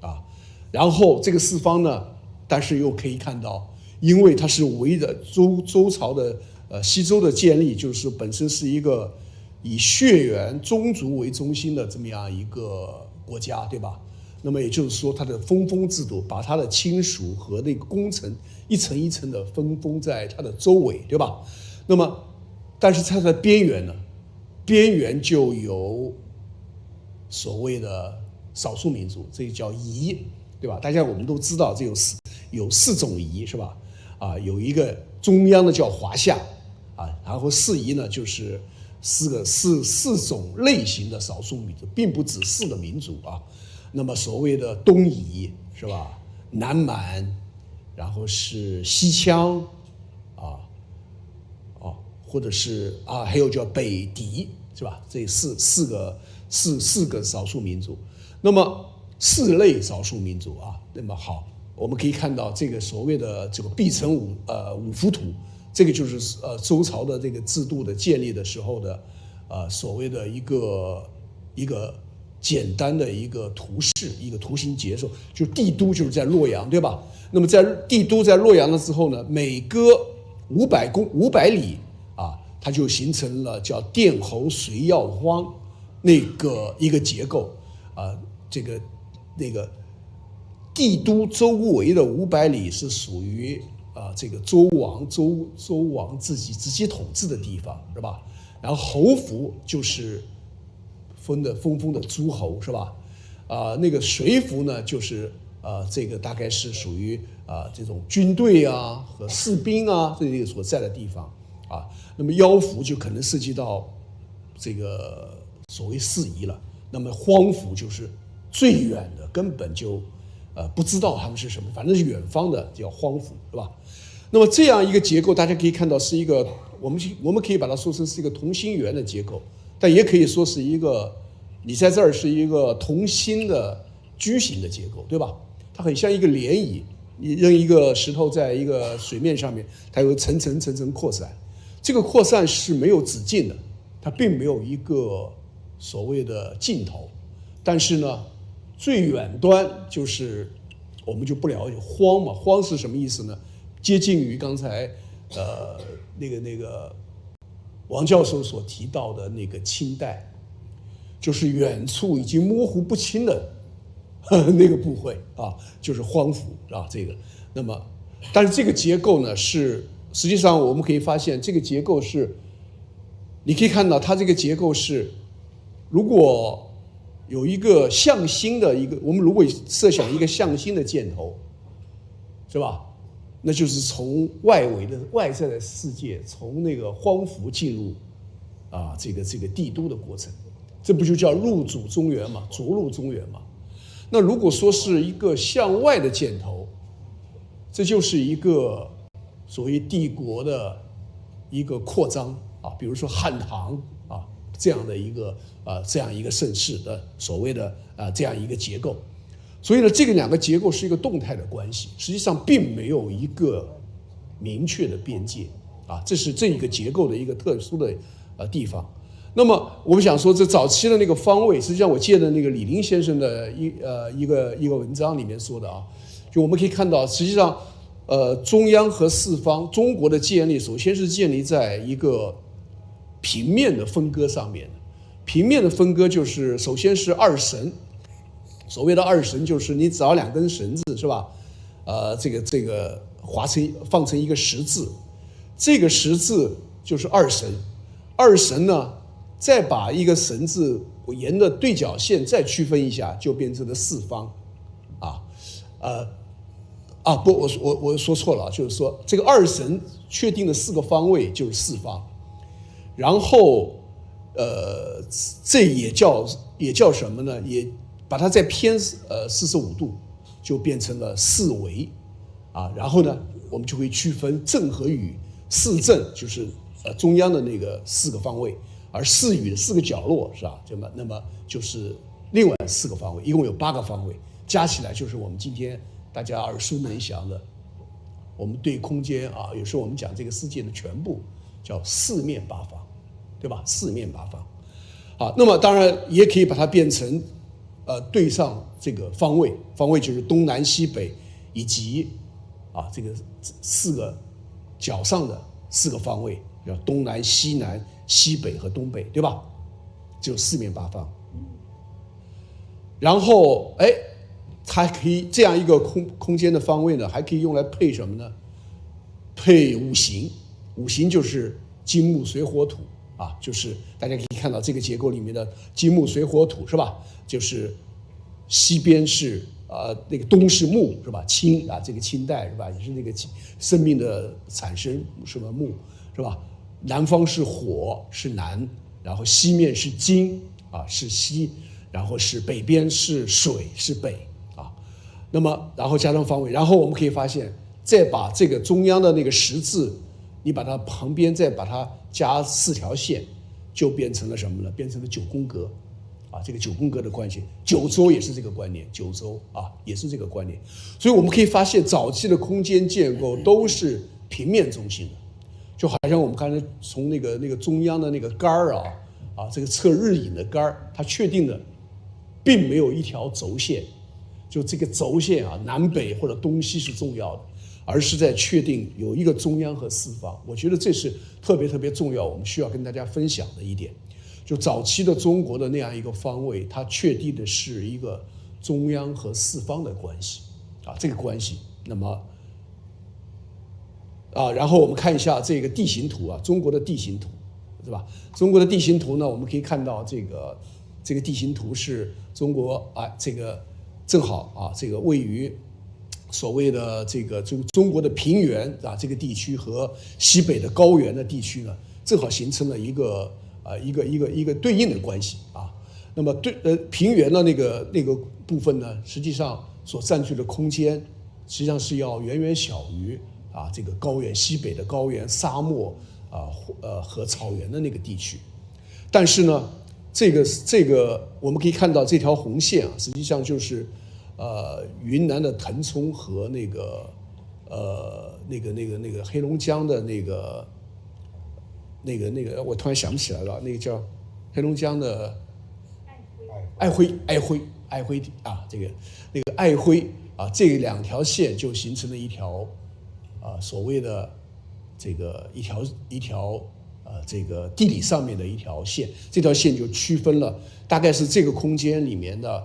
Speaker 4: 啊，然后这个四方呢，但是又可以看到，因为它是围着周朝的西周的建立，就是本身是一个以血缘宗族为中心的这么样一个国家，对吧？那么也就是说，它的分封制度把它的亲属和那个功臣一层一层的分封在它的周围，对吧？那么，但是它的边缘呢？边缘就有所谓的少数民族，这叫夷，对吧？我们都知道，这有四种夷，是吧？啊，有一个中央的叫华夏啊，然后四夷呢就是四种类型的少数民族，并不止4个民族啊。那么所谓的东夷是吧？南蛮，然后是西羌或者是还有叫北狄是吧？这四个少数民族，那么4类少数民族啊。那么好，我们可以看到这个所谓的这个毕城五府土，这个就是周朝的这个制度的建立的时候的所谓的一个简单的一个图示，一个图形结构，就帝都就是在洛阳，对吧？那么在帝都在洛阳了之后呢，每隔500里啊，它就形成了叫殿侯随要荒那个一个结构啊，那个帝都周围的500里是属于这个周王自己直接统治的地方，是吧？然后侯府就是封的诸侯，是吧？那个随服呢，就是这个大概是属于这种军队啊和士兵啊这个所在的地方啊。那么妖服就可能涉及到这个所谓事宜了。那么荒服就是最远的，根本就不知道他们是什么，反正是远方的叫荒服，是吧？那么这样一个结构，大家可以看到是一个我们可以把它说成是一个同心圆的结构，但也可以说是一个你在这儿是一个同心的矩形的结构，对吧？它很像一个涟漪，你扔一个石头在一个水面上面，它有层层扩散，这个扩散是没有止境的，它并没有一个所谓的尽头。但是呢，最远端就是我们就不了解荒嘛，荒是什么意思呢？接近于刚才那个王教授所提到的那个清代，就是远处已经模糊不清的那个部位啊，就是荒服啊，这个。那么，但是这个结构呢，是实际上我们可以发现，这个结构是，你可以看到它这个结构是，如果有一个向心的一个，我们如果设想一个向心的箭头，是吧？那就是从外在的世界，从那个荒服进入这个帝都的过程，这不就叫入主中原嘛，着陆中原嘛？那如果说是一个向外的箭头，这就是一个所谓帝国的一个扩张啊，比如说汉唐啊这样的一个盛世的所谓的这样一个结构。所以呢，这个两个结构是一个动态的关系，实际上并没有一个明确的边界啊，这是这一个结构的一个特殊的地方。那么我们想说，这早期的那个方位，实际上我借的那个李林先生的一个文章里面说的啊，就我们可以看到，实际上中央和四方中国的建立，首先是建立在一个平面的分割上面的。平面的分割就是首先是二神。所谓的二神就是你找两根绳子，是吧？这个放成一个十字，这个十字就是二神。二神呢，再把一个绳子沿着对角线再区分一下，就变成了四方。我说错了，就是说这个二神确定的4个方位就是四方，然后这也叫什么呢？也把它再偏45度，就变成了四维啊。然后呢，我们就会区分正和隅，四正就是中央的那个4个方位，而四隅的4个角落是吧？那么就是另外4个方位，一共有8个方位，加起来就是我们今天大家耳熟能详的，我们对空间啊，有时候我们讲这个世界的全部叫四面八方，对吧？四面八方。好，那么当然也可以把它变成对上这个方位，方位就是东南西北以及这个4个角上的4个方位，叫东南西南西北和东北，对吧？就四面八方。然后它还可以这样一个空间的方位呢，还可以用来配什么呢？配五行，五行就是金木水火土啊，就是大家可以看到这个结构里面的金木水火土是吧？就是西边是那个东是木是吧？清啊，这个清代是吧？也是那个生命的产生什么木是吧？南方是火是南，然后西面是金啊是西，然后是北边是水是北啊。那么然后加上方位，然后我们可以发现，再把这个中央的那个十字，你把它旁边再把它加4条线，就变成了什么呢？变成了9宫格。这个9宫格的关系，9州也是这个观念，9州也是这个观念。所以我们可以发现，早期的空间建构都是平面中心的，就好像我们刚才从那个中央的那个杆儿这个测日影的杆儿，它确定的并没有一条轴线，就这个轴线南北或者东西是重要的，而是在确定有一个中央和四方。我觉得这是特别重要，我们需要跟大家分享的一点。就早期的中国的那样一个方位，它确定的是一个中央和四方的关系这个关系。那么然后我们看一下这个地形图啊，中国的地形图，是吧？中国的地形图呢，我们可以看到这个地形图是中国这个正好这个位于所谓的这个中国的平原这个地区和西北的高原的地区呢，正好形成了一个对应的关系啊。那么平原的那个部分呢，实际上所占据的空间，实际上是要远远小于这个高原西北的高原、沙漠和草原的那个地区。但是呢，这个我们可以看到这条红线实际上就是云南的腾冲和那个黑龙江的那个我突然想不起来了，那个叫黑龙江的爱辉这个爱辉这两条线就形成了一条所谓的这个一条这个地理上面的一条线，这条线就区分了大概是这个空间里面的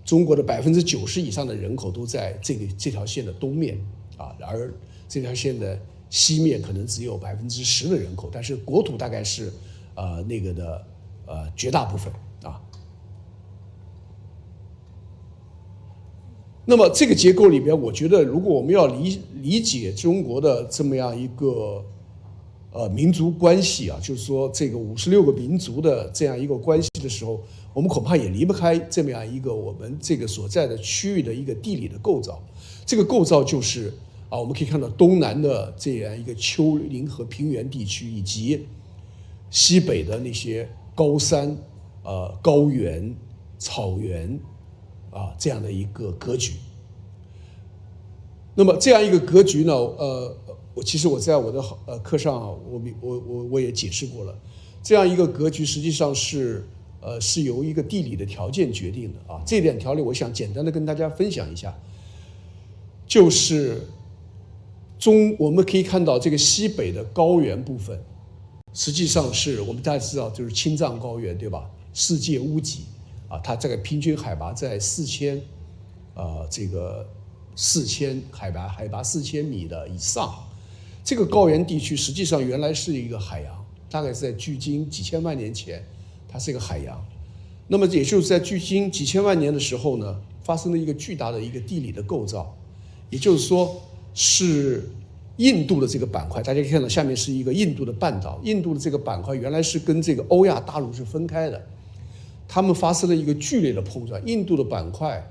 Speaker 4: 中国的90%以上的人口都在这条线的东面而这条线的西面可能只有10%的人口，但是国土大概是那个的绝大部分那么这个结构里边，我觉得如果我们要理解中国的这么样一个民族关系就是说这个56个民族的这样一个关系的时候，我们恐怕也离不开这么样一个我们这个所在的区域的一个地理的构造。这个构造就是我们可以看到东南的这样一个丘陵和平原地区，以及西北的那些高山、高原、草原这样的一个格局。那么这样一个格局呢，其实我在我的课上我也解释过了，这样一个格局实际上是由一个地理的条件决定的这点条例我想简单的跟大家分享一下，就是我们可以看到这个西北的高原部分，实际上是我们大家知道就是青藏高原，对吧？世界屋脊它这个平均海拔在4000海拔4000米的以上。这个高原地区实际上原来是一个海洋，大概是在距今几千万年前，它是一个海洋。那么也就是在距今几千万年的时候呢，发生了一个巨大的一个地理的构造，也就是说是印度的这个板块，大家可以看到下面是一个印度的半岛，印度的这个板块原来是跟这个欧亚大陆是分开的，他们发生了一个剧烈的碰撞，印度的板块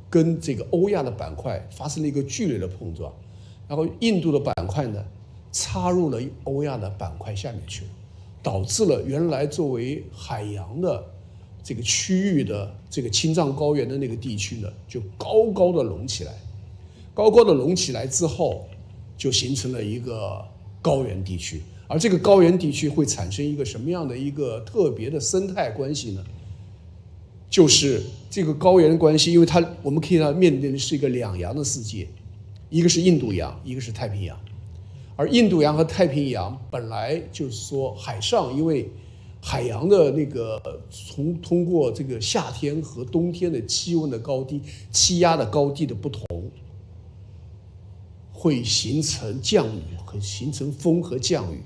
Speaker 4: 跟这个欧亚的板块发生了一个剧烈的碰撞，然后印度的板块呢插入了欧亚的板块下面去了，导致了原来作为海洋的这个区域的这个青藏高原的那个地区呢，就高高的隆起来，高高的隆起来之后，就形成了一个高原地区。而这个高原地区会产生一个什么样的一个特别的生态关系呢？就是这个高原关系，因为我们可以面对的是一个两洋的世界，一个是印度洋，一个是太平洋。而印度洋和太平洋本来就是说海上，因为海洋的那个通过这个夏天和冬天的气温的高低、气压的高低的不同，会形成降雨和形成风和降雨。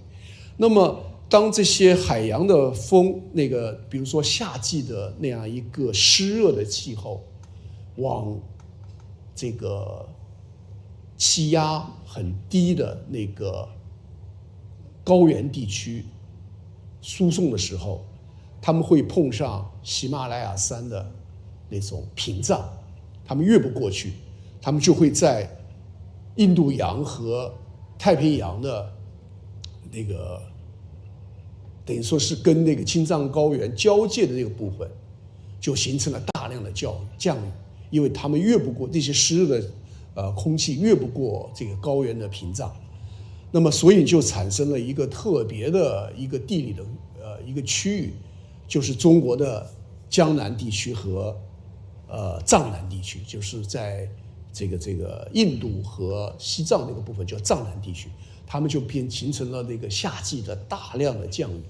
Speaker 4: 那么当这些海洋的风，比如说夏季的那样一个湿热的气候，往这个气压很低的那个高原地区输送的时候，他们会碰上喜马拉雅山的那种屏障，他们越不过去，他们就会在印度洋和太平洋的那个等于说是跟那个青藏高原交界的那个部分，就形成了大量的降雨，因为他们越不过这些湿热的空气，越不过这个高原的屏障，那么所以就产生了一个特别的一个地理的一个区域，就是中国的江南地区和藏南地区，就是在这个印度和西藏那个部分叫藏南地区，他们就形成了那个夏季的大量的降雨。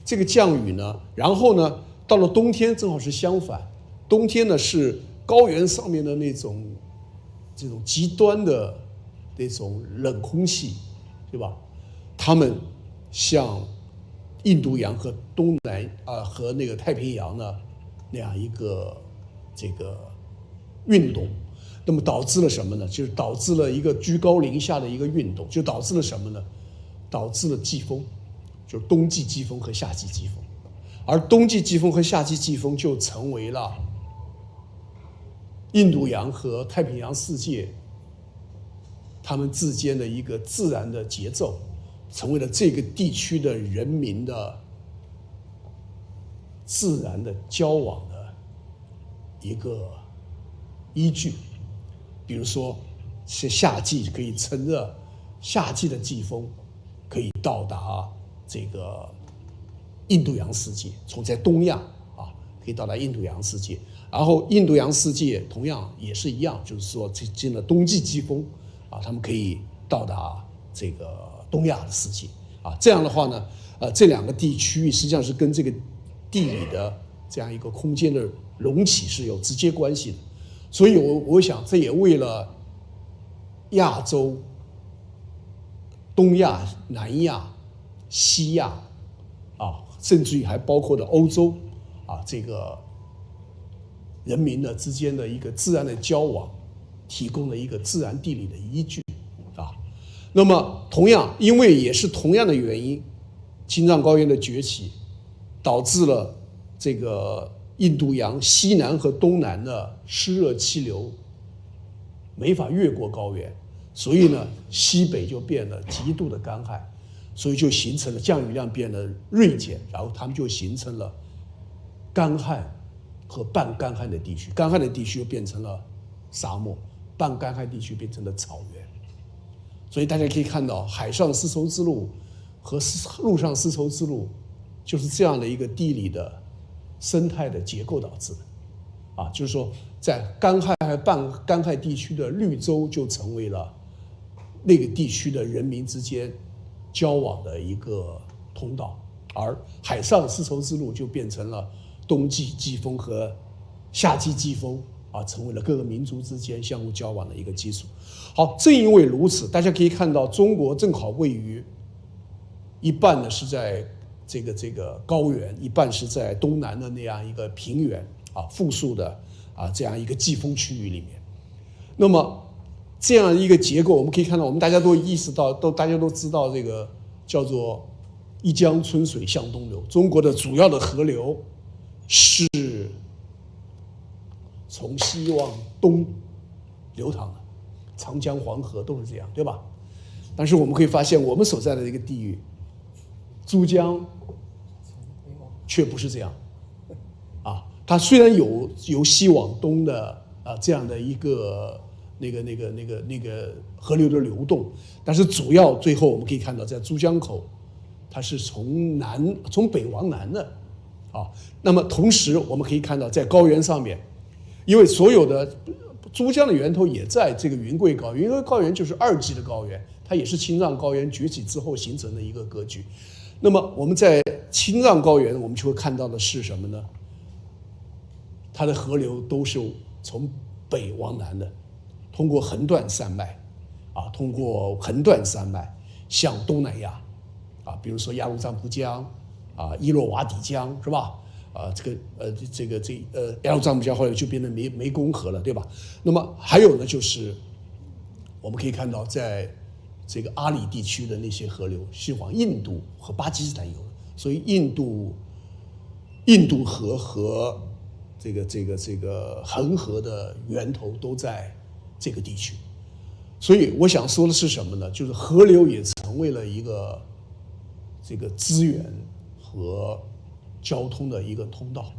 Speaker 4: 这个降雨呢，然后呢，到了冬天正好是相反，冬天呢是高原上面的这种极端的那种冷空气，对吧？他们向印度洋和东南和那个太平洋呢那样一个这个运动，那么导致了什么呢？就是导致了一个居高临下的一个运动，就导致了什么呢？导致了季风，就是冬季季风和夏季季风，而冬季季风和夏季季风就成为了印度洋和太平洋世界他们之间的一个自然的节奏，成为了这个地区的人民的自然的交往的一个依据。比如说是夏季可以趁热，夏季的季风可以到达这个印度洋世界，从在东亚可以到达印度洋世界，然后印度洋世界同样也是一样，就是说进了冬季季风他们可以到达这个东亚的世界这样的话呢这两个地区实际上是跟这个地理的这样一个空间的隆起是有直接关系的。所以我想这也为了亚洲、东亚、南亚、西亚甚至于还包括了欧洲这个人民的之间的一个自然的交往提供了一个自然地理的依据那么同样因为也是同样的原因，青藏高原的崛起导致了这个印度洋西南和东南的湿热气流没法越过高原，所以呢西北就变得极度的干旱，所以就形成了降雨量变得锐减，然后他们就形成了干旱和半干旱的地区，干旱的地区又变成了沙漠，半干旱地区变成了草原。所以大家可以看到海上丝绸之路和陆上丝绸之路就是这样的一个地理的生态的结构导致的就是说在干旱和半干旱地区的绿洲就成为了那个地区的人民之间交往的一个通道，而海上丝绸之路就变成了冬季季风和夏季季风成为了各个民族之间相互交往的一个基础。好，正因为如此，大家可以看到中国正好位于一半呢是在这个高原，一半是在东南的那样一个平原富庶的这样一个季风区域里面。那么这样一个结构，我们可以看到，我们大家都意识到，大家都知道这个叫做一江春水向东流。中国的主要的河流是从西往东流淌的，长江、黄河都是这样，对吧？但是我们可以发现，我们所在的这个地域，珠江却不是这样它虽然有西往东的这样的一个那个河流的流动，但是主要最后我们可以看到，在珠江口，它是从北往南的那么同时我们可以看到，在高原上面，因为所有的珠江的源头也在这个云贵高原，云贵高原就是2级的高原，它也是青藏高原崛起之后形成的一个格局。那么我们在青藏高原，我们就会看到的是什么呢？它的河流都是从北往南的，通过横断山脉向东南亚比如说雅鲁藏布江伊洛瓦底江是吧？雅鲁藏布江后来就变成湄公河了，对吧？那么还有呢，就是我们可以看到，在这个阿里地区的那些河流是往印度和巴基斯坦游的，所以印度河和这个恒河的源头都在这个地区。所以我想说的是什么呢？就是河流也成为了一个这个资源和交通的一个通道。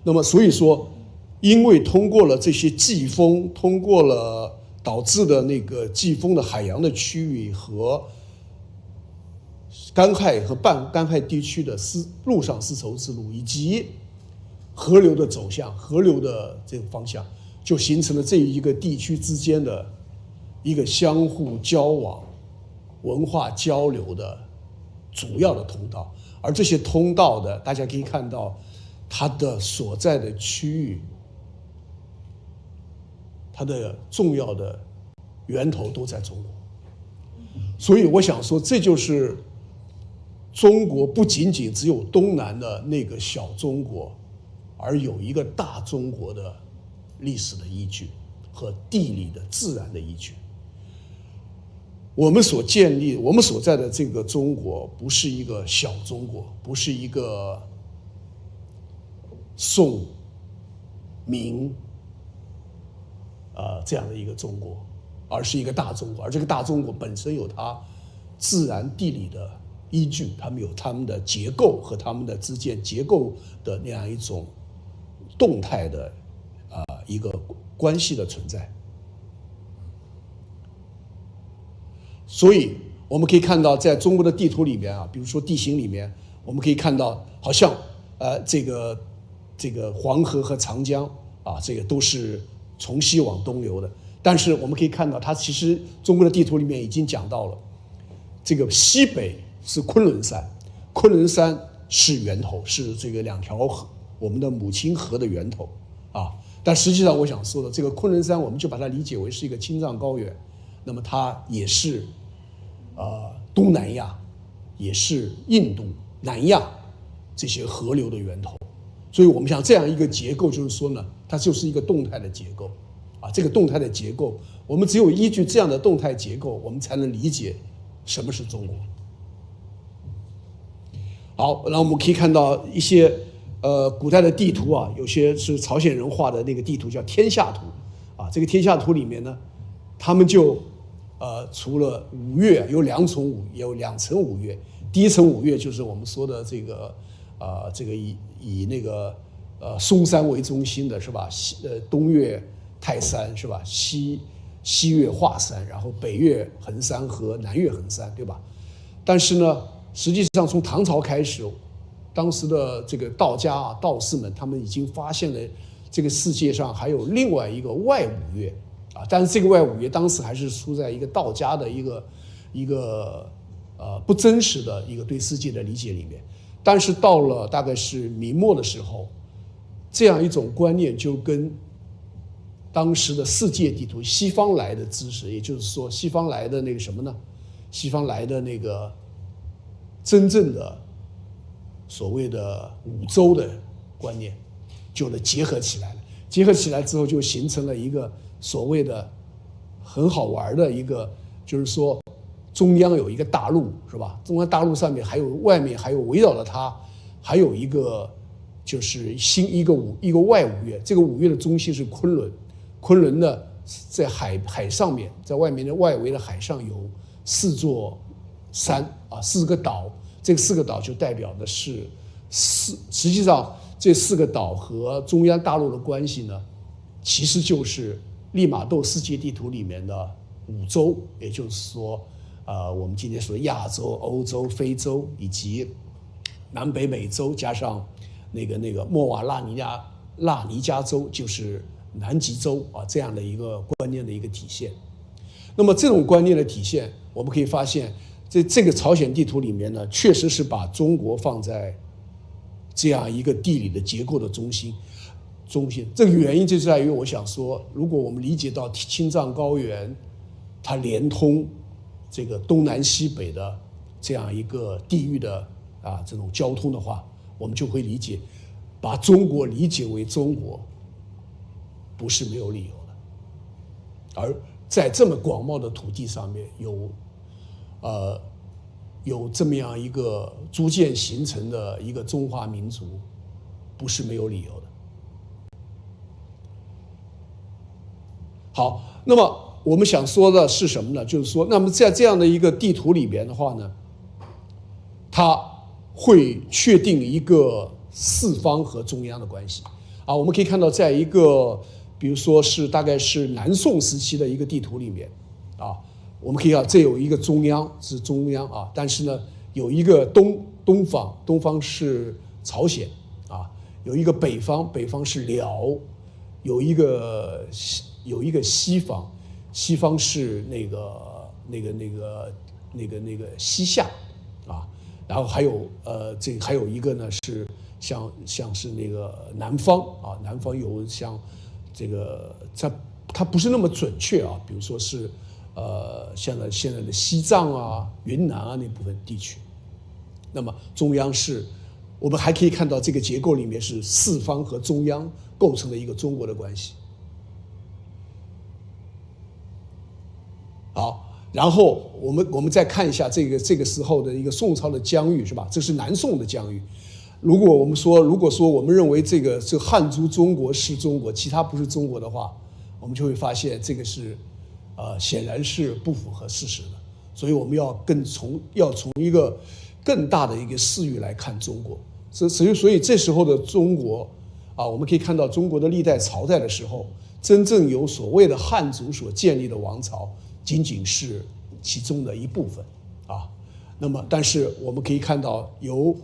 Speaker 4: 那么所以说，因为通过了这些季风，通过了导致的那个季风的海洋的区域和干旱和半干旱地区的陆上丝绸之路，以及河流的走向、河流的这个方向，就形成了这一个地区之间的一个相互交往、文化交流的主要的通道。而这些通道的，大家可以看到，它的所在的区域，它的重要的源头都在中国。所以我想说，这就是中国不仅仅只有东南的那个小中国，而有一个大中国的历史的依据和地理的自然的依据。我们所在的这个中国，不是一个小中国，不是一个宋、明这样的一个中国，而是一个大中国。而这个大中国本身有它自然地理的依据，他们有他们的结构和他们的之间结构的那样一种动态的一个关系的存在。所以我们可以看到，在中国的地图里面比如说地形里面，我们可以看到，好像这个黄河和长江这个都是从西往东流的。但是我们可以看到，它其实中国的地图里面已经讲到了，这个西北是昆仑山，昆仑山是源头，是这个2条河，我们的母亲河的源头但实际上我想说的，这个昆仑山我们就把它理解为是一个青藏高原，那么它也是东南亚，也是印度、南亚这些河流的源头。所以我们想这样一个结构，就是说呢，它就是一个动态的结构这个动态的结构，我们只有依据这样的动态结构，我们才能理解什么是中国。好，那我们可以看到一些古代的地图有些是朝鲜人画的那个地图，叫天下图这个天下图里面呢，他们就除了五岳有2层五岳，第一层五岳就是我们说的这个以那个嵩山为中心的是吧？东岳泰山是吧？西岳华山，然后北岳衡山和南岳衡山，对吧？但是呢，实际上从唐朝开始，当时的这个道家道士们，他们已经发现了这个世界上还有另外一个外五岳但是这个外五岳当时还是处在一个道家的一个不真实的一个对世界的理解里面。但是到了大概是明末的时候，这样一种观念就跟当时的世界地图西方来的知识，也就是说西方来的那个什么呢？西方来的那个真正的所谓的五洲的观念就能结合起来了。结合起来之后，就形成了一个所谓的很好玩的一个，就是说中央有一个大陆是吧？中央大陆上面外面还有围绕着它，还有一个就是一个外五岳。这个五岳的中心是昆仑，昆仑呢在海上面，在外面的外围的海上有4座山4个岛，这4个岛就代表的是实际上这4个岛和中央大陆的关系呢，其实就是利玛窦世界地图里面的5洲，也就是说我们今天说亚洲、欧洲、非洲以及南北美洲，加上那个莫瓦纳尼加州，就是南极洲这样的一个观念的一个体现。那么这种观念的体现，我们可以发现这个朝鲜地图里面呢，确实是把中国放在这样一个地理的结构的中心。这个原因就在于，我想说，如果我们理解到青藏高原它连通这个东南西北的这样一个地域的这种交通的话，我们就会理解，把中国理解为中国不是没有理由的。而在这么广袤的土地上面有这么样一个逐渐形成的一个中华民族，不是没有理由的。好，那么我们想说的是什么呢？就是说，那么在这样的一个地图里边的话呢，它会确定一个四方和中央的关系我们可以看到，在一个比如说是大概是南宋时期的一个地图里面我们可以看到这有一个中央是中央但是呢有一个东方是朝鲜有一个北方是辽，有一个西方是那个西夏然后还有还有一个呢是像是那个南方南方有像这个它不是那么准确比如说是现在的西藏啊、云南啊那部分地区。那么中央是，我们还可以看到这个结构里面是四方和中央构成了一个中国的关系。好，然后我们再看一下这个时候的一个宋朝的疆域，是吧？这是南宋的疆域。如果说我们认为这汉族中国是中国，其他不是中国的话，我们就会发现这个是显然是不符合事实的。所以我们要从一个更大的一个视域来看中国。所以这时候的中国啊，我们可以看到中国的历代朝代的时候，真正由所谓的汉族所建立的王朝，仅仅是其中的一部分啊。那么，但是我们可以看到由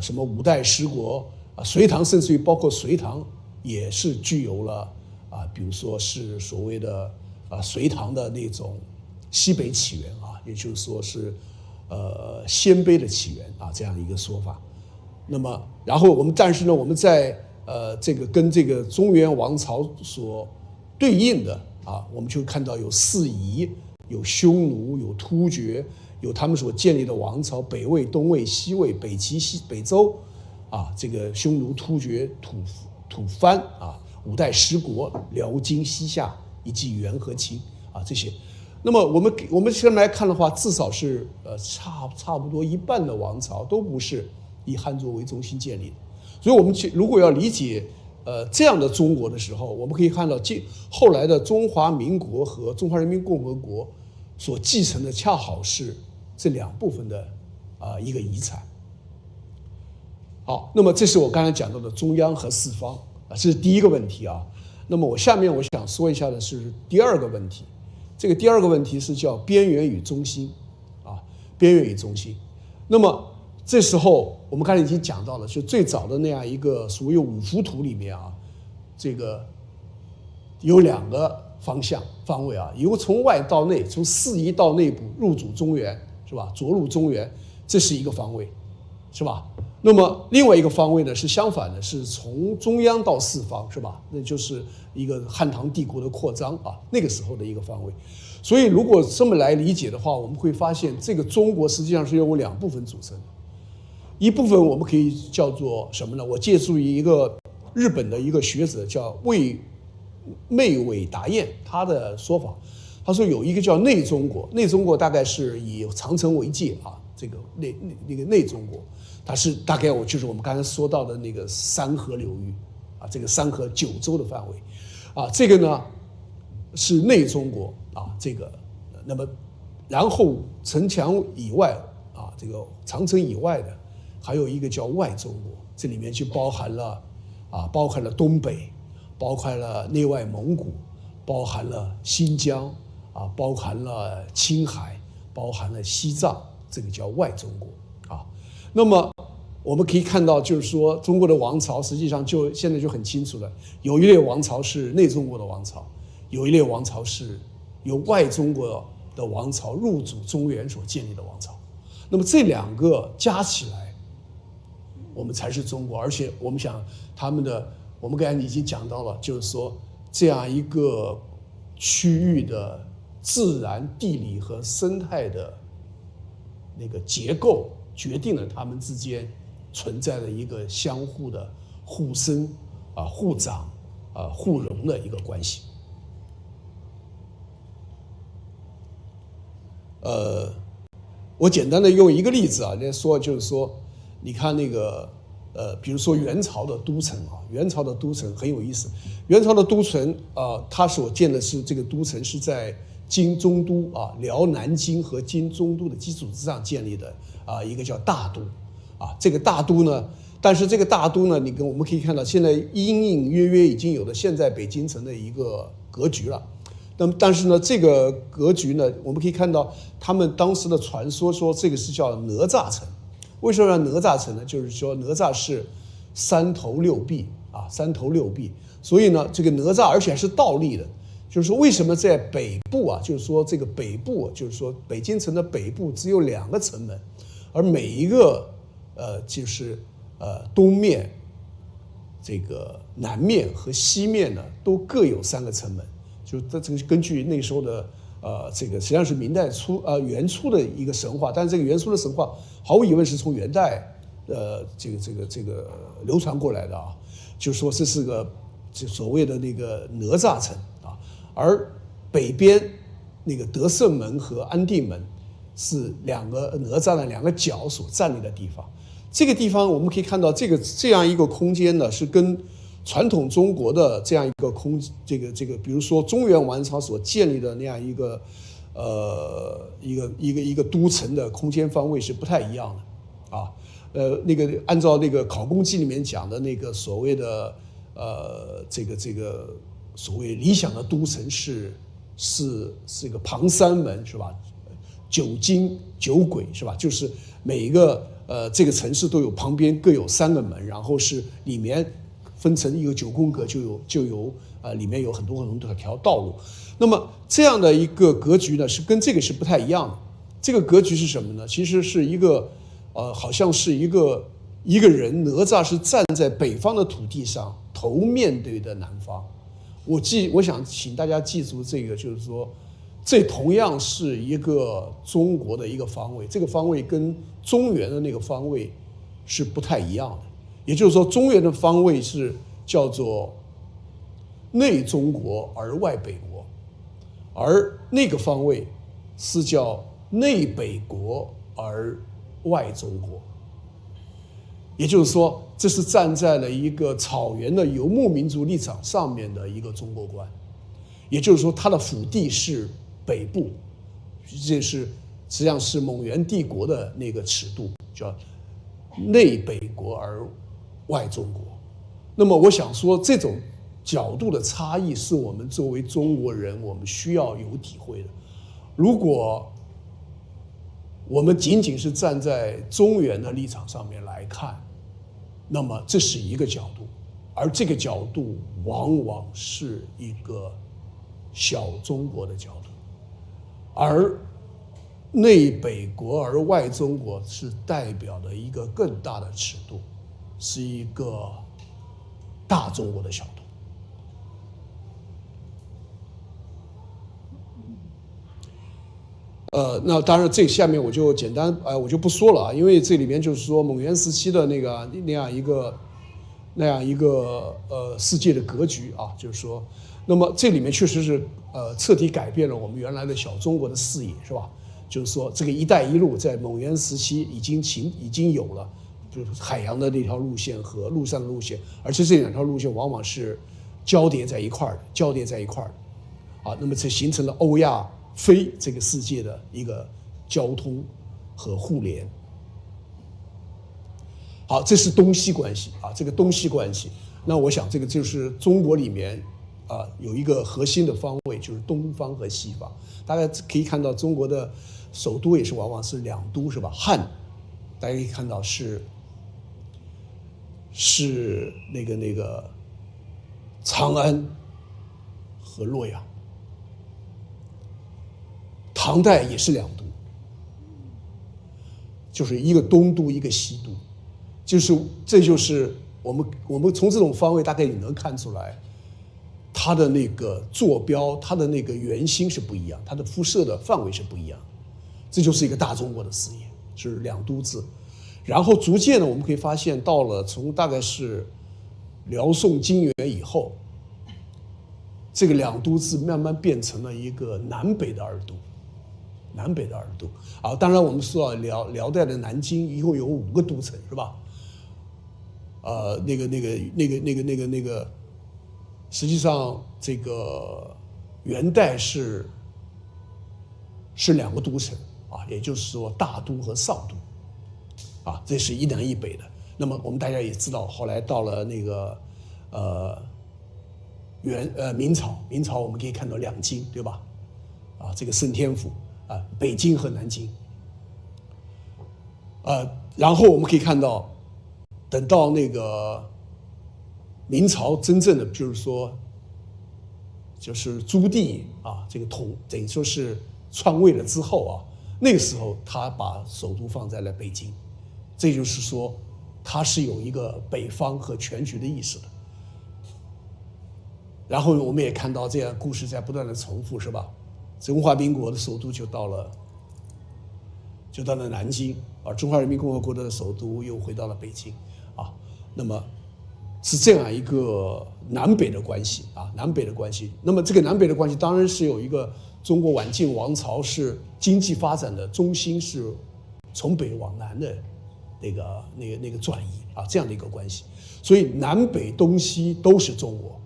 Speaker 4: 什么五代十国啊，隋唐，甚至于包括隋唐也是具有了比如说是所谓的隋唐的那种西北起源啊，也就是说是鲜卑的起源啊，这样的一个说法。那么，然后但是呢，我们在这个跟这个中原王朝所对应的啊，我们就看到有四夷、有匈奴、有突厥，有他们所建立的王朝，北魏、东魏、西魏、北齐、北周啊，这个匈奴、突厥、吐蕃啊，五代十国，辽、金、西夏以及元和秦啊这些。那么我们现在来看的话，至少是差不多一半的王朝都不是以汉族为中心建立的。所以我们如果要理解这样的中国的时候，我们可以看到后来的中华民国和中华人民共和国所继承的恰好是这两部分的一个遗产。好，那么这是我刚才讲到的中央和四方这是第一个问题啊。那么下面我想说一下的是第二个问题，这个第二个问题是叫边缘与中心啊，边缘与中心。那么这时候我们刚才已经讲到了，就最早的那样一个所谓五幅图里面啊，这个有两个方位啊，一个从外到内，从四夷到内部入主中原，是吧？着陆中原，这是一个方位，是吧？那么另外一个方位呢是相反的，是从中央到四方，是吧？那就是一个汉唐帝国的扩张啊，那个时候的一个方位。所以如果这么来理解的话，我们会发现这个中国实际上是由两部分组成的。一部分我们可以叫做什么呢？我借助于一个日本的一个学者叫妹尾达彦，他的说法，他说有一个叫内中国，内中国大概是以长城为界啊，这个那个内中国，它是大概就是我们刚才说到的那个三河流域啊，这个三河九州的范围啊，这个呢是内中国啊，这个那么然后城墙以外啊，这个长城以外的。还有一个叫外中国，这里面就包含了东北，包含了内外蒙古，包含了新疆啊，包含了青海，包含了西藏，这个叫外中国啊。那么我们可以看到，就是说中国的王朝实际上现在就很清楚了，有一类王朝是内中国的王朝，有一类王朝是由外中国的王朝入主中原所建立的王朝。那么这两个加起来，我们才是中国。而且我们想我们刚才已经讲到了，就是说这样一个区域的自然、地理和生态的那个结构，决定了他们之间存在的一个相互的互生互长互融的一个关系。我简单的用一个例子来说，就是说你看那个比如说元朝的都城啊，元朝的都城很有意思。元朝的都城它所建的是这个都城是在今中都辽南京和今中都的基础之上建立的一个叫大都这个大都呢，但是这个大都呢，我们可以看到现在隐隐约约已经有了现在北京城的一个格局了。那么但是呢，这个格局呢，我们可以看到他们当时的传说说这个是叫哪吒城。为什么叫哪吒城呢？就是说哪吒是三头六臂三头六臂，所以呢这个哪吒而且还是倒立的。就是说为什么在北部就是说这个北部就是说北京城的北部只有2个城门，而每一个就是东面、这个南面和西面呢都各有3个城门。就这根据那时候的这个实际上是明代元初的一个神话，但是这个元初的神话毫无疑问是从元代这个流传过来的啊，就是说这是个所谓的那个哪吒城啊，而北边那个德胜门和安定门是两个哪吒的两个角所站立的地方。这个地方我们可以看到，这样一个空间呢，是跟传统中国的这样一个比如说中原王朝所建立的那样一个一个都城的空间方位是不太一样的啊。那个按照那个考功记里面讲的那个所谓的这个所谓理想的都城是一个旁三门是吧？九经九轨是吧？就是每一个这个城市都有旁边各有3个门，然后是里面分成一个9宫格，就有里面有很多条道路。那么这样的一个格局呢，是跟这个是不太一样的。这个格局是什么呢？其实是一个好像是一个人，哪吒是站在北方的土地上，头面对的南方。我想请大家记住这个，就是说，这同样是一个中国的一个方位，这个方位跟中原的那个方位是不太一样的。也就是说，中原的方位是叫做内中国而外北国，而那个方位是叫内北国而外中国。也就是说，这是站在了一个草原的游牧民族立场上面的一个中国观。也就是说，它的腹地是北部，这是实际上是蒙元帝国的那个尺度，叫内北国而外中国。那么我想说，这种角度的差异是我们作为中国人我们需要有体会的。如果我们仅仅是站在中原的立场上面来看，那么这是一个角度，而这个角度往往是一个小中国的角度，而内北国而外中国是代表的一个更大的尺度，是一个大中国的角度。那当然，这下面我就简单我就不说了啊，因为这里面就是说蒙元时期的那样一个世界的格局啊，就是说，那么这里面确实是彻底改变了我们原来的小中国的视野，是吧？就是说，这个“一带一路”在蒙元时期已经有了，就是海洋的那条路线和陆上的路线，而且这两条路线往往是交叠在一块儿的，啊，那么这形成了欧亚非这个世界的一个交通和互联。好，这是东西关系啊，这个东西关系。那我想这个就是中国里面有一个核心的方位，就是东方和西方。大家可以看到中国的首都也是往往是两都，是吧？汉，大家可以看到是那个长安和洛阳。唐代也是两都，就是一个东都一个西都，这就是我们从这种方位大概也能看出来，它的那个坐标，它的那个圆心是不一样，它的辐射的范围是不一样，这就是一个大中国的视野，是两都制。然后逐渐的我们可以发现，到了从大概是辽宋金元以后，这个两都制慢慢变成了一个南北的二都。啊，当然我们说到辽代的南京一共有5个都城，是吧？那个，实际上这个元代是2个都城啊，也就是说大都和少都，啊，这是一南一北的。那么我们大家也知道，后来到了那个明朝我们可以看到2京，对吧？啊，这个升天府。北京和南京，然后我们可以看到，等到那个明朝真正的就是朱棣啊，这个等于说是篡位了之后啊，那个时候他把首都放在了北京，这就是说他是有一个北方和全局的意识的。然后我们也看到这样故事在不断的重复，是吧？中华民国的首都就到了南京，而中华人民共和国的首都又回到了北京啊。那么是这样一个南北的关系啊，南北的关系。那么这个南北的关系当然是有一个中国晚晋王朝是经济发展的中心是从北往南的那个转移啊，这样的一个关系。所以南北东西都是中国。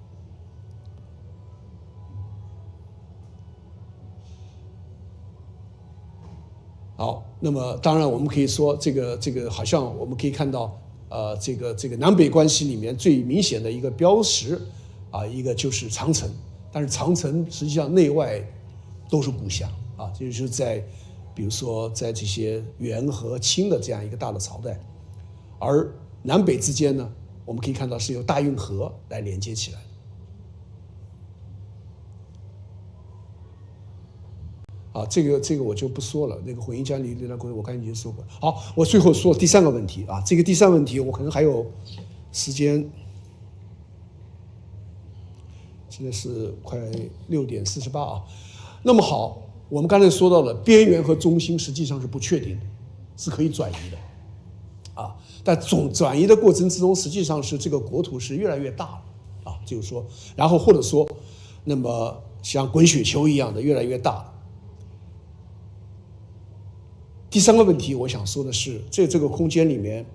Speaker 4: 好，那么当然我们可以说这个好像我们可以看到。这个南北关系里面最明显的一个标识啊，一个就是长城，但是长城实际上内外都是故乡啊，这就是在比如说在这些元和清的这样一个大的朝代，而南北之间呢，我们可以看到是由大运河来连接起来的。啊，这个我就不说了。那个混音讲理论我刚才已经说过。好，我最后说第三个问题啊，这个第三个问题我可能还有时间，现在是快6:48啊。那么好，我们刚才说到了边缘和中心实际上是不确定的，是可以转移的，啊，但转移的过程之中，实际上是这个国土是越来越大了啊，就是说，然后或者说，那么像滚雪球一样的越来越大了。第三个问题，我想说的是，这个空间里面，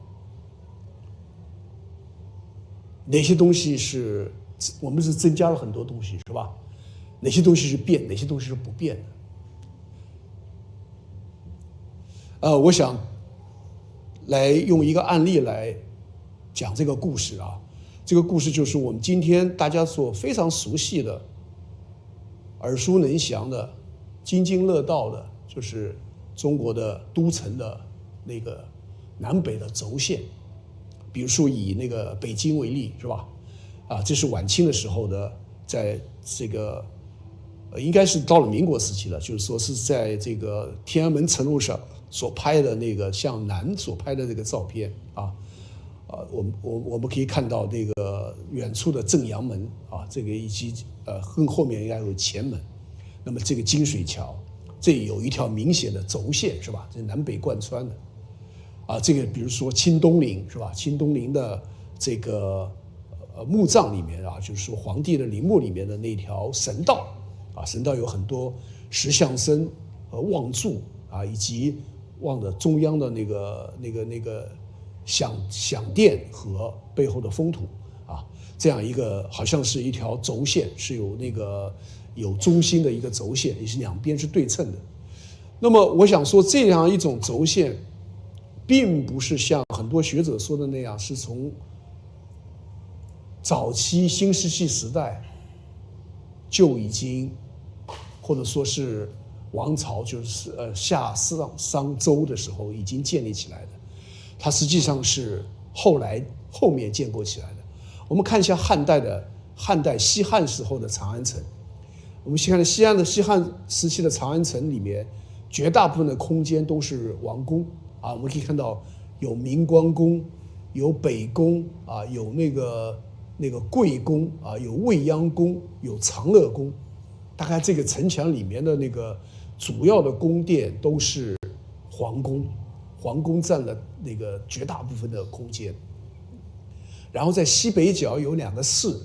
Speaker 4: 哪些东西是我们是增加了很多东西，是吧？哪些东西是变，哪些东西是不变的？我想来用一个案例来讲这个故事啊。这个故事就是我们今天大家所非常熟悉的、耳熟能详的、津津乐道的，就是中国的都城的那个南北的轴线。比如说以那个北京为例，是吧？啊，这是晚清的时候的，在这个应该是到了民国时期了，就是说是在这个天安门城楼上所拍的那个向南所拍的这个照片啊。我们可以看到那个远处的正阳门啊，这个以及更后面应该有前门。那么这个金水桥，这有一条明显的轴线，是吧？这南北贯穿的。啊，这个比如说清东陵，是吧？清东陵的这个墓葬里面啊，就是说皇帝的陵墓里面的那条神道啊，神道有很多石像身和望柱啊，以及望的中央的那个享殿和背后的封土啊，这样一个好像是一条轴线，是有中心的一个轴线，也是两边是对称的。那么我想说，这样一种轴线，并不是像很多学者说的那样，是从早期新石器时代就已经，或者说是王朝就是夏商周的时候已经建立起来的。它实际上是后面建构起来的。我们看一下汉代西汉时候的长安城，我们看西汉时期的长安城里面，绝大部分的空间都是王宫啊，我们可以看到有明光宫，有北宫啊，有那个贵宫啊，有未央宫，有长乐宫。大概这个城墙里面的那个主要的宫殿都是皇宫。皇宫占了那个绝大部分的空间，然后在西北角有两个市，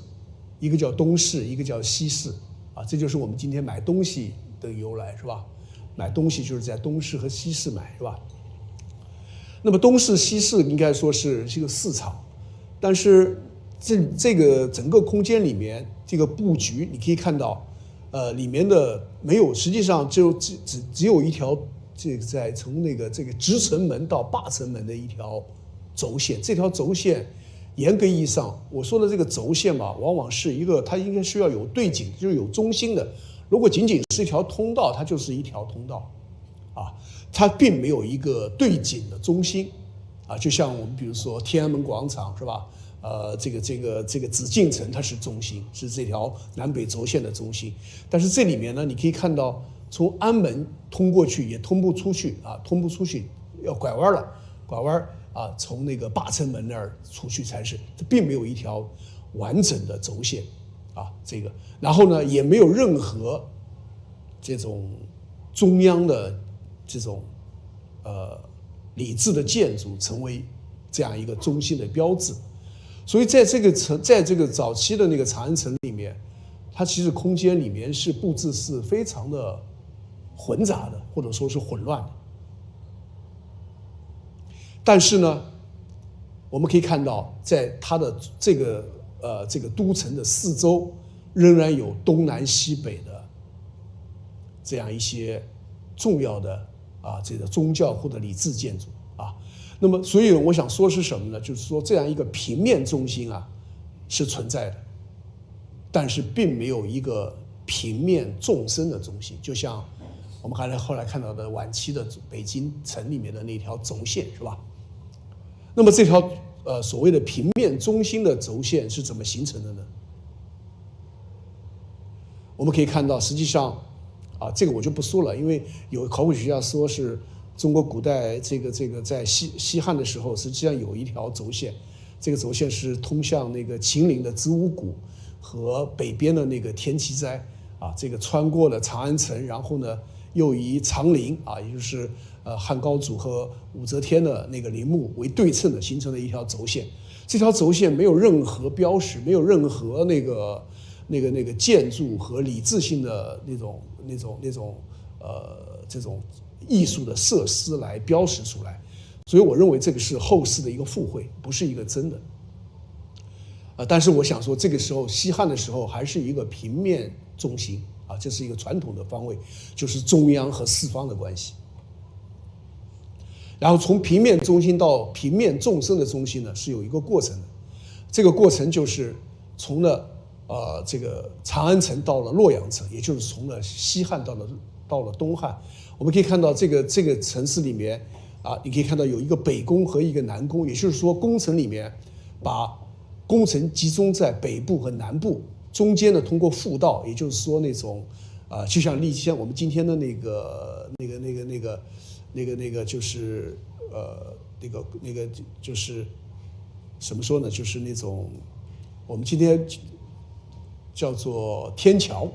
Speaker 4: 一个叫东市，一个叫西市，啊，这就是我们今天买东西的由来，是吧？买东西就是在东市和西市买，是吧？那么东市、西市应该说是一个市场，但是这个整个空间里面这个布局，你可以看到，里面的没有，实际上只有一条。这个在从这个直城门到灞城门的一条轴线，这条轴线严格意义上，我说的这个轴线嘛，往往是一个它应该需要有对景，就是有中心的。如果仅仅是一条通道，它就是一条通道，啊，它并没有一个对景的中心，啊，就像我们比如说天安门广场是吧？这个紫禁城它是中心，是这条南北轴线的中心，但是这里面呢，你可以看到。从安门通过去也通不出去啊，通不出去要拐弯了，拐弯啊，从那个灞城门那儿出去才是，这并没有一条完整的轴线啊，这个，然后呢也没有任何这种中央的这种礼制的建筑成为这样一个中心的标志。所以在这个早期的那个长安城里面，它其实空间里面是布置是非常的混杂的，或者说是混乱的。但是呢，我们可以看到，在它的这个都城的四周，仍然有东南西北的这样一些重要的这个宗教或者礼制建筑啊。那么，所以我想说是什么呢？就是说，这样一个平面中心是存在的，但是并没有一个平面纵深的中心，就像我们后来看到的晚期的北京城里面的那条轴线，是吧？那么这条所谓的平面中心的轴线是怎么形成的呢？我们可以看到，实际上这个我就不说了，因为有考古学家说是中国古代这个在西汉的时候，实际上有一条轴线，这个轴线是通向那个秦岭的子午谷和北边的那个天齐斋这个穿过了长安城，然后呢又以长陵也就是汉高祖和武则天的那个陵墓为对称的，形成了一条轴线。这条轴线没有任何标识，没有任何那个建筑和礼制性的这种艺术的设施来标识出来，所以我认为这个是后世的一个附会，不是一个真的。但是我想说，这个时候西汉的时候还是一个平面中心这是一个传统的方位，就是中央和四方的关系。然后从平面中心到平面纵深的中心呢，是有一个过程的。这个过程就是从了这个长安城到了洛阳城，也就是从了西汉到了东汉。我们可以看到这个城市里面你可以看到有一个北宫和一个南宫，也就是说宫城里面把宫城集中在北部和南部，中间呢通过复道，也就是说那种就像我们今天的那个就是那个就是怎么说呢？就是那种我们今天叫做天桥，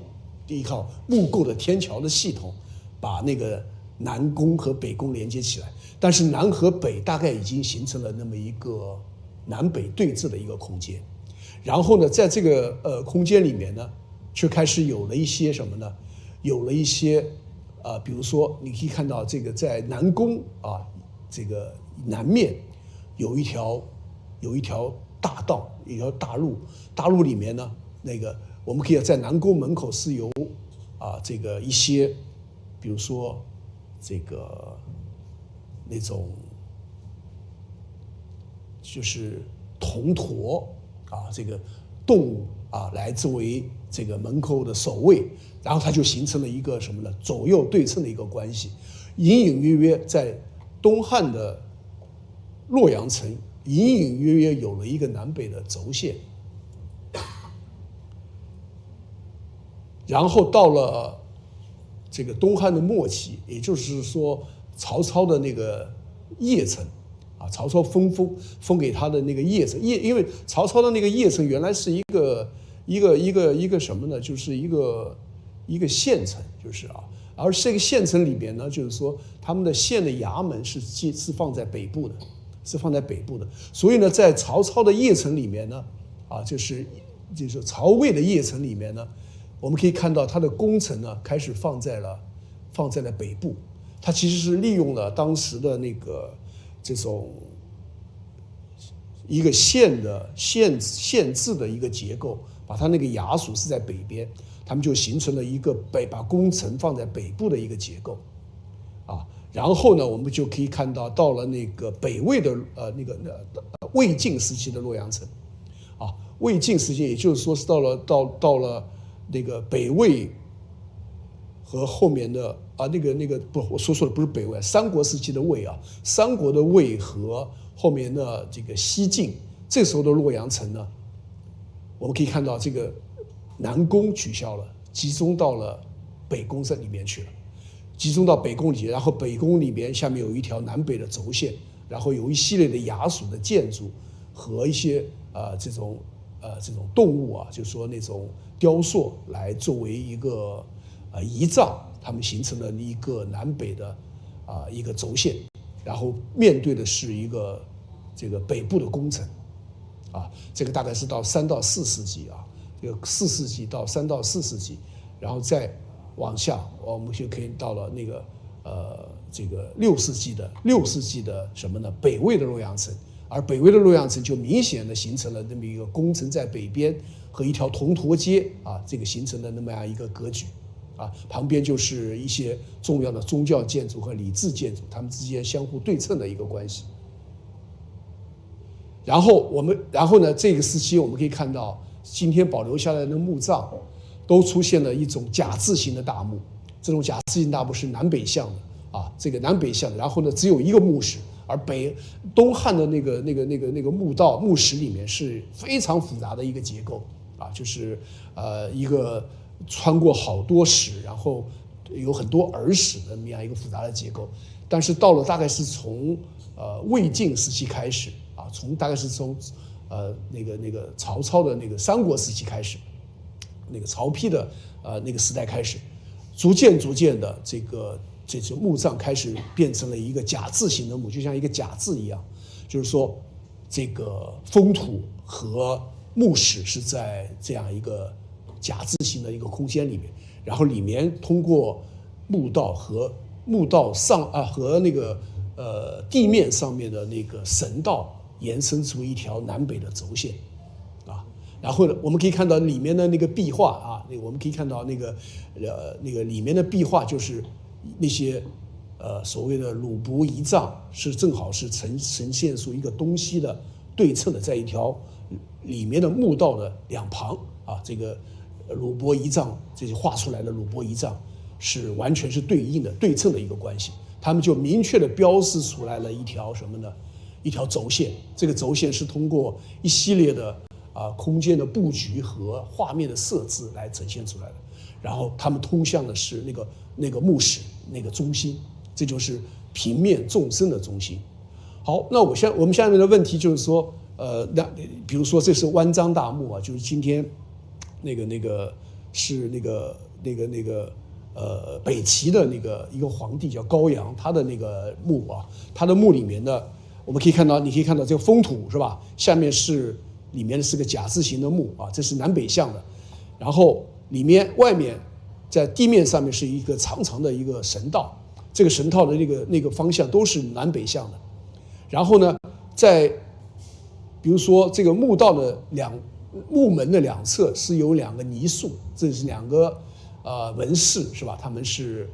Speaker 4: 依靠木构的天桥的系统，把那个南宫和北宫连接起来。但是南和北大概已经形成了那么一个南北对峙的一个空间。然后呢，在这个空间里面呢，却开始有了一些什么呢？有了一些比如说你可以看到这个在南宫这个南面有一条大道，一条大路，大路里面呢，那个我们可以在南宫门口是有这个一些，比如说这个那种就是铜驼这个动物来作为这个门口的守卫，然后它就形成了一个什么呢？左右对称的一个关系，隐隐约约在东汉的洛阳城隐隐约约有了一个南北的轴线。然后到了这个东汉的末期，也就是说曹操的那个邺城曹操封给他的那个邺城，因为曹操的那个邺城原来是一个什么呢？就是一个县城，就是而这个县城里边呢，就是说他们的县的衙门是放在北部的，所以呢，在曹操的邺城里面呢，就是曹魏的邺城里面呢，我们可以看到它的宫城呢开始放在了北部，它其实是利用了当时的那个这种一个县制的一个结构，把它那个衙署是在北边，他们就形成了一个把宫城放在北部的一个结构然后呢，我们就可以看到了那个北魏的魏晋时期的洛阳城魏晋时期，也就是说是到了那个北魏和后面的不，我说错了，不是北魏，三国时期的魏三国的魏和后面的这个西晋，这时候的洛阳城呢，我们可以看到这个南宫取消了，集中到了北宫里面去了，然后北宫里面下面有一条南北的轴线，然后有一系列的衙署的建筑和一些这种动物就是说那种雕塑来作为一个仪仗他们形成了一个南北的一个轴线，然后面对的是一个这个北部的宫城，这个大概是到3到4世纪这个4世纪到3到4世纪，然后再往下，我们就可以到了那个这个6世纪的什么呢？北魏的洛阳城，而北魏的洛阳城就明显的形成了那么一个宫城在北边和一条铜驼街这个形成的那么样一个格局旁边就是一些重要的宗教建筑和礼制建筑，它们之间相互对称的一个关系。然后呢，这个时期我们可以看到，今天保留下来的墓葬都出现了一种甲字形的大墓，这种甲字形大墓是南北向的这个南北向的，然后呢只有一个墓室，而东汉的那个墓室里面是非常复杂的一个结构就是一个穿过好多史，然后有很多儿史的那么样一个复杂的结构。但是到了大概是从魏晋时期开始大概是从那个曹操的那个三国时期开始，那个曹丕的那个时代开始，逐渐的这些墓葬开始变成了一个甲字形的墓，就像一个甲字一样，就是说这个封土和墓室是在这样一个甲字形的一个空间里面，然后里面通过墓道上和那个地面上面的那个神道延伸出一条南北的轴线然后呢，我们可以看到里面的那个壁画我们可以看到那个里面的壁画就是那些所谓的鲁伯仪仗是正好是呈现出一个东西的对称的，在一条里面的墓道的两旁这个鲁伯仪仗，这些画出来的鲁伯仪仗是完全是对称的一个关系，他们就明确的标示出来了一条什么呢？一条轴线，这个轴线是通过一系列的空间的布局和画面的设置来呈现出来的，然后他们通向的是那个墓室那个中心，这就是平面纵深的中心。好，那我们下面的问题就是说，比如说这是湾章大墓就是今天是北齐的一个皇帝叫高阳，他的那个墓他的墓里面的你可以看到这个封土是吧？下面里面是个甲字形的墓这是南北向的，然后外面在地面上面是一个长长的一个神道，这个神道的那个方向都是南北向的。然后呢，比如说这个墓道的墓门的两侧是有2个泥塑，这是2个文士是吧？他们是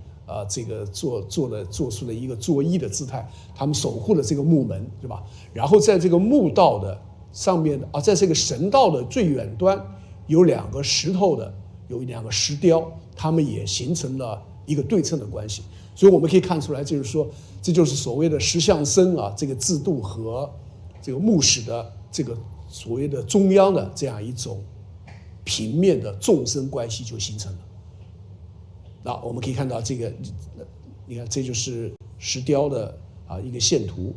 Speaker 4: 这个做出了一个作揖的姿态，他们守护了这个墓门是吧？然后在这个墓道的上面在这个神道的最远端有2个石头的，有2个石雕，他们也形成了一个对称的关系。所以我们可以看出来，就是说这就是所谓的石像生这个制度和这个墓室的这个所谓的中央的这样一种平面的纵深关系就形成了。那我们可以看到这个，你看这就是石雕的一个线图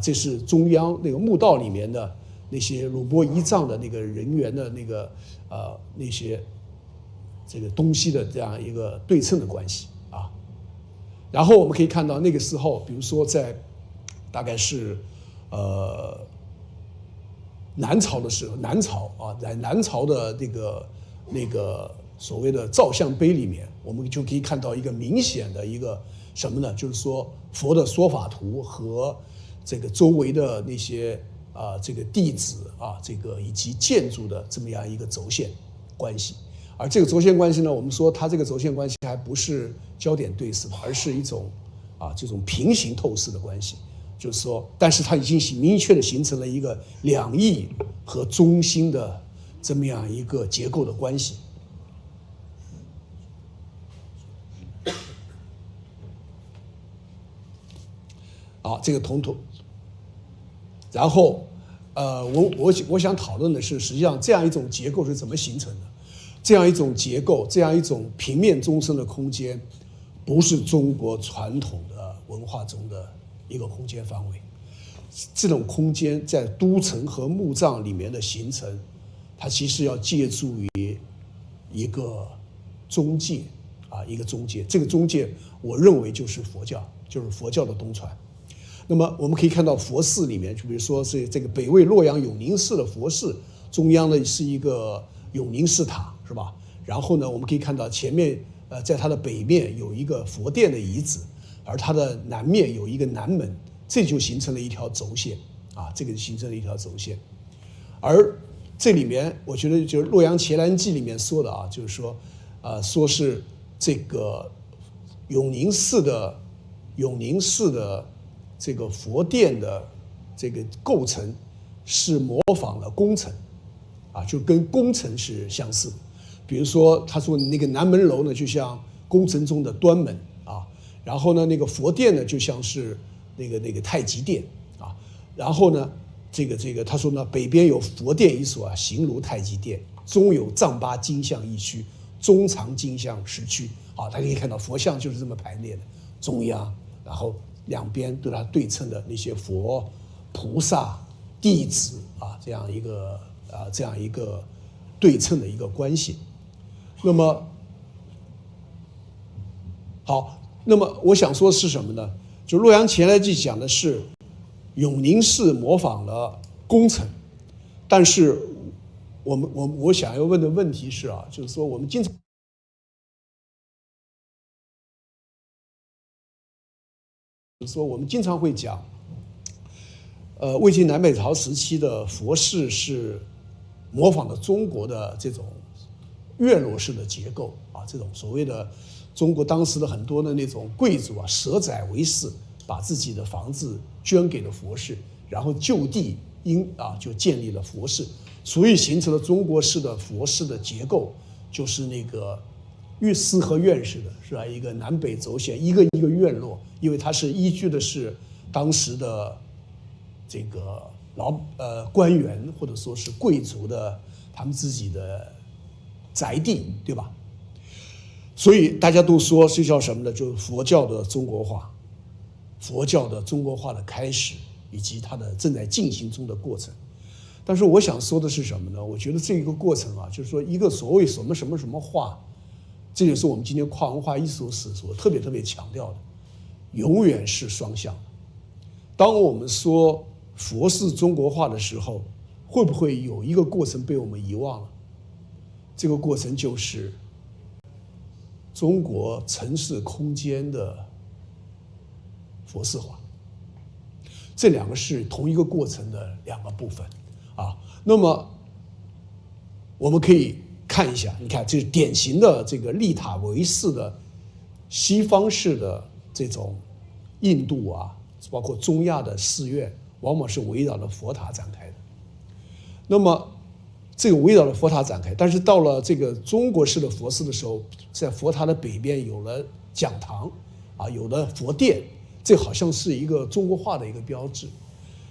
Speaker 4: 这是中央那个墓道里面的那些鲁伯仪仗的那个人员的那些这个东西的这样一个对称的关系然后我们可以看到那个时候，比如说在大概是南朝的时候，在南朝的那个所谓的造像碑里面，我们就可以看到一个明显的一个什么呢？就是说佛的说法图和这个周围的那些这个弟子这个以及建筑的这么样一个轴线关系。而这个轴线关系呢，我们说它这个轴线关系还不是焦点对视的，而是一种这种平行透视的关系。就是说，但是它已经明确的形成了一个两翼和中心的这么样一个结构的关系。这个统。然后，我想讨论的是，实际上这样一种结构是怎么形成的？这样一种结构，这样一种平面纵深的空间，不是中国传统的文化中的一个空间范围。这种空间在都城和墓葬里面的形成，它其实要借助于一个中介一个中介，这个中介我认为就是佛教，就是佛教的东传。那么我们可以看到佛寺里面，就比如说是这个北魏洛阳永宁寺的佛寺，中央呢是一个永宁寺塔，是吧？然后呢，我们可以看到前面在它的北面有一个佛殿的遗址，而它的南面有一个南门，这就形成了一条轴线这个形成了一条轴线。而这里面我觉得就是《洛阳伽蓝记》里面说的就是说说是这个永宁寺的这个佛殿的这个构成是模仿了宫城就跟宫城是相似的。比如说他说那个南门楼呢就像宫城中的端门然后呢那个佛殿呢就像是那个太极殿然后呢这个他说呢北边有佛殿一所形如太极殿，中有丈八金像一区，中长金像10区大家可以看到佛像就是这么排列的，中央然后两边对它对称的那些佛、菩萨、弟子这样一个对称的一个关系。那么好，那么我想说是什么呢？就《洛阳伽蓝记》讲的是永宁寺模仿了宫城，但是我想要问的问题是就是说我们经常会讲，魏晋南北朝时期的佛寺是模仿了中国的这种院落式的结构这种所谓的中国当时的很多的那种贵族舍宅为寺，把自己的房子捐给了佛寺，然后就地就建立了佛寺，所以形成了中国式的佛寺的结构，就是那个四合院式的，是吧？一个南北轴线，一个一个院落，因为它是依据的是当时的这个官员或者说是贵族的他们自己的宅地，对吧？所以大家都说是叫什么呢？就是佛教的中国化，佛教的中国化的开始，以及它的正在进行中的过程。但是我想说的是什么呢？我觉得这个过程就是说一个所谓什么化，这也是我们今天跨文化艺术史所特别强调的，永远是双向的。当我们说佛是中国化的时候，会不会有一个过程被我们遗忘了？这个过程就是中国城市空间的佛寺化，这两个是同一个过程的两个部分那么我们可以看一下，你看这是典型的这个立塔为寺的西方式的这种印度包括中亚的寺院，往往是围绕着佛塔展开的。那么这个围绕着佛塔展开，但是到了这个中国式的佛寺的时候，在佛塔的北边有了讲堂有了佛殿，这好像是一个中国化的一个标志。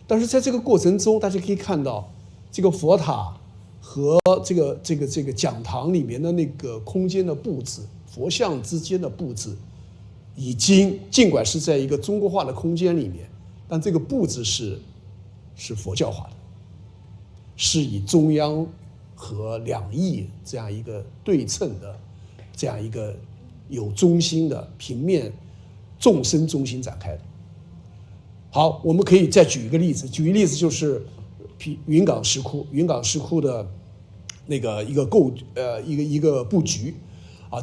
Speaker 4: 但是在这个过程中，大家可以看到这个佛塔和这个讲堂里面的那个空间的布置，佛像之间的布置，已经尽管是在一个中国化的空间里面，但这个布置是佛教化的，是以中央和两翼这样一个对称的，这样一个有中心的平面众生中心展开的。好，我们可以再举一个例子，就是云冈石窟的那个一个布局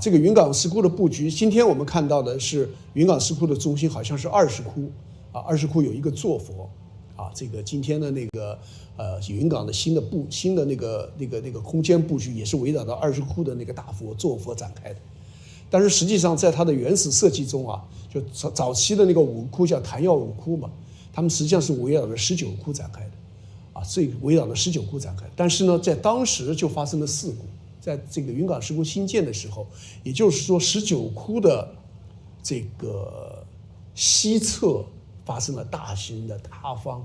Speaker 4: 这个云冈石窟的布局，今天我们看到的是云冈石窟的中心好像是二世窟二世窟有一个坐佛这个今天的那个云冈的新的那个空间布局也是围绕着二世窟的那个大佛坐佛展开的。但是实际上在它的原始设计中就早期的那个五窟叫昙曜五窟嘛，他们实际上是围绕着19窟展开的所以围绕着19窟展开。但是呢，在当时就发生了事故，在这个云冈石窟新建的时候，也就是说19窟的这个西侧发生了大型的塌方，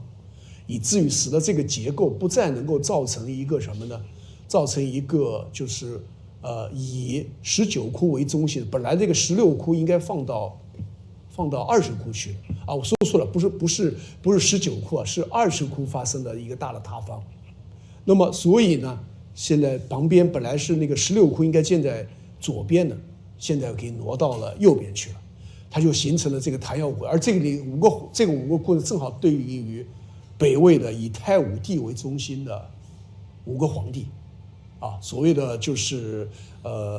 Speaker 4: 以至于使得这个结构不再能够造成一个什么呢？造成一个就是以19窟为中心，本来这个16窟应该放到20窟去我说错了，不是19窟是20窟发生的一个大的塌方。那么所以呢，现在旁边本来是那个16窟应该建在左边的，现在给挪到了右边去了，它就形成了这个弹药五，而这五个库呢，正好对应于北魏的以太武帝为中心的5个皇帝，啊，所谓的就是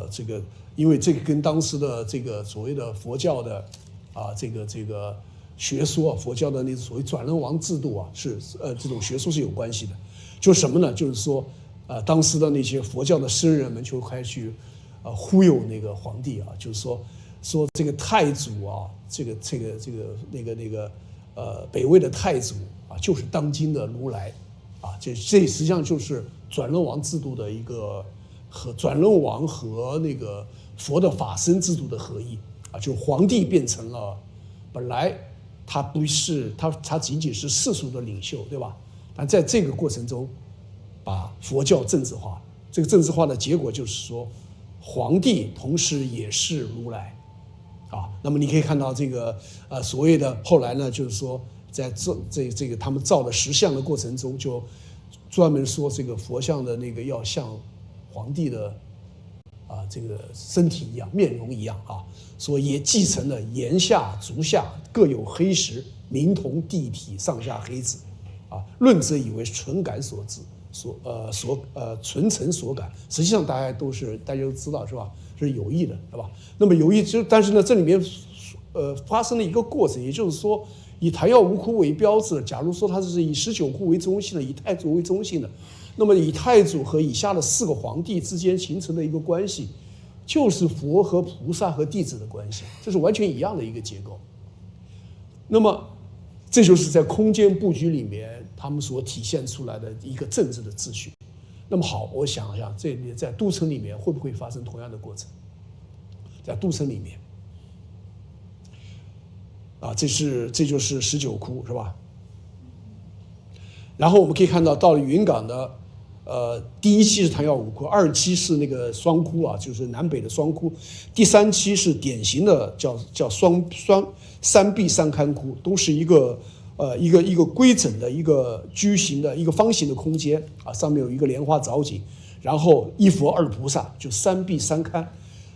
Speaker 4: 这个，因为这个跟当时的这个所谓的佛教的这个学说，佛教的那所谓转轮王制度啊，是这种学说是有关系的。就是什么呢？就是说当时的那些佛教的僧人们就开始去忽悠那个皇帝啊，就是说这个太祖啊，北魏的太祖啊，就是当今的如来啊，这实际上就是转轮王制度的一个和转轮王和那个佛的法身制度的合一啊，就皇帝变成了本来他不是他仅仅是世俗的领袖，对吧？但在这个过程中，把佛教政治化，这个政治化的结果就是说，皇帝同时也是如来，啊，那么你可以看到这个所谓的后来呢，就是说在这个他们造的石像的过程中，就专门说这个佛像的那个要像皇帝的这个身体一样，面容一样啊，所以也继承了檐下足下各有黑石，明铜地体上下黑子。论者以为纯感所致，纯诚所感，实际上大家都知道是吧？是有意的，是吧？那么有意但是呢，这里面发生了一个过程，也就是说，以昙曜五窟为标志，假如说它是以19窟为中心的，以太祖为中心的，那么以太祖和以下的4个皇帝之间形成的一个关系，就是佛和菩萨和弟子的关系，这是完全一样的一个结构。那么这就是在空间布局里面他们所体现出来的一个政治的秩序。那么好，我想一下，这里在都城里面会不会发生同样的过程？在都城里面，这就是19窟，是吧？然后我们可以看到，到了云冈的第1期是昙曜五窟，2期是那个双窟啊，就是南北的双窟，第3期是典型的叫三壁三龛窟，都是一个规整的一个矩形的一个方形的空间啊，上面有一个莲花藻井，然后1佛2菩萨，就三壁三龛。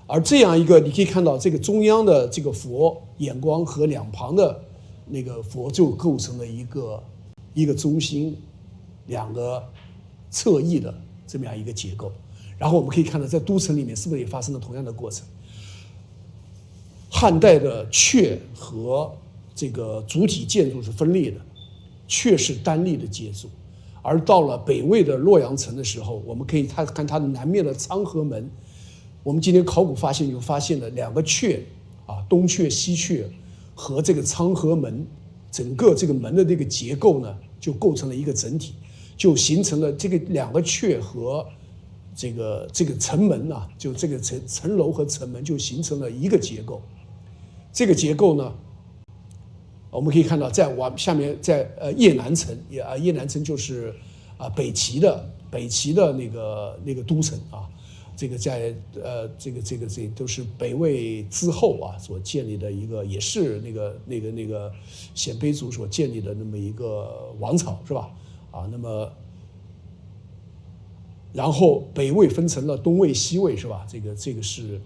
Speaker 4: 而这样一个，你可以看到这个中央的这个佛眼光和两旁的那个佛就构成了一个中心2个侧翼的这么样一个结构。然后我们可以看到，在都城里面是不是也发生了同样的过程？汉代的阙和这个主体建筑是分裂的，阙是单立的建筑，而到了北魏的洛阳城的时候，我们可以看它的南面的昌河门，我们今天考古发现就发现了2个阙东阙西阙和这个昌河门，整个这个门的这个结构呢，就构成了一个整体，就形成了这个2个阙和这个城门啊，就这个城楼和城门就形成了一个结构。这个结构呢，我们可以看到，在下面在邺南城，邺南城就是北齐的那个都城啊，这个在这都是北魏之后所建立的一个，也是那个鲜卑族所建立的那么一个王朝，是吧？那么然后北魏分成了东魏西魏，是吧？这个是，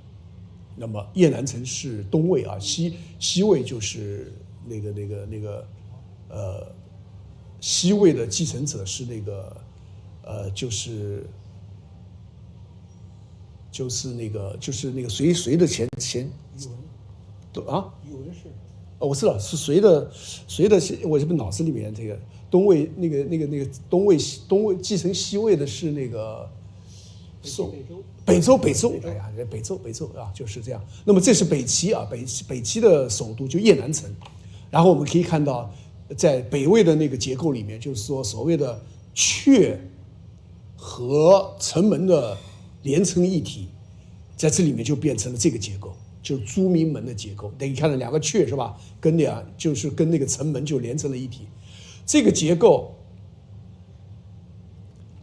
Speaker 4: 那么邺南城是东魏西魏就是那个西魏的继承者是那个就是那个隋的前
Speaker 1: 宇文氏，
Speaker 4: 我知道是隋的，我这不脑子里面这个东魏那个东魏继承西魏的是那个北周，哎呀，北周就是这样。那么这是北齐北齐的首都就邺南城。然后我们可以看到，在北魏的那个结构里面，就是说所谓的阙和城门的连成一体，在这里面就变成了这个结构，就是朱明门的结构。你看到2个阙是吧？就是跟那个城门就连成了一体。这个结构，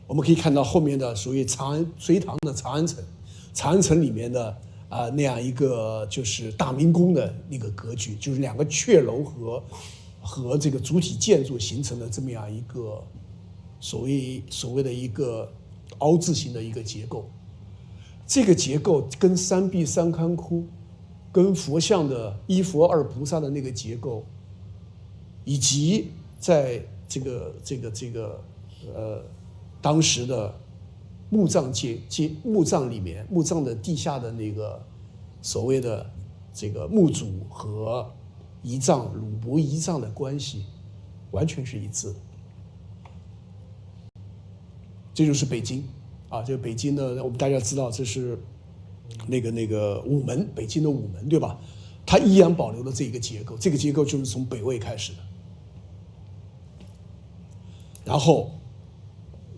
Speaker 4: 我们可以看到后面的属于隋唐的长安城，长安城里面的那样一个就是大明宫的那个格局，就是2个阙楼和这个主体建筑形成了这么样一个所谓的一个凹字形的一个结构。这个结构跟三壁三龛窟、跟佛像的一佛二菩萨的那个结构，以及在当时的墓葬里面，墓葬的地下的那个所谓的这个墓主和遗葬鲁伯遗葬的关系，完全是一致的。这就是北京啊，这个北京呢，我们大家知道这是那个午门，北京的午门，对吧？它依然保留了这个结构，这个结构就是从北魏开始的。然后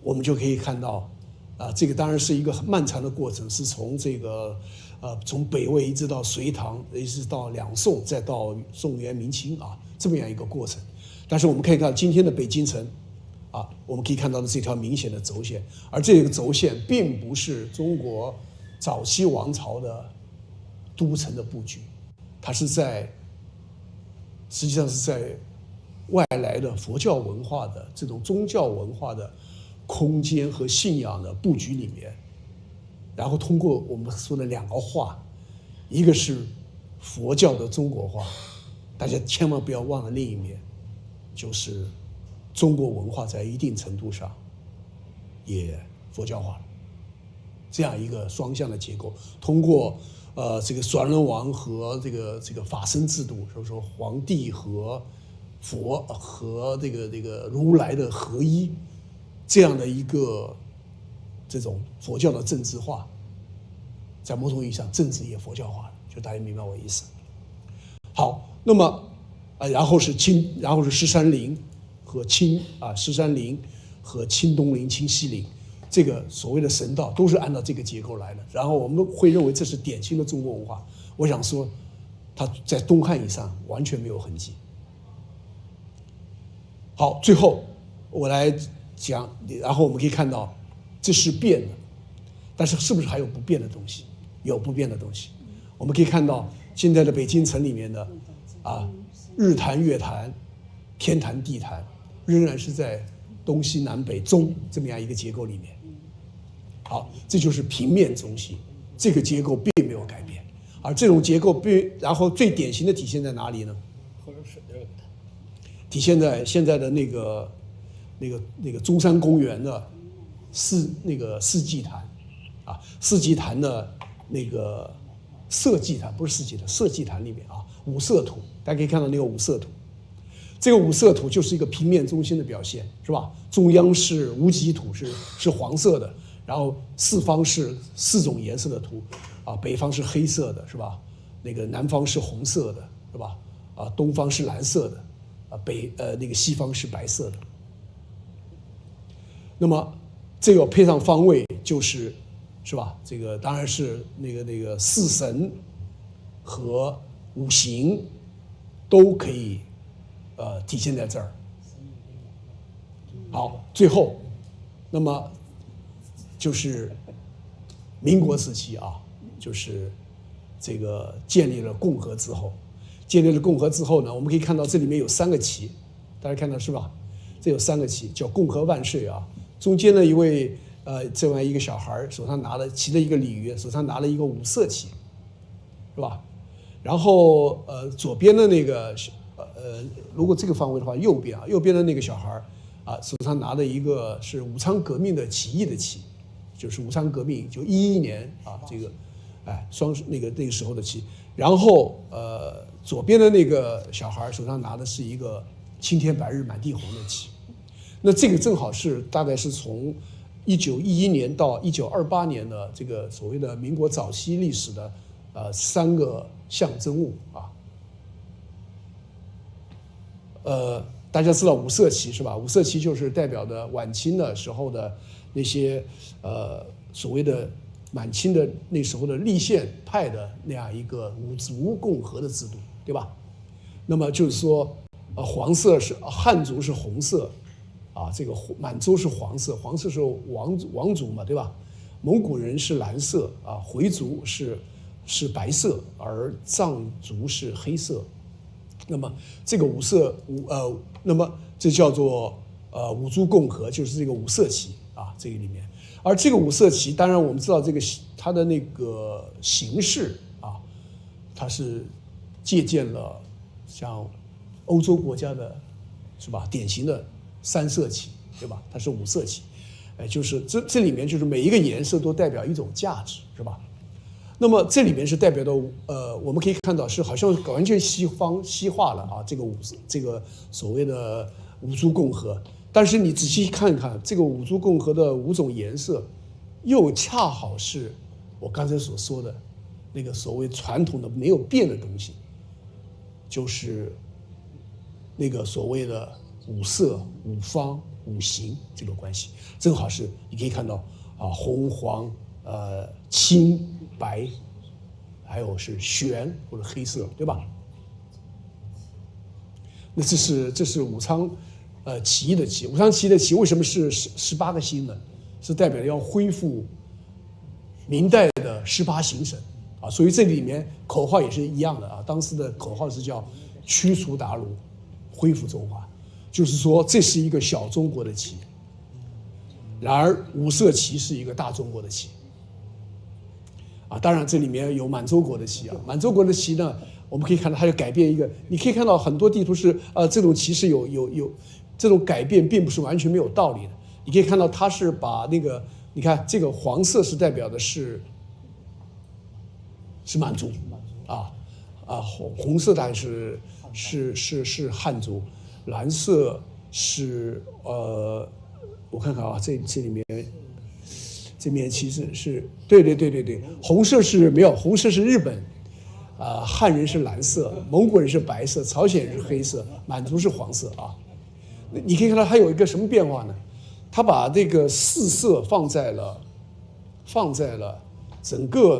Speaker 4: 我们就可以看到，这个当然是一个很漫长的过程，是从从北魏一直到隋唐，一直到两宋，再到宋元明清啊，这么样一个过程。但是我们可以看到今天的北京城，我们可以看到的这条明显的轴线，而这个轴线并不是中国早期王朝的都城的布局，它实际上是在外来的佛教文化的这种宗教文化的空间和信仰的布局里面，然后通过我们说的两个化，一个是佛教的中国化，大家千万不要忘了另一面，就是中国文化在一定程度上也佛教化了，这样一个双向的结构，通过这个转轮王和这个法身制度，就是说皇帝和佛和这个如来的合一，这样的一个这种佛教的政治化，在某种意义上政治也佛教化了，就大家明白我意思。好，那么然后是十三陵和十三陵和清东陵、清西陵，这个所谓的神道都是按照这个结构来的。然后我们会认为这是典型的中国文化。我想说，它在东汉以上完全没有痕迹。好，最后我来讲，然后我们可以看到，这是变的，但是是不是还有不变的东西？有不变的东西。我们可以看到现在的北京城里面的日坛、月坛、天坛、地坛，仍然是在东西南北中这么样一个结构里面。好，这就是平面中心，这个结构并没有改变，而这种结构然后最典型的体现在哪里呢？体现在现在的那个中山公园的四季坛，四季坛的那个色祭坛，不是四季坛，色祭坛里面五色图，大家可以看到那个五色图。这个五色图就是一个平面中心的表现，是吧？中央是无极土，是黄色的，然后四方是4种颜色的图，北方是黑色的，是吧？那个南方是红色的，是吧？东方是蓝色的，那个西方是白色的。那么这个配上方位是吧？这个当然是那个四神和五行都可以体现在这儿。好，最后，那么就是民国时期就是这个建立了共和之后呢，我们可以看到这里面有3个旗，大家看到是吧？这有3个旗，叫共和万岁中间的一位这样一个小孩手上骑了一个鲤鱼，手上拿了一个5色旗，是吧？然后左边的那个如果这个方位的话，右边的那个小孩手上拿的一个是武昌革命的起义的旗，就是武昌革命就11年这个那个时候的旗。然后左边的那个小孩手上拿的是一个青天白日满地红的旗。那这个正好是大概是从1911年到1928年的这个所谓的民国早期历史的3个象征物大家知道五色旗是吧？五色旗就是代表的晚清的时候的那些所谓的满清的那时候的立宪派的那样一个五族共和的制度，对吧？那么就是说黄色是汉族是红色这个满洲是黄色，黄色是王族嘛，对吧？蒙古人是蓝色回族是白色，而藏族是黑色。那么这个那么这叫做五族共和，就是这个五色旗这个里面。而这个五色旗，当然我们知道这个它的那个形式啊，它是借鉴了像欧洲国家的，是吧？典型的三色旗，对吧？它是五色旗，就是这里面就是每一个颜色都代表一种价值，是吧？那么这里面是代表的我们可以看到是好像完全西化了啊，这个所谓的五族共和。但是你仔细看看这个五族共和的5种颜色，又恰好是我刚才所说的那个所谓传统的没有变的东西，就是那个所谓的五色、五方、五行这个关系，正好是你可以看到啊，红、黄、青、白，还有是玄或者黑色，对吧？那这是武昌起义的起义，武昌起义的起义为什么是18个星呢？是代表要恢复明代的18行省啊，所以这里面口号也是一样的啊，当时的口号是叫驱除鞑虏，恢复中华，就是说这是一个小中国的旗，然而五色旗是一个大中国的旗啊，当然这里面有满洲国的旗啊，满洲国的旗呢，我们可以看到它就改变一个，你可以看到很多地图是这种旗是有这种改变，并不是完全没有道理的。你可以看到它是把那个，你看这个黄色是代表的是满族红色当然是汉族，蓝色是我看看啊，这里面这面其实是对，红色是没有，红色是日本，汉人是蓝色，蒙古人是白色，朝鲜人是黑色，满族是黄色啊。你可以看到它有一个什么变化呢？它把这个4色放在了整个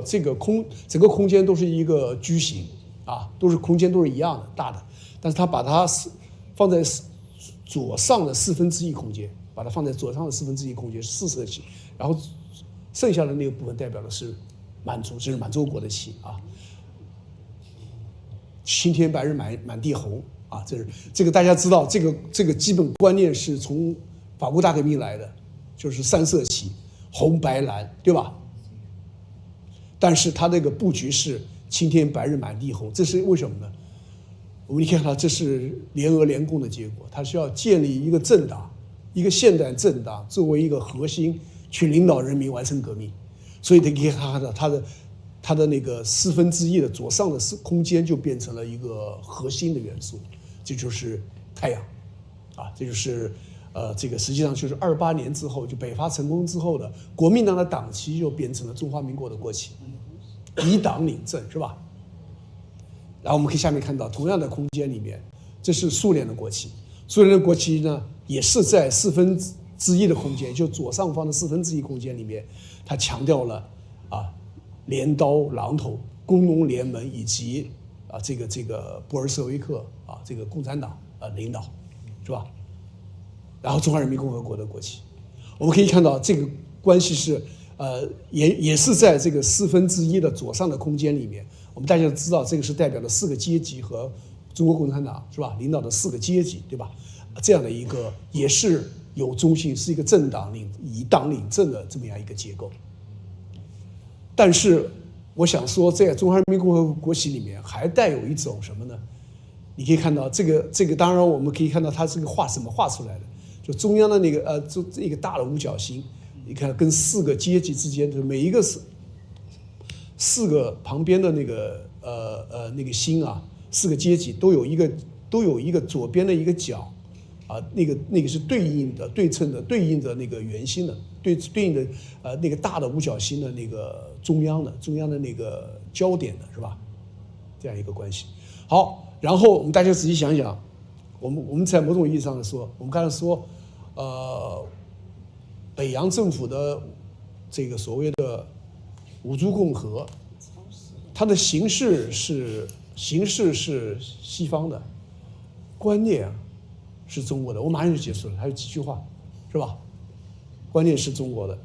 Speaker 4: 空间都是一个矩形啊，空间都是一样的大的，但是它把它放在左上的1/4空间，把它放在左上的1/4空间是4色旗，然后剩下的那个部分代表的是满族，这是满洲国的旗啊。青天白日满地红啊，这个大家知道，这个基本观念是从法国大革命来的，就是3色旗，红白蓝，对吧？但是它这个布局是青天白日满地红，这是为什么呢？我们可以看到，这是联俄联共的结果，它需要建立一个政党，一个现代政党作为一个核心去领导人民完成革命，所以你可以看到它的那个1/4的左上的空间就变成了一个核心的元素，这就是太阳，啊，这就是这个实际上就是28年之后，就北伐成功之后的国民党的党旗就变成了中华民国的国旗，以党领政，是吧？然后我们可以下面看到同样的空间里面，这是苏联的国旗，苏联的国旗呢也是在1/4的空间，就左上方的1/4空间里面，它强调了镰刀、榔头、工农联盟以及这个布尔什维克这个共产党领导，是吧？然后中华人民共和国的国旗，我们可以看到这个关系是也是在这个1/4的左上的空间里面，我们大家知道这个是代表了4个阶级和中国共产党，是吧？领导的4个阶级，对吧？这样的一个也是有中心，是一个政党以党领政的这么样一个结构。但是我想说，在中华人民共和国国旗里面还带有一种什么呢？你可以看到这个，当然我们可以看到它这个画怎么画出来的，就中央的那个一个大的五角星，你看跟4个阶级之间的每一个4个旁边的那个那个星啊，4个阶级都有一个左边的一个角那个是对应的对称的对应的那个圆心的对应的那个大的五角星的那个中央的那个焦点的，是吧？这样一个关系。好，然后我们大家仔细想想，我们在某种意义上说，我们刚才说北洋政府的这个所谓的五族共和，它的形式是西方的，观念是中国的。我马上就结束了，还有几句话，是吧？观念是中国的。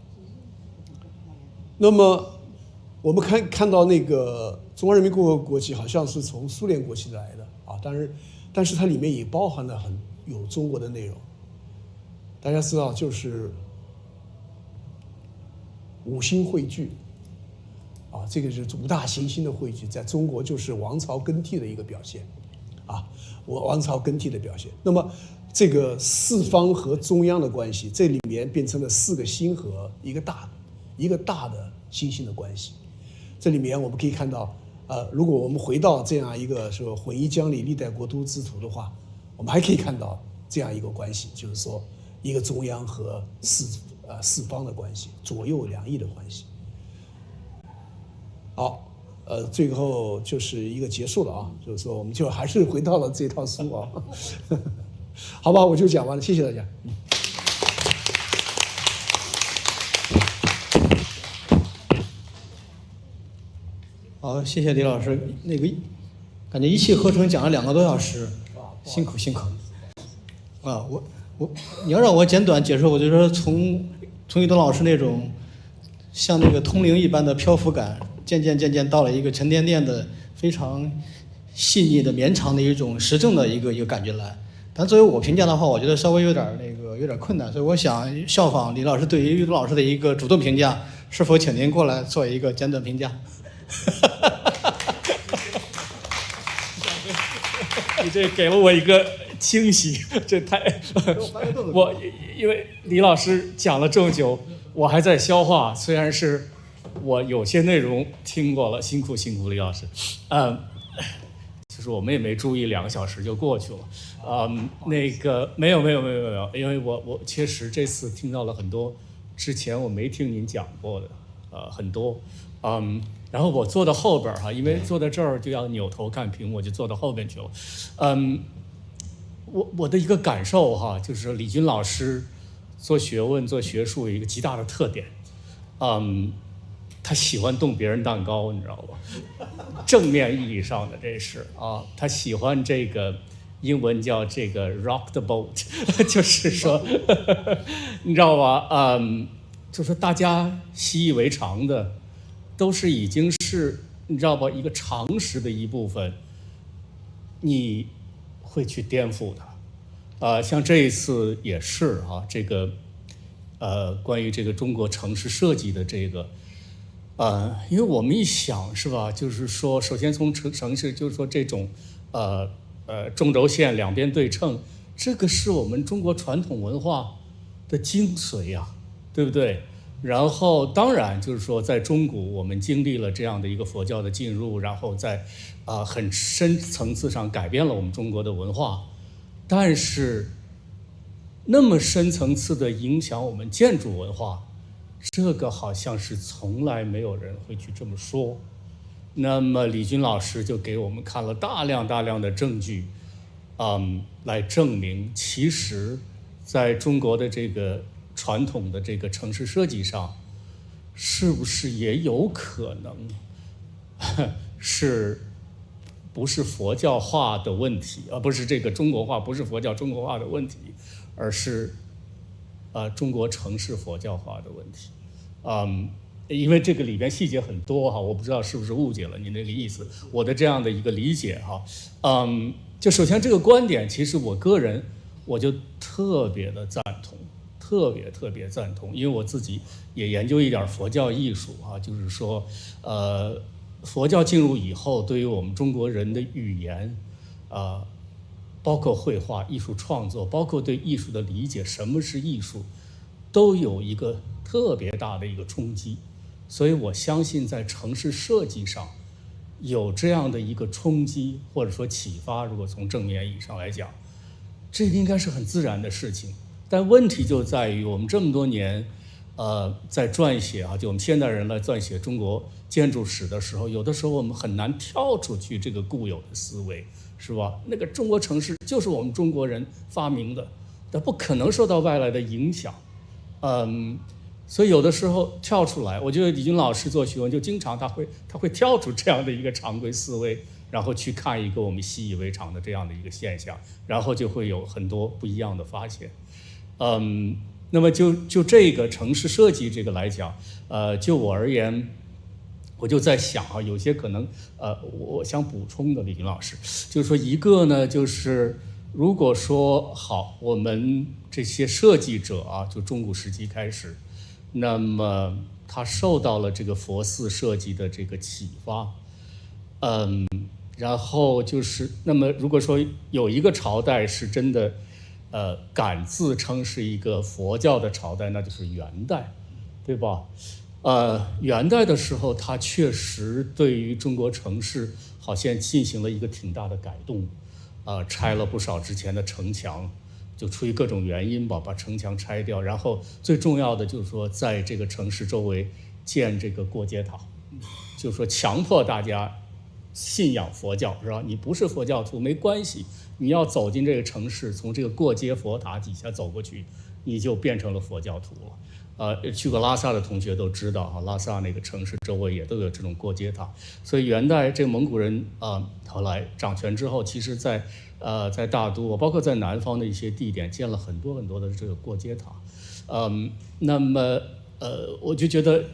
Speaker 4: 那么我们看到那个中华人民共和国国旗好像是从苏联国旗来的啊，但是它里面也包含了有中国的内容。大家知道，就是五星汇聚，这个是五大行星的汇聚，在中国就是王朝更替的一个表现，王朝更替的表现。那么这个四方和中央的关系，这里面变成了4个星和一个大的星星的关系。这里面我们可以看到，如果我们回到这样一个说混一江里历代国都之图的话，我们还可以看到这样一个关系，就是说一个中央和四方的关系，左右两翼的关系。好，最后就是一个结束了啊，就是说我们就还是回到了这套书啊，好吧，我就讲完了，谢谢大家。
Speaker 1: 好，谢谢李老师，感觉一气呵成讲了2个多小时，辛苦。你要让我简短解说，我就说从于东老师那种像那个通灵一般的漂浮感，渐渐到了一个沉甸甸的非常细腻的绵长的一种实证的一个感觉来。但作为我评价的话，我觉得稍微有点困难，所以我想效仿李老师对于于东老师的一个主动评价，是否请您过来做一个简短评价？
Speaker 2: 你这给了我一个惊喜，这太我因为李老师讲了这么久，我还在消化，虽然是我有些内容听过了，辛苦李老师。就是我们也没注意2个小时就过去了。没有，因为我确实这次听到了很多之前我没听您讲过的，很多。然后我坐到后边哈，因为坐在这儿就要扭头看屏，我就坐到后边去了。我的一个感受哈，就是李军老师做学问做学术有一个极大的特点，他喜欢动别人蛋糕，你知道吧？正面意义上的这是他喜欢这个英文叫这个 rock the boat， 就是说你知道吧？就是大家习以为常的。都是已经是你知道吧，一个常识的一部分，你会去颠覆它，像这一次也是这个关于这个中国城市设计的这个，因为我们一想是吧，就是说首先从城市就是说这种中轴线两边对称，这个是我们中国传统文化的精髓呀，对不对？然后当然就是说在中古我们经历了这样的一个佛教的进入，然后在很深层次上改变了我们中国的文化，但是那么深层次的影响我们建筑文化，这个好像是从来没有人会去这么说。那么李军老师就给我们看了大量的证据，来证明其实在中国的这个传统的这个城市设计上，是不是也有可能不是佛教化的问题，不是这个中国化，不是佛教中国化的问题，而是中国城市佛教化的问题。因为这个里边细节很多我不知道是不是误解了您那个意思，我的这样的一个理解就首先这个观点，其实我个人我就特别的赞同。特别赞同，因为我自己也研究一点佛教艺术就是说，佛教进入以后，对于我们中国人的语言，包括绘画、艺术创作，包括对艺术的理解，什么是艺术，都有一个特别大的一个冲击。所以我相信，在城市设计上有这样的一个冲击或者说启发，如果从正面意义上来讲，这应该是很自然的事情。但问题就在于，我们这么多年，在撰写就我们现代人来撰写中国建筑史的时候，有的时候我们很难跳出去这个固有的思维，是吧？那个中国城市就是我们中国人发明的，它不可能受到外来的影响，所以有的时候跳出来，我觉得李军老师做学问就经常他会跳出这样的一个常规思维，然后去看一个我们习以为常的这样的一个现象，然后就会有很多不一样的发现。那么就这个城市设计这个来讲，就我而言，我就在想有些可能我想补充的，李军老师，就是说一个呢，就是如果说好，我们这些设计者就中古时期开始，那么他受到了这个佛寺设计的这个启发，然后就是那么如果说有一个朝代是真的，敢自称是一个佛教的朝代，那就是元代，对吧？元代的时候，它确实对于中国城市好像进行了一个挺大的改动，拆了不少之前的城墙，就出于各种原因吧，把城墙拆掉，然后最重要的就是说，在这个城市周围建这个过街塔，就是说强迫大家信仰佛教，是吧？你不是佛教徒没关系，你要走进这个城市，从这个过街佛塔底下走过去，你就变成了佛教徒了。去过拉萨的同学都知道哈，拉萨那个城市周围也都有这种过街塔，所以元代这个蒙古人后来掌权之后，其实在大都，包括在南方的一些地点建了很多很多的这个过街塔，那么我就觉得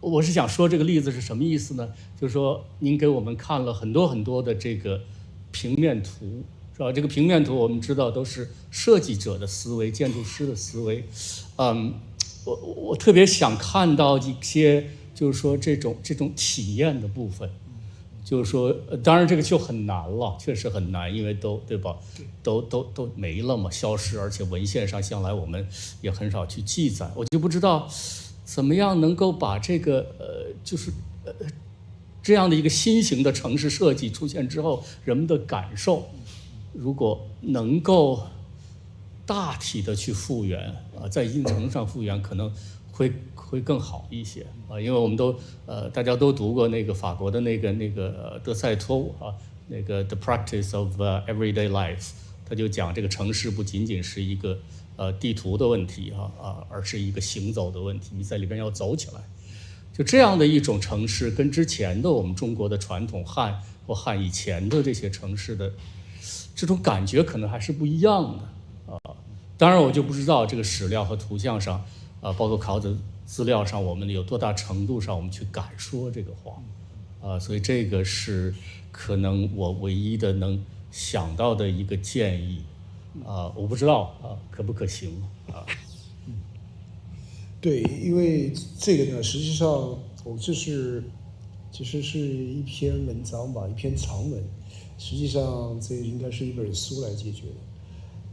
Speaker 2: 我是想说这个例子是什么意思呢？就是说您给我们看了很多很多的这个平面图，是吧？这个平面图我们知道都是设计者的思维，建筑师的思维，我特别想看到一些，就是说这种体验的部分，就是说，当然这个就很难了，确实很难，因为对吧？都没了嘛，消失，而且文献上向来我们也很少去记载，我就不知道怎么样能够把这个就是这样的一个新型的城市设计出现之后，人们的感受，如果能够大体的去复原在一定程度上复原，可能会更好一些因为我们都大家都读过那个法国的那个德塞托那个 The Practice of Everyday Life， 他就讲这个城市不仅仅是一个地图的问题而是一个行走的问题，你在里边要走起来。就这样的一种城市，跟之前的我们中国的传统汉或汉以前的这些城市的这种感觉可能还是不一样的。当然我就不知道这个史料和图像上包括考古资料上，我们有多大程度上我们去敢说这个话所以这个是可能我唯一的能想到的一个建议我不知道可不可行
Speaker 4: 对，因为这个呢，实际上我这是其实是一篇文章吧，一篇长文，实际上这应该是一本书来解决的。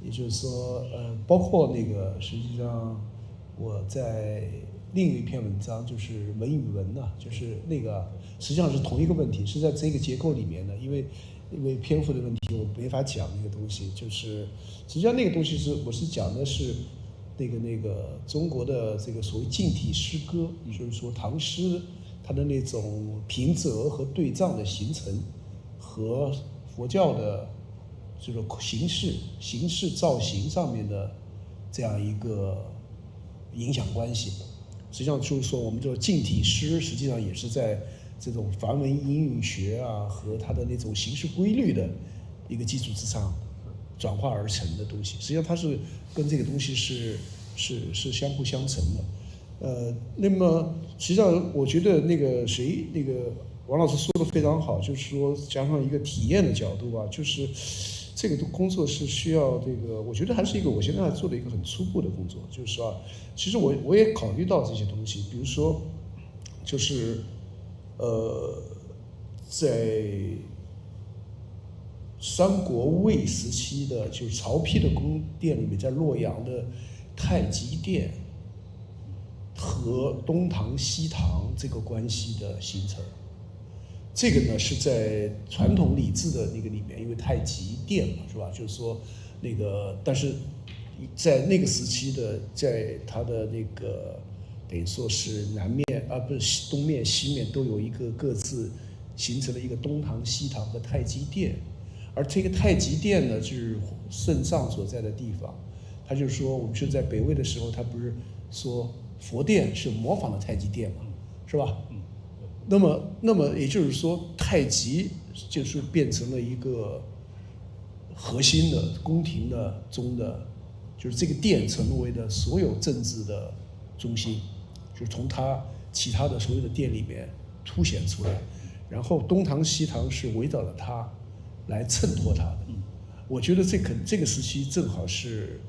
Speaker 4: 也就是说，包括那个，实际上我在另一篇文章，就是文与文呢，就是那个实际上是同一个问题，是在这个结构里面的，因为篇幅的问题，我没法讲那个东西。就是实际上那个东西我是讲的是那个中国的这个所谓近体诗歌，也就是说唐诗它的那种平仄和对仗的形成，和佛教的这种形式造型上面的这样一个影响关系。实际上就是说，我们这个近体诗实际上也是在这种梵文音韵学和它的那种形式规律的一个基础之上转化而成的东西。实际上它是跟这个东西是相互相成的。那么实际上我觉得那个王老师说的非常好，就是说加上一个体验的角度就是这个工作是需要我觉得还是我现在做的一个很初步的工作，就是说其实我也考虑到这些东西，比如说就是在三国魏时期的就是曹丕的宫殿里面，在洛阳的太极殿和东堂西堂这个关系的形成。这个呢是在传统礼制的那个里面，因为太极殿嘛，是吧？就是说但是在那个时期的，在它的等于说是南面不是东面西面都有一个各自形成了一个东堂西堂和太极殿，而这个太极殿呢就是圣上所在的地方。他就说我们是在北魏的时候，他不是说佛殿是模仿的太极殿嘛，是吧？那么也就是说，太极就是变成了一个核心的宫廷的中的，就是这个殿成为了所有政治的中心，就是从它其他的所有的殿里面凸显出来，然后东堂西堂是围绕着它来衬托它的。我觉得这个时期正好是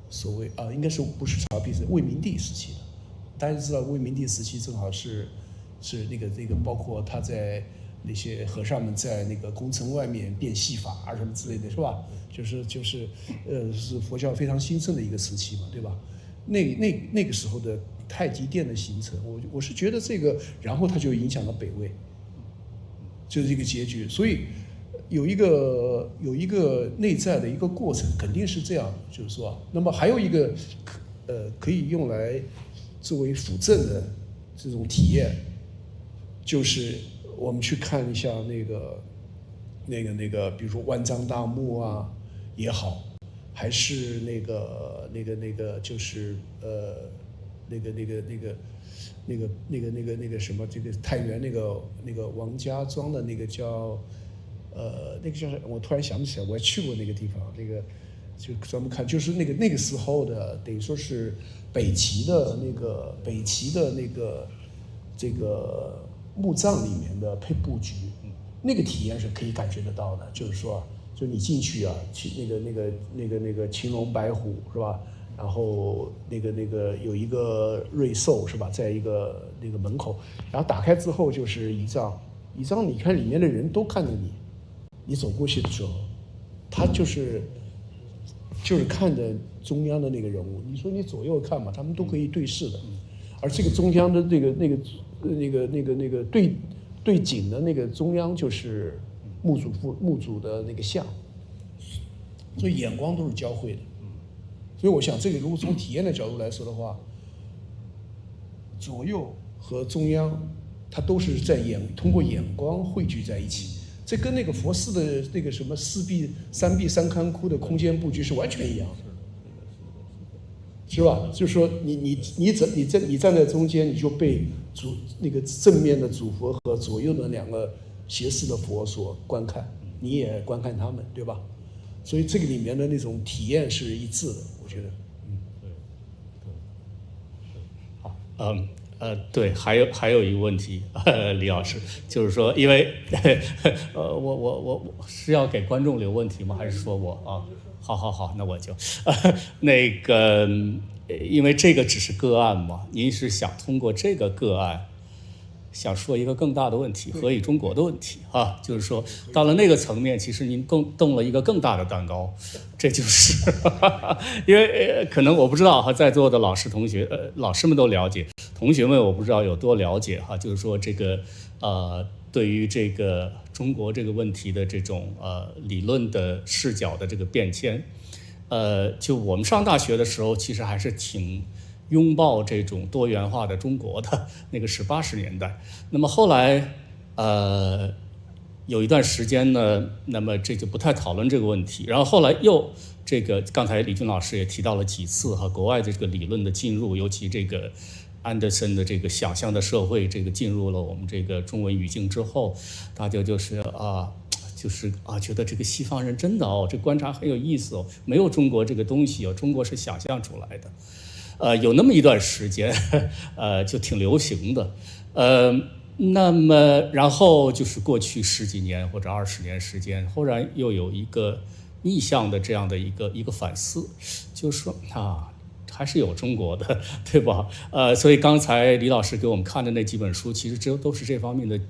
Speaker 4: 所谓应该是不是曹丕，是魏明帝时期的，大家知道魏明帝时期正好是那个包括他在那些和尚们在那个宫城外面变戏法啊什么之类的，是吧？是佛教非常兴盛的一个时期嘛，对吧？那个时候的太极殿的形成，我是觉得这个，然后它就影响了北魏，就是这个结局。所以有一个内在的一个过程，肯定是这样，就是说，那么还有一个可以用来作为辅证的这种体验，就是我们去看一下那个，比如说万丈大墓啊也好，还是那个就是那个什么，这个太原那个王家庄的那个叫我突然想不起来，我还去过那个地方，那个就专门看，就是那个时候的，等于说是北齐的这个墓葬里面的布局，那个体验是可以感觉得到的，就是说，就你进去啊，那个青龙白虎是吧？然后那个有一个瑞兽是吧，在一个那个门口，然后打开之后就是仪仗，你看里面的人都看着你，你走过去的时候，他就是看着中央的那个人物，你说你左右看嘛，他们都可以对视的，而这个中央的那个对景的那个中央就是墓主的那个像，所以眼光都是交汇的。所以我想，这个如果从体验的角度来说的话，左右和中央，它都是通过眼光汇聚在一起。这跟那个佛寺的那个什么三壁三龛窟的空间布局是完全一样的，是吧？就是说你站在中间，你就被那个正面的主佛和左右的两个斜视的佛所观看，你也观看他们，对吧？所以这个里面的那种体验是一致的，我觉得。
Speaker 2: 好，对，还有一个问题，李老师，就是说，因为我是要给观众留问题吗？还是说我啊？好，那我就那个，因为这个只是个案嘛，您是想通过这个个案，想说一个更大的问题，何以中国的问题啊，就是说到了那个层面，其实您更动了一个更大的蛋糕，这就是因为可能我不知道哈，在座的老师同学老师们都了解，同学们我不知道有多了解哈，就是说这个对于这个中国这个问题的这种理论的视角的这个变迁，就我们上大学的时候，其实还是挺拥抱这种多元化的中国的那个80年代。那么后来有一段时间呢，那么这就不太讨论这个问题，然后后来又这个刚才李军老师也提到了几次哈，国外的这个理论的进入，尤其这个安德森的这个想象的社会这个进入了我们这个中文语境之后，大家就是觉得这个西方人真的这观察很有意思没有中国这个东西中国是想象出来的。有那么一段时间，就挺流行的，那么然后就是过去10几年或者20年时间，忽然又有一个逆向的这样的一个反思，就是说还是有中国的，对吧？所以刚才李老师给我们看的那几本书，其实都是这方面的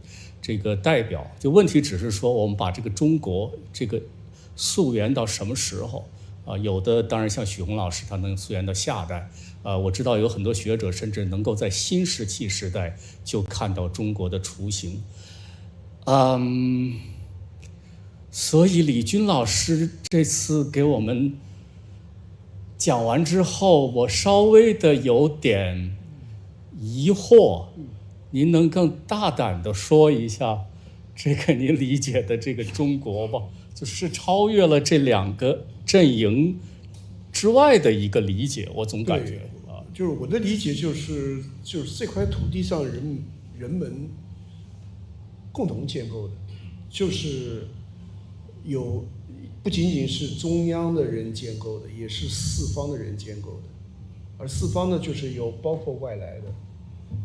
Speaker 2: 这个代表。就问题只是说，我们把这个中国这个溯源到什么时候？有的当然像许宏老师，他能溯源到夏代。我知道有很多学者甚至能够在新石器时代就看到中国的雏形。所以李军老师这次给我们讲完之后，我稍微的有点疑惑，您能更大胆的说一下这个您理解的这个中国吧，就是超越了这两个阵营之外的一个理解，我总感觉
Speaker 4: 就是我的理解就是这块土地上人们共同建构的，就是有不仅仅是中央的人建构的，也是四方的人建构的，而四方呢就是有包括外来的，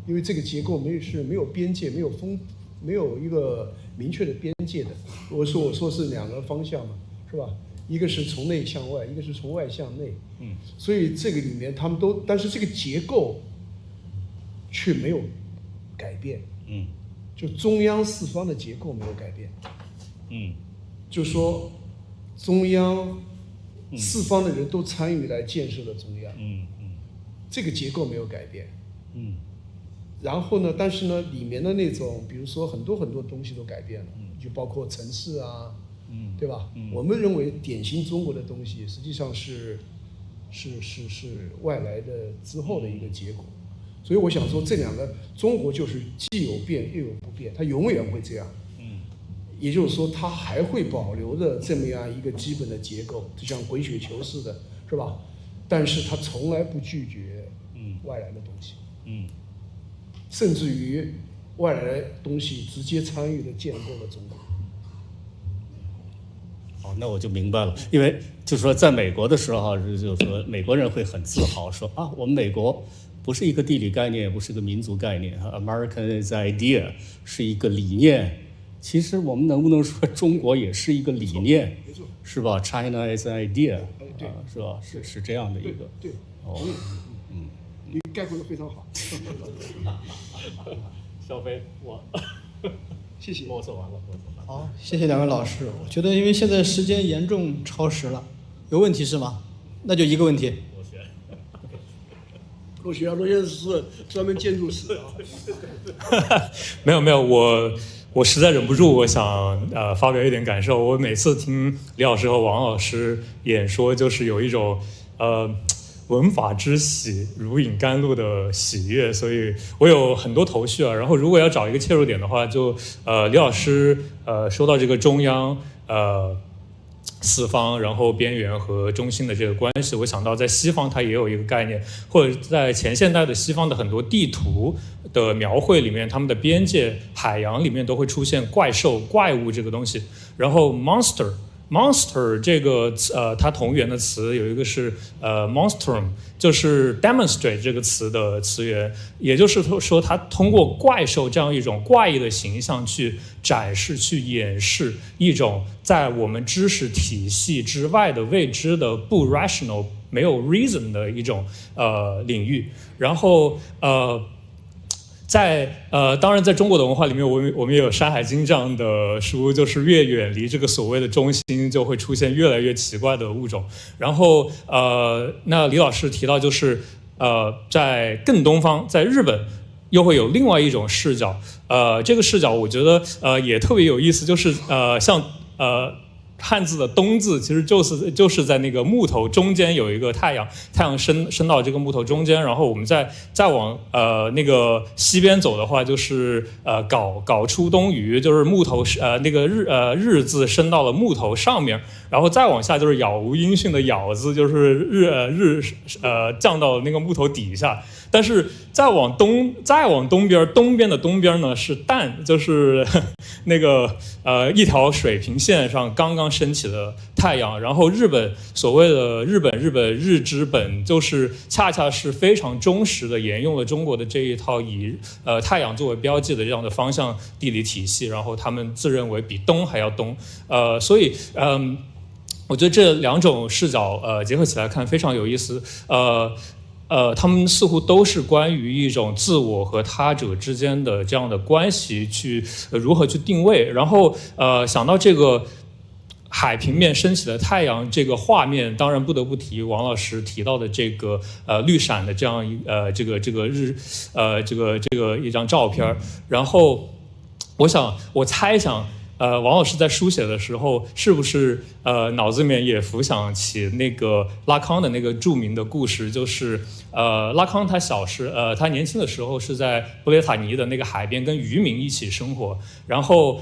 Speaker 4: 因为这个结构没有边界，没有一个明确的边界的。我说是两个方向嘛，是吧？一个是从内向外，一个是从外向内。所以这个里面他们都，但是这个结构却没有改变。就中央四方的结构没有改变。就说中央四方的人都参与来建设了中央。这个结构没有改变。然后呢，但是呢，里面的那种，比如说很多东西都改变了，就包括城市啊，对吧？我们认为典型中国的东西，实际上是外来的之后的一个结果。所以我想说，这两个中国就是既有变又有不变，它永远会这样。也就是说，它还会保留着这么样一个基本的结构，就像滚雪球似的，是吧？但是它从来不拒绝外来的东西。甚至于外来的东西直接参与的建构了中国。
Speaker 2: 哦，那我就明白了，因为就是说，在美国的时候，就是说美国人会很自豪说啊，我们美国不是一个地理概念，不是一个民族概念 ，American is idea 是一个理念。其实我们能不能说中国也是一个理念，是吧 ？China is idea， 是吧？是这样的一个。
Speaker 4: 对。
Speaker 2: 哦。
Speaker 4: 你概括的非常好。
Speaker 2: 小飞，
Speaker 4: 谢谢。
Speaker 2: 我说完了。
Speaker 1: 好，谢谢两位老师。我觉得因为现在时间严重超时了，有问题是吗？那就一个问题。
Speaker 4: 罗先生是专门建筑师啊。
Speaker 5: 没有，我实在忍不住，我想发表一点感受。我每次听李老师和王老师演说，就是有一种文法之喜，如饮甘露的喜悦，所以我有很多头绪啊。然后如果要找一个切入点的话，就李老师说到这个中央四方，然后边缘和中心的这个关系，我想到在西方它也有一个概念，或者在前现代的西方的很多地图的描绘里面，他们的边界海洋里面都会出现怪兽、怪物这个东西，然后 monster 这个它同源的词有一个是monstrum， 就是 demonstrate 这个词的词源，也就是说它通过怪兽这样一种怪异的形象去展示、去演示一种在我们知识体系之外的未知的不 rational 没有 reason 的一种领域，然后当然，在中国的文化里面，我们也有《山海经》这样的书，就是越远离这个所谓的中心，就会出现越来越奇怪的物种。然后，那李老师提到，就是在更东方，在日本，又会有另外一种视角。这个视角我觉得也特别有意思，就是像汉字的东字其实就是在那个木头中间有一个太阳升到这个木头中间，然后我们再往那个西边走的话，就是搞出东隅，就是木头那个日字升到了木头上面，然后再往下就是杳无音讯的杳字，就是日降到了那个木头底下。但是再往东边，东边的东边呢是旦，就是那个一条水平线上刚刚升起的太阳。然后日本所谓的日日之本，就是恰恰是非常忠实的沿用了中国的这一套以太阳作为标记的这样的方向地理体系，然后他们自认为比东还要东，所以我觉得这两种视角结合起来看非常有意思。他们似乎都是关于一种自我和他者之间的这样的关系，去如何去定位。然后想到这个海平面升起的太阳这个画面，当然不得不提王老师提到的这个绿闪的这样这个一张照片。然后我猜想。王老师在书写的时候，是不是脑子里面也浮想起那个拉康的那个著名的故事？就是拉康他年轻的时候是在布列塔尼的那个海边跟渔民一起生活，然后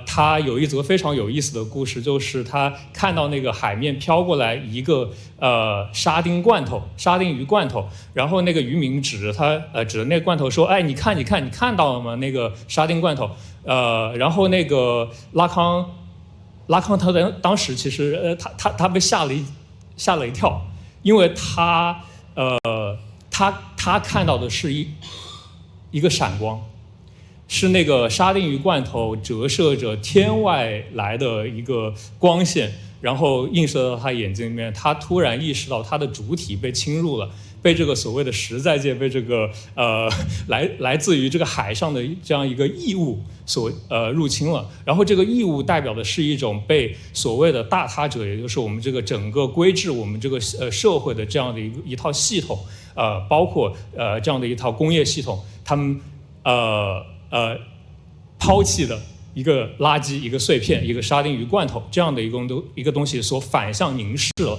Speaker 5: 他有一则非常有意思的故事，就是他看到那个海面飘过来一个沙丁鱼罐头，然后那个渔民指着那个罐头说：“哎，你看到了吗？那个沙丁罐头。”然后那个拉康他当时其实他被吓了一跳，因为他看到的是一个闪光，是那个沙丁鱼罐头折射着天外来的一个光线，然后映射到他眼睛里面，他突然意识到他的主体被侵入了，被这个所谓的实在界，被这个来自于这个海上的这样一个异物所入侵了。然后这个异物代表的是一种被所谓的大他者，也就是我们这个整个规制我们这个社会的这样的一套系统，包括这样的一套工业系统，他们抛弃的一个垃圾、一个碎片、一个沙丁鱼罐头这样的一个东西所反向凝视了，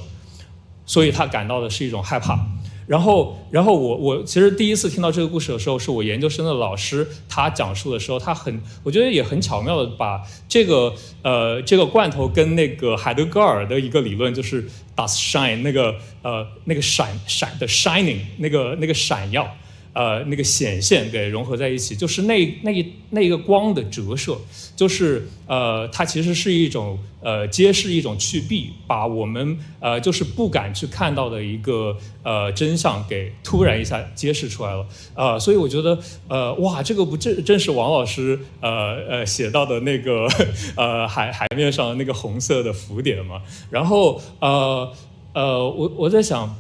Speaker 5: 所以他感到的是一种害怕。然后我其实第一次听到这个故事的时候，是我研究生的老师他讲述的时候，我觉得也很巧妙的把这个罐头跟那个海德格尔的一个理论，就是 das shine 那个闪的 shining 那个闪耀。那个显现给融合在一起，就是那个光的折射，就是它其实是一种揭示一种去蔽，把我们就是不敢去看到的一个真相给突然一下揭示出来了。所以我觉得哇，这个不正是王老师写到的那个海面上的那个红色的浮点吗？然后我在想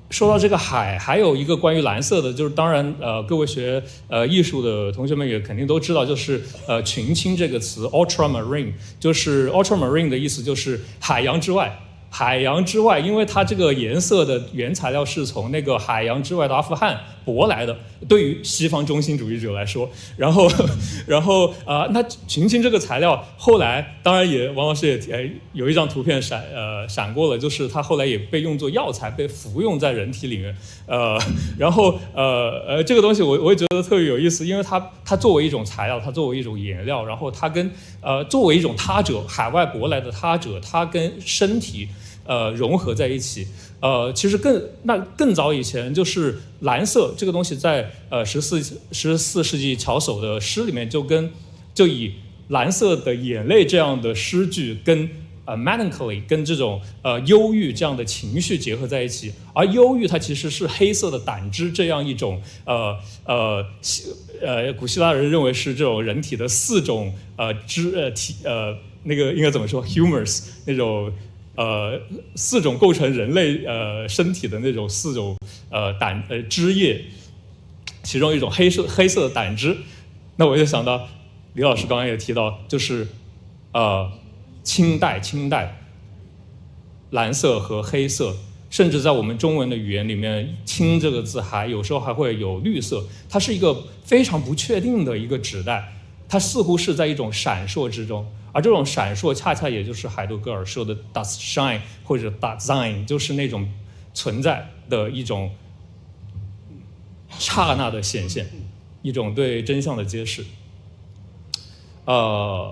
Speaker 5: 说到这个海，还有一个关于蓝色的，就是当然各位学艺术的同学们也肯定都知道，就是群青这个词 ultramarine， 就是 ultramarine 的意思就是海洋之外。海洋之外，因为它这个颜色的原材料是从那个海洋之外的阿富汗舶来的，对于西方中心主义者来说，然后那群青这个材料后来当然也王老师也有一张图片闪过了，就是它后来也被用作药材，被服用在人体里面，然后这个东西我也觉得特别有意思，因为它作为一种材料，它作为一种颜料，然后它跟作为一种他者，海外舶来的他者，它跟身体融合在一起。其实更早以前，就是蓝色这个东西在14世纪乔叟的诗里面就以蓝色的眼泪这样的诗句跟melancholy 跟这种忧郁这样的情绪结合在一起，而忧郁它其实是黑色的胆汁这样一种古希腊人认为是这种人体的4种那个应该怎么说 humors 那种4种构成人类身体的那种4种汁液，其中一种黑色的胆汁。那我就想到李老师刚刚也提到，就是清代蓝色和黑色，甚至在我们中文的语言里面，青这个字有时候还会有绿色，它是一个非常不确定的一个指代，它似乎是在一种闪烁之中，而这种闪烁恰恰也就是海德格尔说的 das shine 或者 das sein， 就是那种存在的一种刹那的显现，一种对真相的揭示。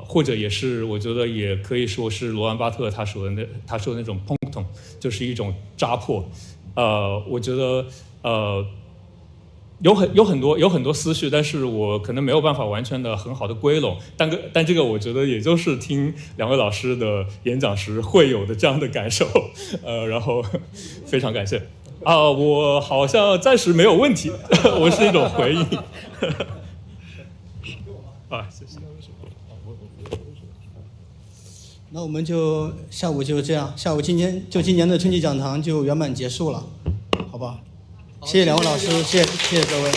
Speaker 5: 或者也是，我觉得也可以说是罗兰巴特他说的那种punctum，就是一种扎破。我觉得有很多思绪，但是我可能没有办法完全的很好的归拢。但这个我觉得也就是听2位老师的演讲时会有的这样的感受。然后非常感谢。我好像暂时没有问题，我是一种回应。谢谢。
Speaker 1: 那我们就下午就这样，今年的春季讲堂就圆满结束了，好吧？谢谢2位老师，谢谢各位。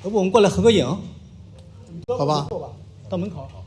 Speaker 1: 要不我们过来合个影，好吧？到门口。